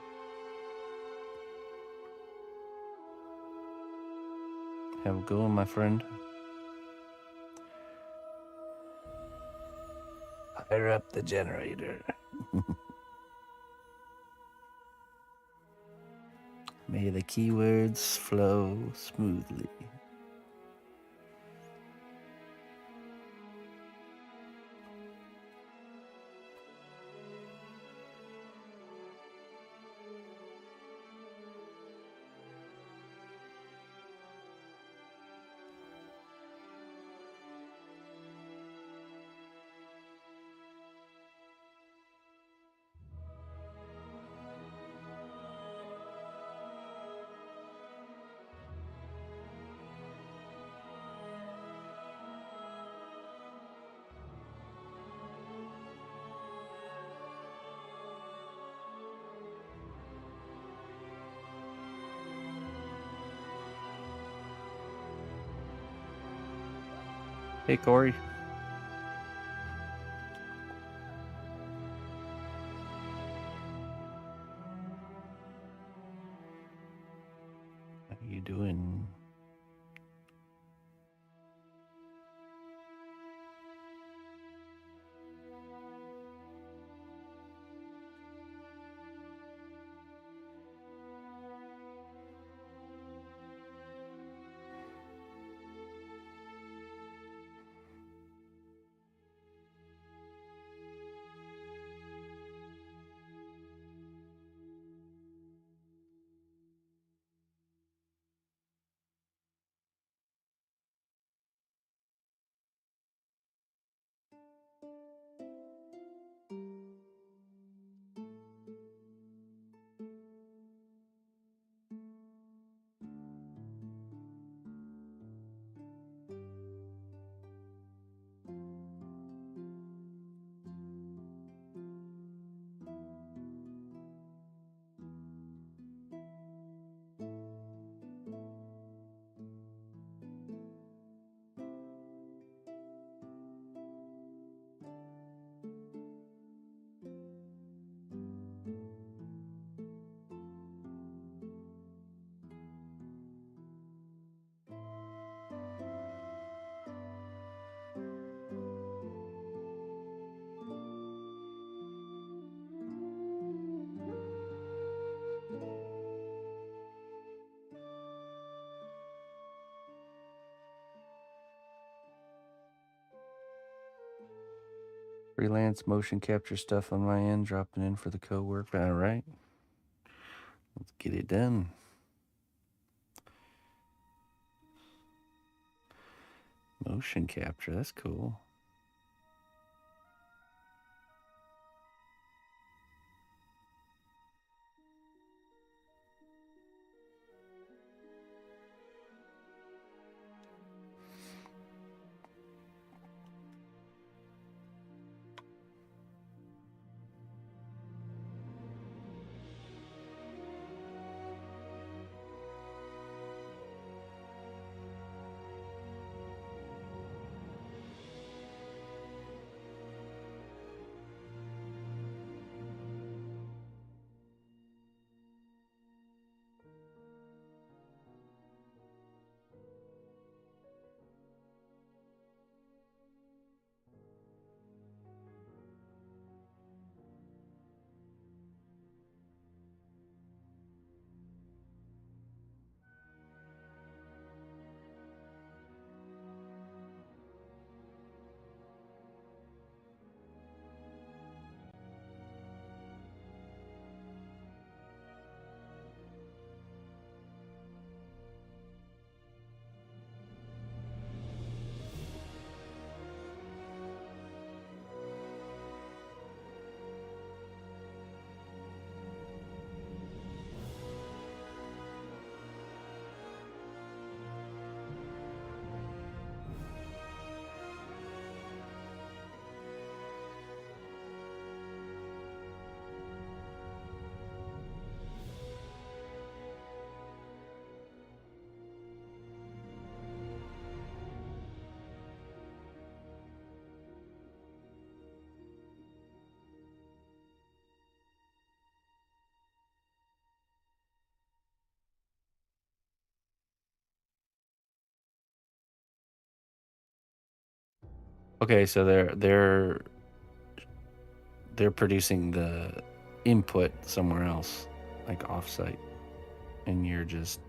Have a good one, my friend. Fire up the generator. May the keywords flow smoothly. Hey, Corey. How you doing? Freelance motion capture stuff on my end, dropping in for the co-work. All right. Let's get it done. Motion capture, that's cool. Okay, so they're producing the input somewhere else, like offsite, and you're just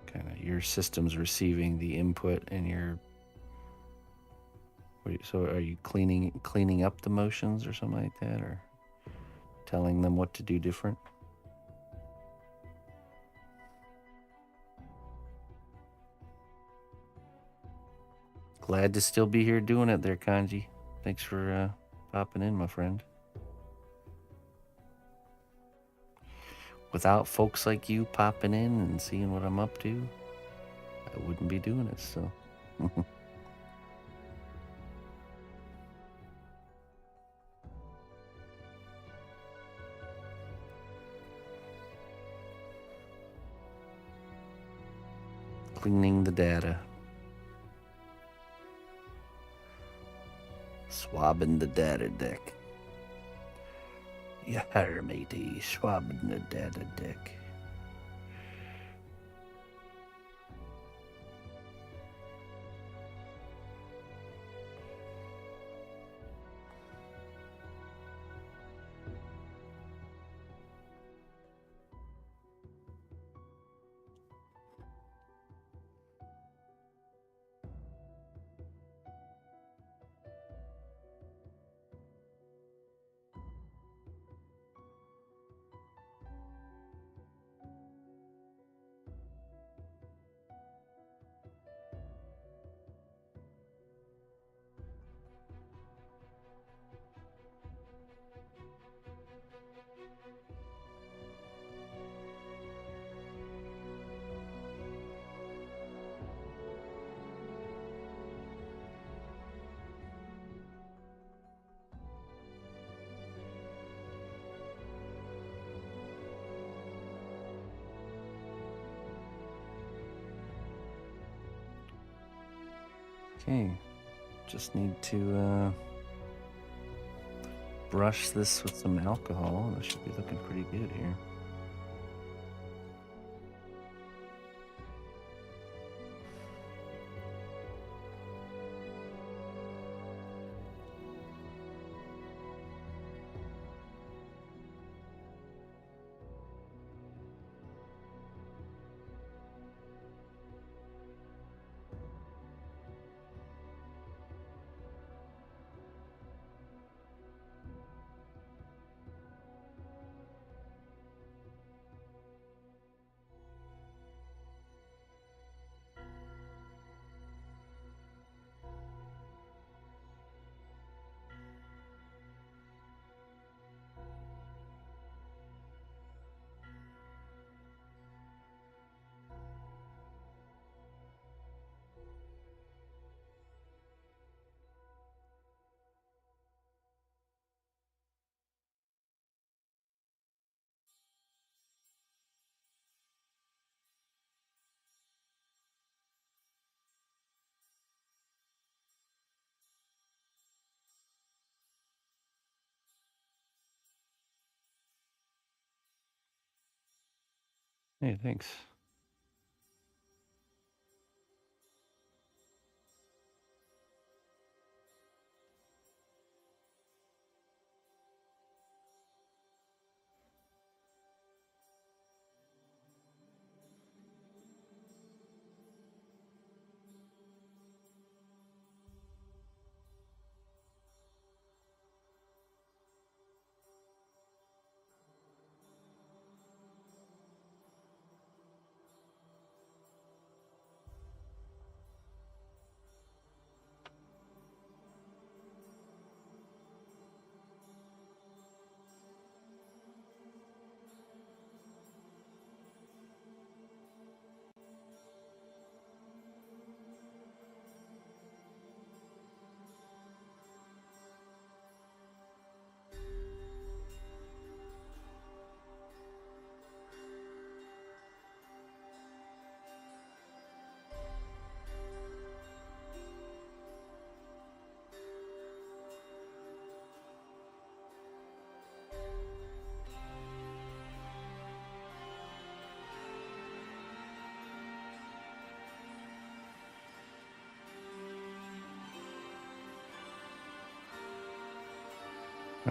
kind of your system's receiving the input, and so are you cleaning up the motions or something like that, or telling them what to do different? Glad to still be here doing it there, Kanji. Thanks for popping in, my friend. Without folks like you popping in and seeing what I'm up to, I wouldn't be doing it, so. Cleaning the data. Swabbing the data deck. Yeah, matey, swabbing the data deck. Okay, just need to brush this with some alcohol. That should be looking pretty good here. Hey, thanks.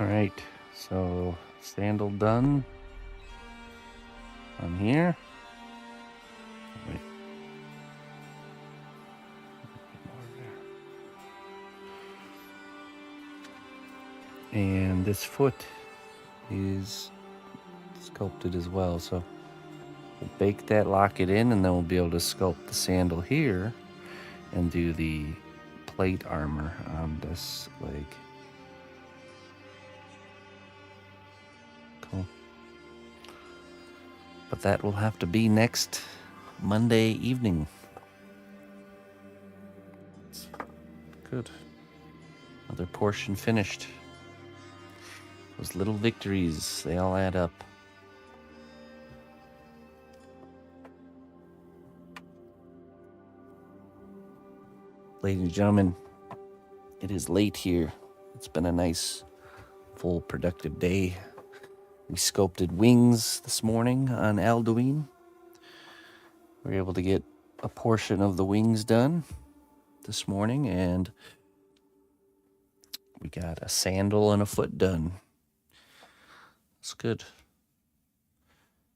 All right, so sandal done on here. Wait. And this foot is sculpted as well, so we'll bake that, lock it in, and then we'll be able to sculpt the sandal here and do the plate armor on this leg. Cool. But that will have to be next Monday evening. Good. Another portion finished. Those little victories, they all add up. Ladies and gentlemen, it is late here. It's been a nice, full, productive day. We sculpted wings this morning on Alduin. We were able to get a portion of the wings done this morning, and we got a sandal and a foot done. It's good.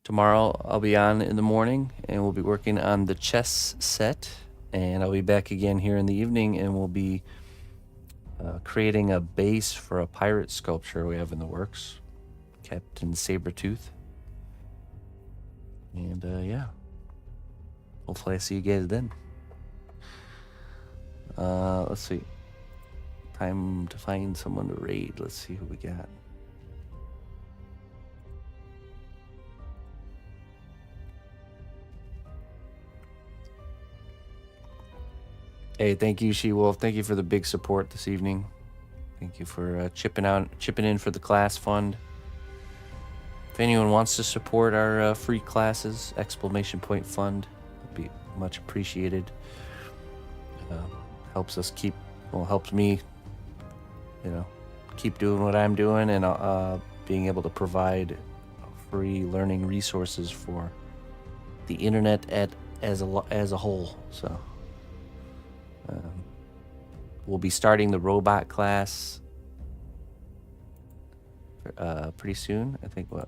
Tomorrow I'll be on in the morning, and we'll be working on the chess set. And I'll be back again here in the evening, and we'll be creating a base for a pirate sculpture we have in the works, Captain Sabretooth. And yeah, hopefully I see you guys then. Let's see. Time to find someone to raid. Let's see who we got. Hey, thank you, She-Wolf. Thank you for the big support this evening. Thank you for chipping in for the class fund. If anyone wants to support our free classes, ! fund, would be much appreciated. Helps us helps me, keep doing what I'm doing, and being able to provide free learning resources for the internet as a whole. So. We'll be starting the robot class pretty soon. I think did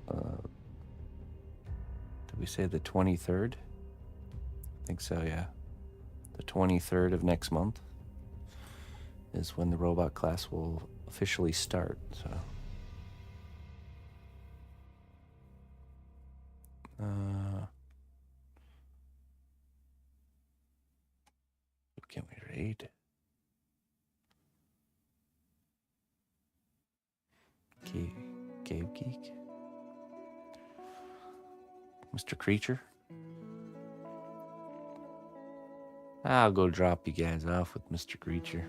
we say the 23rd? I think so, yeah. The 23rd of next month is when the robot class will officially start. So who can we raid? Cave Geek, Mr. Creature. I'll go drop you guys off with Mr. Creature.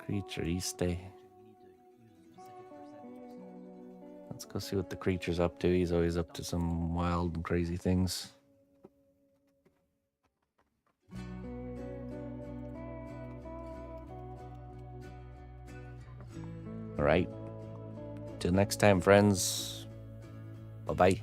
Creature-iste. Let's go see what the creature's up to. He's always up to some wild and crazy things. All right. Till next time, friends. Bye-bye.